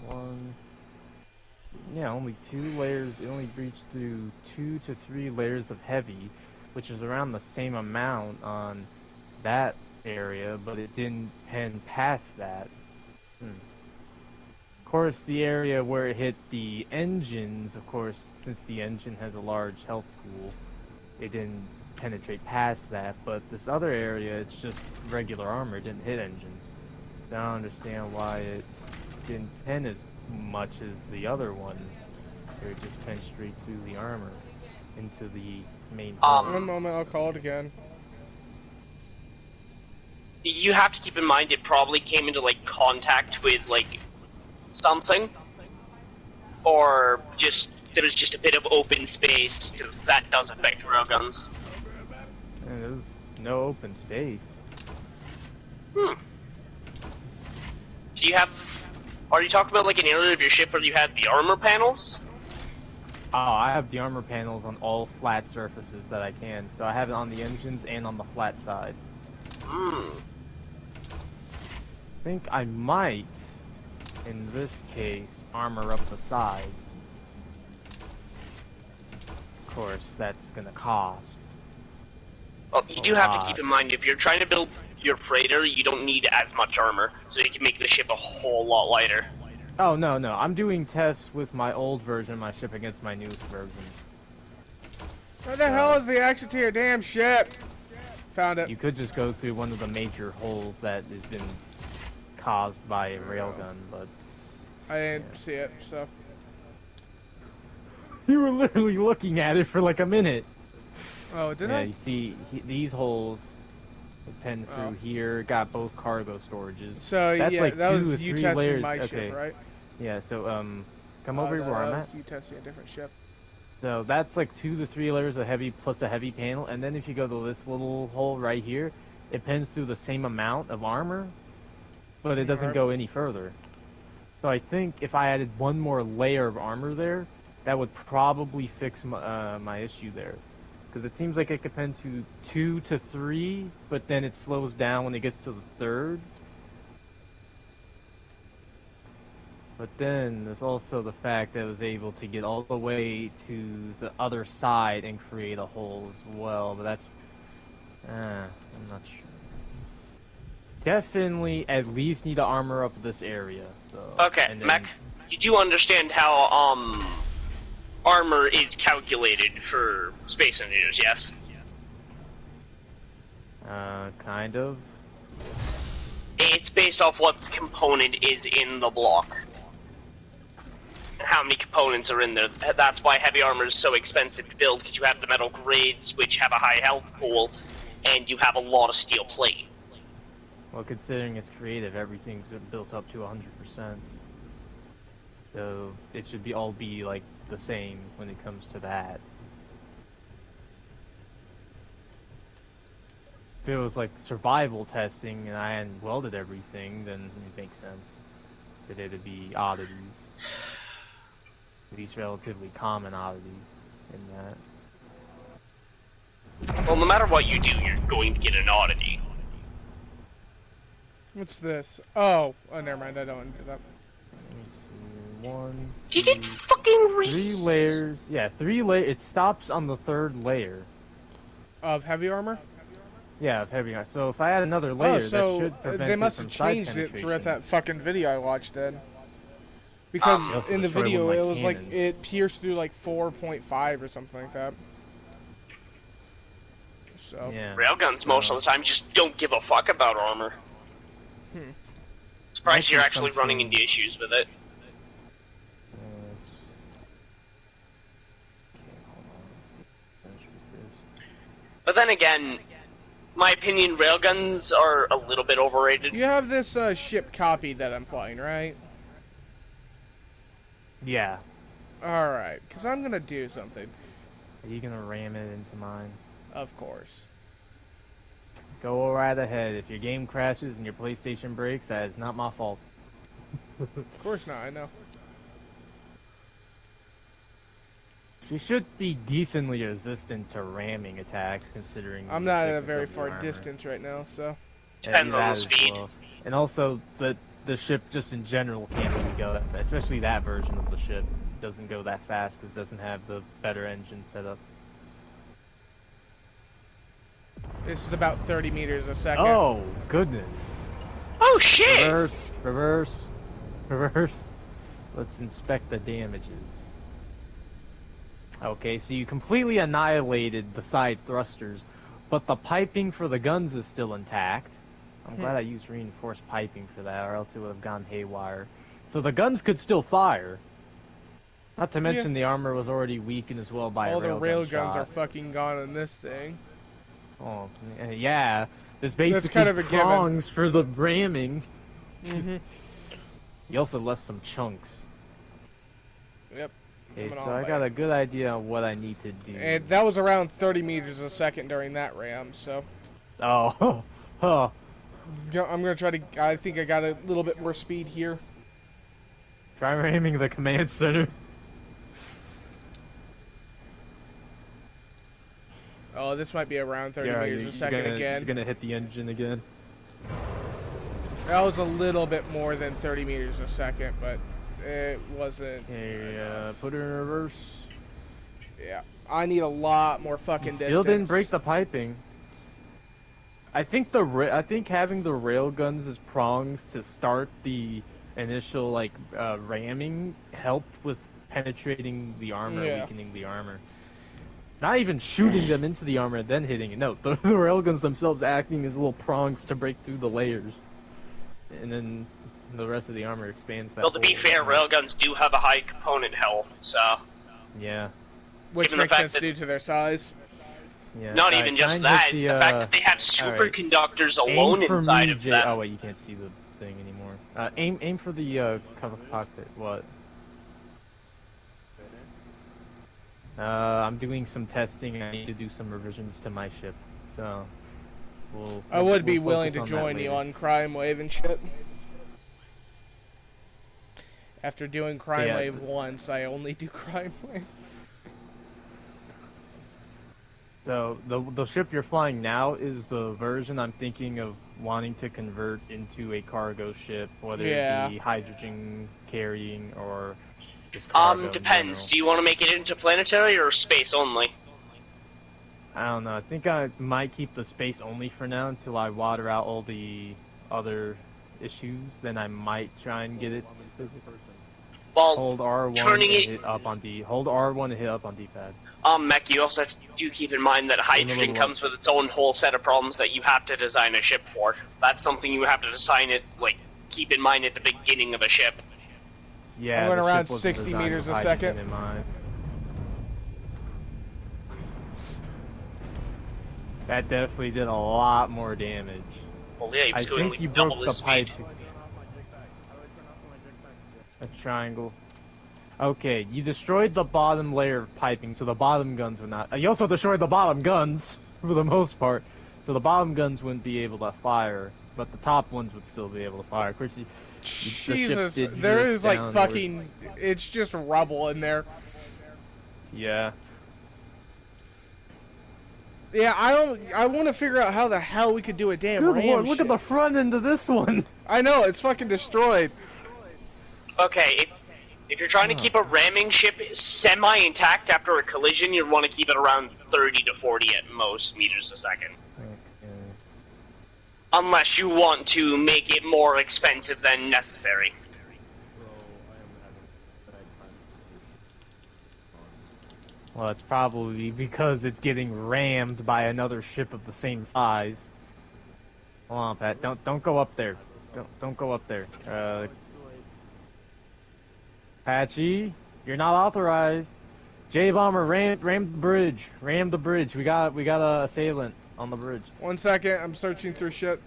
One... Yeah, only 2 layers. It only breached through 2 to 3 layers of heavy, which is around the same amount on that area, but it didn't pen past that. Of course, the area where it hit the engines, of course, since the engine has a large health pool, it didn't penetrate past that, but this other area, it's just regular armor, it didn't hit engines. So I don't understand why it didn't pen as much as the other ones. It just pen straight through the armor into the main hull. One moment, I'll call it again. You have to keep in mind it probably came into, like, contact with, like, something. Or just, there was just a bit of open space, because that does affect railguns. And there's no open space. Do you have... Are you talking about, like, an area of your ship where you had the armor panels? Oh, I have the armor panels on all flat surfaces that I can, so I have it on the engines and on the flat sides. I think I might, in this case, armor up the sides. Of course, that's gonna cost. Well, you do have to keep in mind, if you're trying to build your freighter, you don't need as much armor, so you can make the ship a whole lot lighter. Oh, no, I'm doing tests with my old version of my ship against my newest version. Where the hell is the exit to your damn ship? Found it. You could just go through one of the major holes that has been caused by a railgun, but... I didn't see it, so... You were literally looking at it for like a minute. Oh, did I? Yeah, you see, these holes pen through here, got both cargo storages. So, that's yeah, like that 2 was or you 3 testing layers. my Okay. ship, right? Yeah, so, come over here where I'm at. You testing a different ship. So that's like 2 to 3 layers of heavy plus a heavy panel, and then if you go to this little hole right here, it pens through the same amount of armor, but it doesn't go any further. So I think if I added one more layer of armor there, that would probably fix my issue there. Because it seems like it could pen to 2 to 3, but then it slows down when it gets to the 3rd. But then there's also the fact that it was able to get all the way to the other side and create a hole as well. But that's... I'm not sure. Definitely at least need to armor up this area. So, okay, Mech, you do understand how, armor is calculated for Space Invaders, yes? Kind of. It's based off what component is in the block. How many components are in there. That's why heavy armor is so expensive to build, because you have the metal grids, which have a high health pool, and you have a lot of steel plate. Well, considering it's creative, everything's built up to 100%. So it should all be like the same when it comes to that. If it was like survival testing and I hadn't welded everything, then it makes sense. But it'd be oddities. at least relatively common oddities in that. Well, no matter what you do, you're going to get an oddity. What's this? Oh, never mind. I don't want to do that. Let me see. 1, You get fucking 3 layers. Yeah, 3 layers. It stops on the 3rd layer. Of heavy armor? Yeah, of heavy armor. So if I add another layer, that should prevent they must it have from side changed it penetration. throughout that fucking video I watched then. Because in the video it was like, it pierced through like 4.5 or something like that. So. Yeah. Railguns most of the time just don't give a fuck about armor. Surprised you're actually running into issues with it. But then again, my opinion, railguns are a little bit overrated. You have this ship copied that I'm flying, right? Yeah. Alright, because I'm going to do something. Are you going to ram it into mine? Of course. Go right ahead. If your game crashes and your PlayStation breaks, that is not my fault. Of course not, I know. She should be decently resistant to ramming attacks, considering... I'm not at a very far distance right now, so... Depends on the speed. Well. And also, the ship just in general can't really go that fast. Especially that version of the ship doesn't go that fast because it doesn't have the better engine setup. This is about 30 meters a second. Oh, goodness. Oh, shit! Reverse, reverse, reverse. Let's inspect the damages. Okay, so you completely annihilated the side thrusters, but the piping for the guns is still intact. I'm glad I used reinforced piping for that, or else it would have gone haywire. So the guns could still fire. Not to mention the armor was already weakened as well by a railgun. All the railguns shot. are fucking gone in this thing. Oh, yeah. There's basically kind of a prongs for the ramming. Mm-hmm. You also left some chunks. Yep. Okay, so I got a good idea on what I need to do. And that was around 30 meters a second during that ram, so... Oh, huh. I'm gonna try to... I think I got a little bit more speed here. Try ramming the command center. Oh, this might be around 30 meters a second again. You're gonna hit the engine again. That was a little bit more than 30 meters a second, but it wasn't... Okay, put it in reverse. Yeah. I need a lot more fucking distance. Still didn't break the piping. I think having the rail guns as prongs to start the initial like ramming helped with penetrating the armor, weakening the armor. Not even shooting them into the armor and then hitting it. No, the railguns themselves acting as little prongs to break through the layers. And then the rest of the armor expands that. Well, to be fair, railguns do have a high component health, so... Yeah. Which makes sense due to their size. Yeah. Not even just that, the fact that they have superconductors alone inside of them. Oh wait, you can't see the thing anymore. Aim for the cover cockpit. What? I'm doing some testing. I need to do some revisions to my ship, so I would be willing to join you on Crime Wave and shit. After doing Crime Wave once, I only do Crime Wave. So the ship you're flying now is the version I'm thinking of wanting to convert into a cargo ship, whether it be hydrogen carrying or just cargo. Depends. Do you want to make it interplanetary or space only? I don't know. I think I might keep the space only for now until I water out all the other issues. Then I might try and get it. Well, hold R1 and hit up on D. Hold R1 and hit up on D-pad. Mech, you also do keep in mind that hydrogen comes with its own whole set of problems that you have to design a ship for. That's something you have to design it, like, keep in mind at the beginning of a ship. Yeah, I'm going around 60 meters a second. In mind. That definitely did a lot more damage. Well, yeah, he was going think you double broke his the pipe. speed. A triangle. Okay, you destroyed the bottom layer of piping, so the bottom guns would not... You also destroyed the bottom guns, for the most part, so the bottom guns wouldn't be able to fire, but the top ones would still be able to fire. Of course, Jesus, there is like downward. fucking, it's just rubble in there. Yeah. Yeah, I want to figure out how the hell we could do a damn Good ram lord, look ship. at the front end of this one. I know, it's fucking destroyed. Okay, if you're trying to keep a ramming ship semi-intact after a collision, you want to keep it around 30 to 40 at most meters a second. Okay. Unless you want to make it more expensive than necessary. Well, it's probably because it's getting rammed by another ship of the same size. Hold on, Pat. Don't go up there. Don't go up there. Patchy, you're not authorized. J-Bomber, ram the bridge. Ram the bridge. We got a assailant on the bridge. 1 second, I'm searching through shit.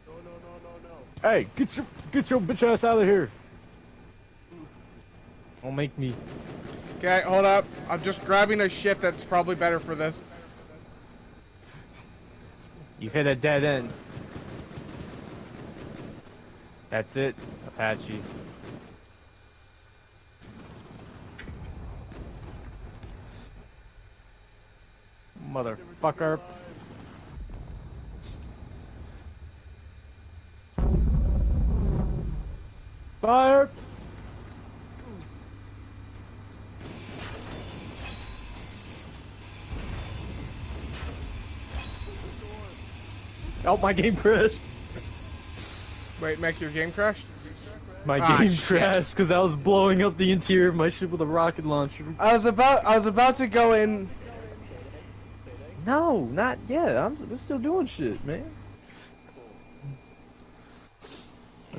No. Hey, get your bitch ass out of here. Don't make me. Okay, hold up. I'm just grabbing a ship that's probably better for this. You've hit a dead end. That's it, Apache. Motherfucker. Fire! Oh, my game crashed. Wait, Mac, your game crashed? My game crashed because I was blowing up the interior of my ship with a rocket launcher. I was about to go in. No, not yet. We're still doing shit, man.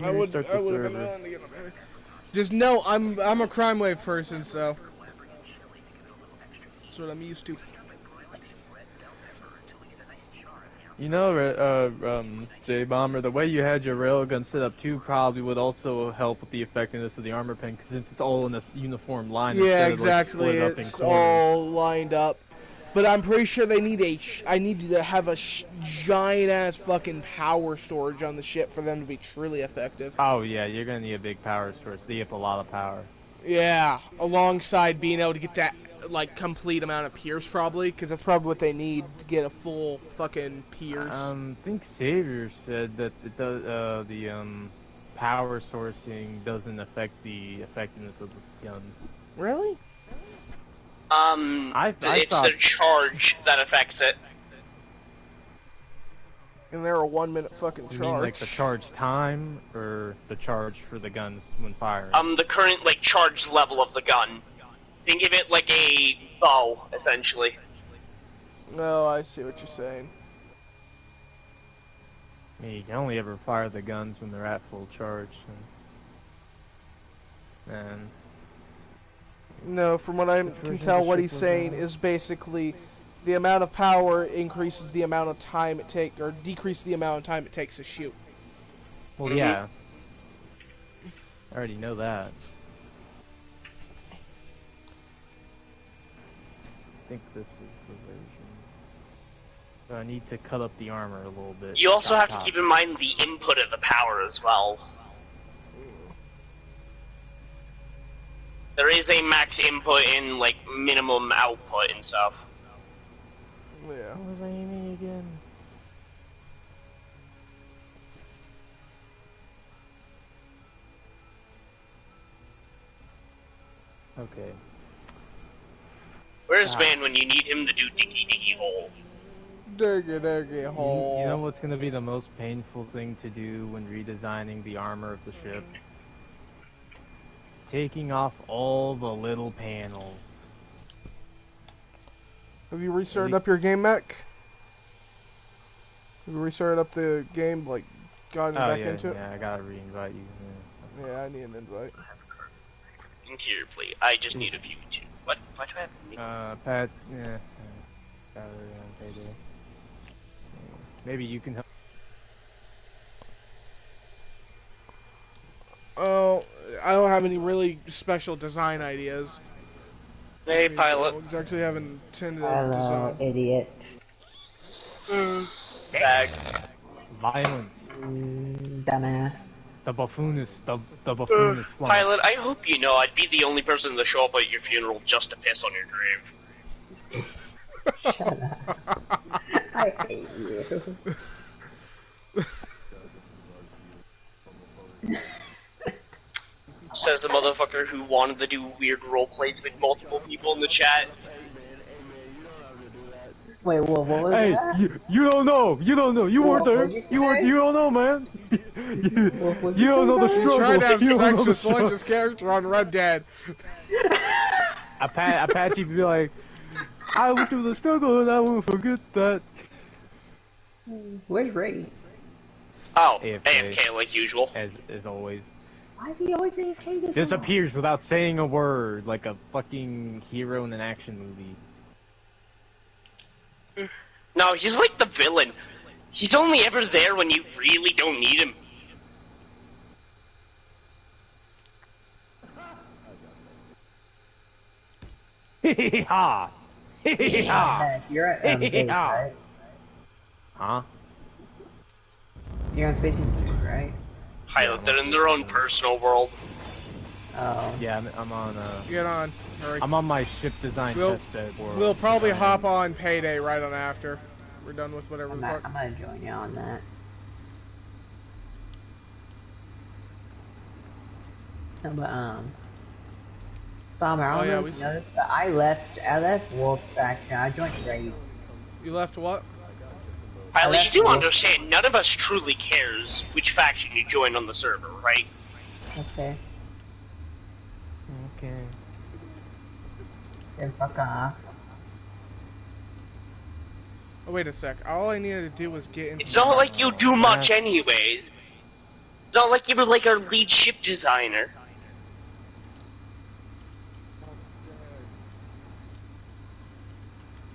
I would have been willing to get up there. Just know I'm a crime wave person, so that's what I'm used to. You know, J-Bomber, the way you had your railgun set up too probably would also help with the effectiveness of the armor pen, since it's all in this uniform line. Yeah, instead exactly. Of, like, split It's up in corners. all lined up. But I'm pretty sure they need I need to have a giant ass fucking power storage on the ship for them to be truly effective. Oh yeah, you're gonna need a big power source. They have a lot of power. Yeah, alongside being able to get that like complete amount of Pierce, probably, because that's probably what they need to get a full fucking Pierce. I think Savior said that it does, the power sourcing doesn't affect the effectiveness of the guns. Really? It's the charge that affects it. And they're a 1 minute fucking charge. You mean like the charge time, or the charge for the guns when firing? The current, charge level of the gun. Think of it like a bow, essentially. No, I see what you're saying. I mean, you can only ever fire the guns when they're at full charge. And no, from what I can tell, what he's saying is basically the amount of power increases the amount of time it takes, or decreases the amount of time it takes to shoot. Well, yeah. I already know that. I think this is the version. So I need to cut up the armor a little bit. You also have to keep in mind the input of the power as well. There is a max input and minimum output and stuff. Yeah. What was I aiming again? Okay. Where's man when you need him to do diggy diggy hole? Diggy hole. You know what's gonna be the most painful thing to do when redesigning the armor of the ship? Taking off all the little panels. Have you restarted up your game, Mac? Have you restarted up the game, gotten back into it? Yeah, I gotta re-invite you. Yeah, I need an invite. Here, please. I just need a few too. What do I have? Pat, yeah. Got it on payday. Maybe you can help. Oh, I don't have any really special design ideas. Hey, pilot. I actually haven't intended to Hello, design. idiot. Bag. Violence. Dumbass. The buffoon is flying. Pilot, I hope you know I'd be the only person to show up at your funeral just to piss on your grave. Shut up. I hate you. Says the motherfucker who wanted to do weird role plays with multiple people in the chat. Wait, what was hey, that? You don't know. You don't know. You weren't there. You don't know, man. you don't know the struggle. He tried to have sex with Sledge's character on Red Dead. Apache would be like, I went through the struggle and I won't forget that. Where's Ray? Oh, AFK like usual. As always. Why is he always AFK this Disappears without saying a word, like a fucking hero in an action movie. No, he's like the villain. He's only ever there when you really don't need him. Hee-hee-ha! Hee-hee-ha! You're at base, right? Huh? You're on Space Invaders, right? Pilot, they're in their own personal world. Oh. Yeah, I'm on, Get on. Hurry. I'm on my ship design test bed world. We'll probably hop on Payday right on after. We're done with whatever I'm gonna join you on that. No, but, Bomber, I don't know if you noticed, but I left Wolf's faction. I joined Raids. You left what? Pilot, you do understand, none of us truly cares which faction you join on the server, right? Okay. Okay. Then fuck off. Oh, wait a sec. All I needed to do was get into... It's not like you do much anyways. It's not like you were like our lead ship designer.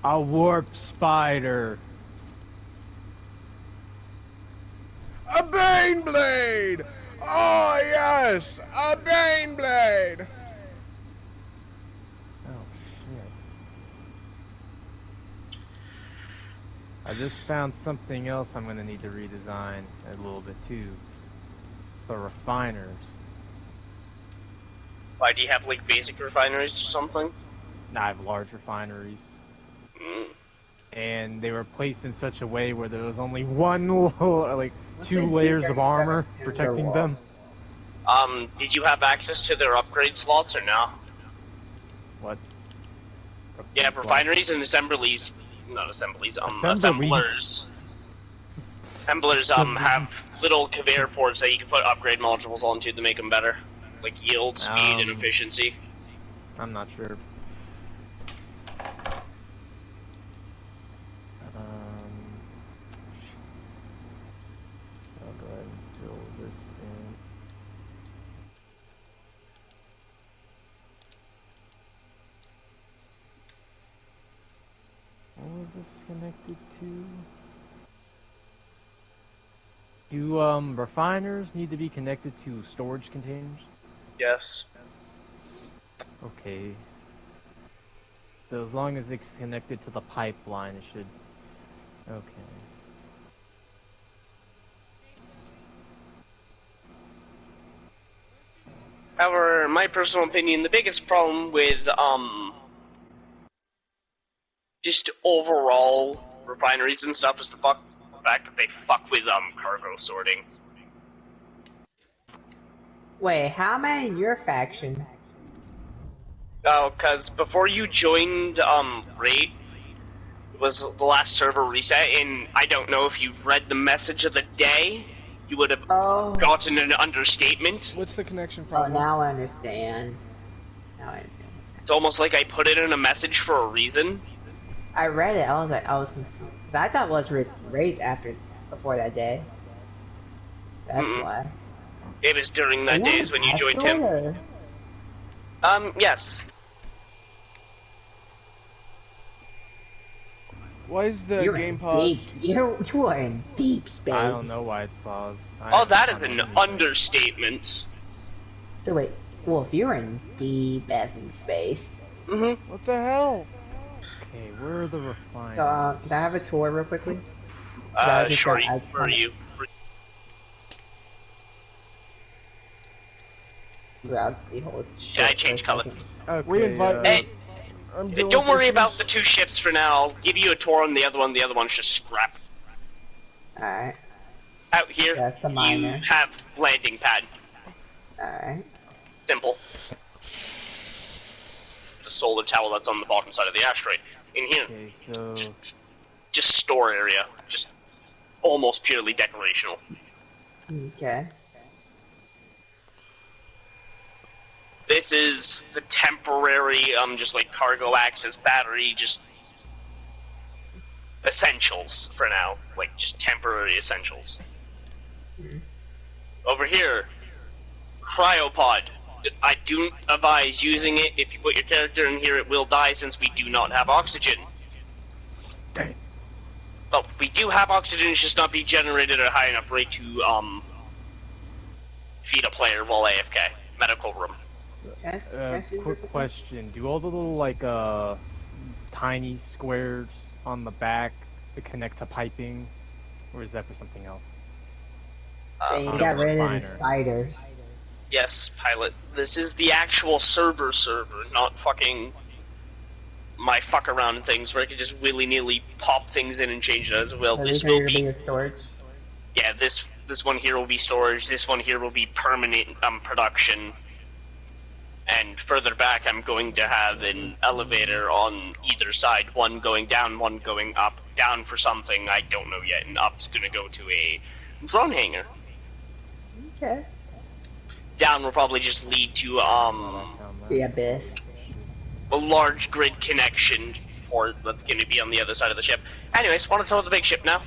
A warp spider. A Bane Blade! Oh, yes! A Bane Blade! I just found something else I'm gonna need to redesign a little bit too. The refiners. Why, do you have like basic refineries or something? Nah, I have large refineries. And they were placed in such a way where there was only one, like, 2 layers of armor protecting them. Did you have access to their upgrade slots or no? What? Yeah, refineries and assemblies. Not assemblies, assemblers. Assemblers, have little conveyor ports that you can put upgrade modules onto to make them better. Like yield, speed, and efficiency. I'm not sure. I'll go ahead and fill this in. What was this connected to? Do refiners need to be connected to storage containers? Yes. Okay. So as long as it's connected to the pipeline, it should... Okay. However, in my personal opinion, the biggest problem with, just overall refineries and stuff is the fact that they fuck with, cargo sorting. Wait, how many in your faction? Oh, cause before you joined, Raid, it was the last server reset, and I don't know if you read the message of the day, you would have gotten an understatement. What's the connection problem? Oh, now I understand. It's almost like I put it in a message for a reason. I read it, I was confused. I thought it was Raid before that day. That's why. It was during that days when you joined him. Yes. Why is the game paused? You are in deep space. I don't know why it's paused. That is an understatement. So wait, Wolf, you're in deep effing space. What the hell? Okay, where are the refiners? Can I have a tour real quickly? Sure, where are you? throughout the whole ship. Yeah, I changed color. Okay, Reinvite me. I'm dealing don't with worry issues. about the 2 ships for now. I'll give you a tour on the other one. The other one's just scrap. Alright. Out here, That's the minor. you have landing pad. Alright. Simple. It's a solar tower that's on the bottom side of the asteroid. In here, okay, so just store area. Just almost purely decorational. Okay. This is the temporary, just like cargo access battery, just essentials for now. Like, just temporary essentials. Over here, cryopod. I do advise using it. If you put your character in here, it will die since we do not have oxygen. Dang. Well, we do have oxygen, it's just not being generated at a high enough rate to, feed a player while AFK. Medical room. Quick question. Do all the little, like, tiny squares on the back connect to piping? Or is that for something else? You got rid of the spiders. Yes, pilot. This is the actual server, not fucking my fuck around things where I can just willy-nilly pop things in and change it as well. So this will will be storage? Yeah, this one here will be storage, this one here will be permanent production. And further back I'm going to have an elevator on either side, one going down, one going up. Down for something, I don't know yet, and up's gonna go to a drone hangar. Okay. Down will probably just lead to, the abyss. A large grid connection port that's going to be on the other side of the ship. Anyways, want to tell the big ship now?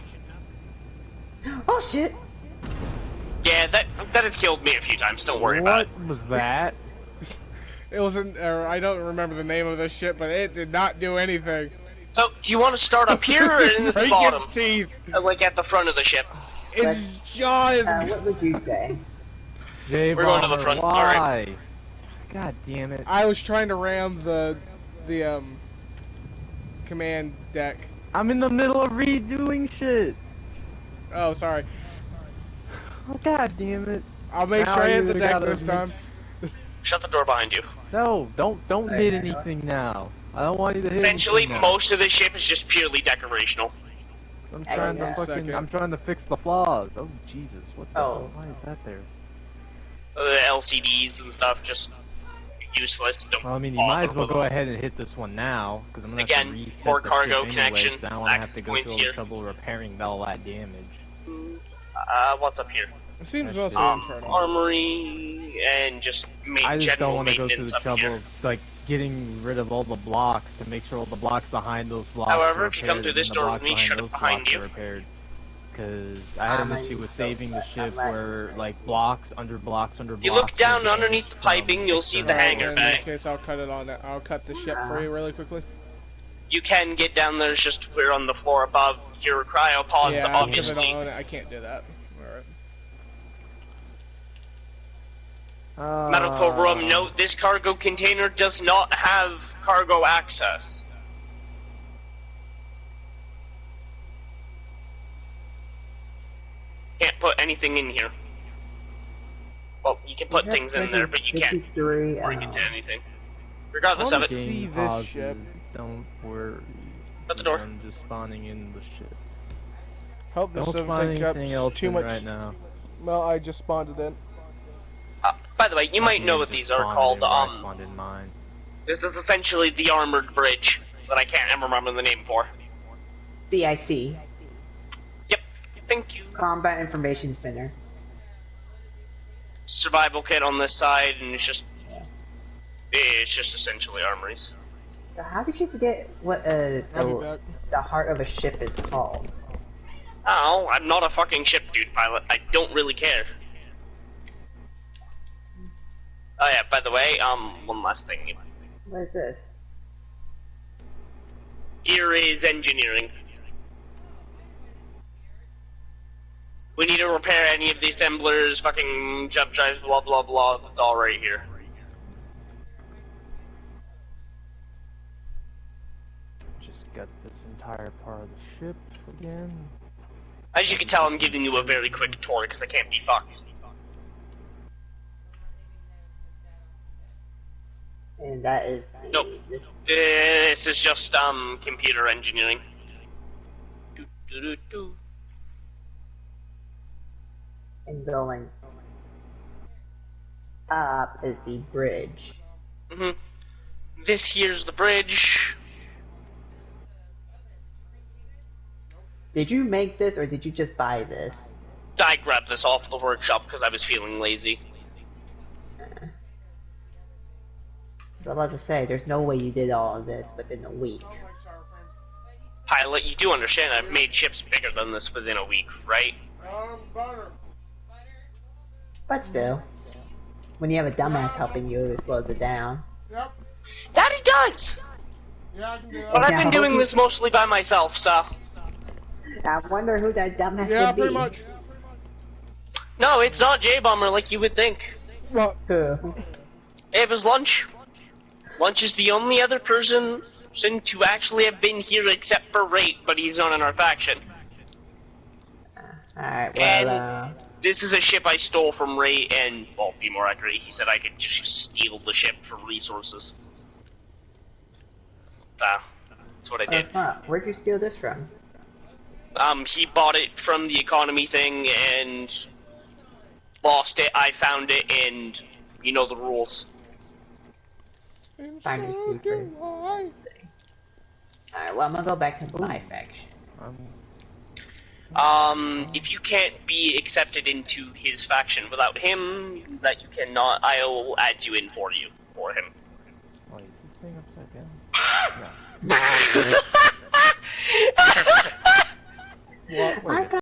Oh shit! Yeah, that has killed me a few times, don't worry about it. What was that? It wasn't, I don't remember the name of this ship, but it did not do anything. So, do you want to start up here or in the Break bottom? its teeth. Like at the front of the ship. Its jaw is... what would you say? Jay We're going to the front. Why? Right. God damn it. I was trying to ram the command deck. I'm in the middle of redoing shit. Oh, sorry. Oh, god damn it. I'll make Now sure I hit you the deck gotta this time. Shut the door behind you. No, don't hit anything now. I don't want you to hit Essentially, anything now. most of the ship is just purely decorational. I'm trying to fix the flaws. Oh, Jesus. What the hell? Why is that there? The LCDs and stuff, just useless. Don't well, I mean, you might as well go ahead and hit this one now, because I'm going to have to reset more the cargo ship connection, anyway, 'cause I don't want to have to go through all the trouble repairing all that damage. What's up here? It seems mostly armory and just I just don't want to go through maintenance the trouble of, like, getting rid of all the blocks to make sure all the blocks behind those blocks However, are if you come through this door with me, shut it behind you. Because I had an issue with saving the ship where, like, blocks under blocks under blocks. You look down underneath the piping, you'll see the hangar bay. In this case, I'll cut it on that. I'll cut the ship for you really quickly. You can get down there, it's just we're on the floor above your cryopods, yeah, obviously. I don't own it, I can't do that. Alright. Medical room, note this cargo container does not have cargo access. Can't put anything in here. Well, you can put things in there, but you can't bring it to anything. Regardless of it. See this ship. Don't worry. Shut the door. I'm just spawning in the ship. Hope this don't doesn't take up too much. Right now. Well, I just spawned it in. By the way, you might know what these are called. I spawned in mine. This is essentially the armored bridge that I can't ever remember the name for. CIC. Yep. Thank you. Combat Information Center. Survival kit on this side, and it's just essentially armories. How did you forget what the heart of a ship is called? Oh, I'm not a fucking ship dude pilot. I don't really care. Oh yeah, by the way, one last thing. What is this? Here is engineering. We need to repair any of the assemblers, fucking jump drives, blah blah blah, that's all right here. Just got this entire part of the ship again. As you can tell, I'm giving you a very quick tour because I can't be fucked. And that is nope. This is just computer engineering. And going up is the bridge. Mhm. This here's the bridge. Did you make this or did you just buy this? I grabbed this off the workshop because I was feeling lazy. I was about to say, there's no way you did all of this within a week. Pilot, you do understand I've made ships bigger than this within a week, right? But still, when you have a dumbass helping you, it slows it down. Yep. That he does! Yeah, I can do that. But I've been doing this mostly by myself, so... I wonder who that dumbass would be. Yeah, pretty much. No, it's not J-Bomber like you would think. What? It was Lunch. Lunch is the only other person to actually have been here except for Rate, but he's not in our faction. Alright, well, and this is a ship I stole from Rate, and, well, be more accurate, he said I could just steal the ship for resources. That's what I did. Where'd you steal this from? He bought it from the economy thing, and lost it, I found it, and you know the rules. Finders keepers. Alright, well, I'm gonna go back to my faction. If you can't be accepted into his faction without him, that you cannot, I will add you in for him. Oh, is this thing upside down? No. What?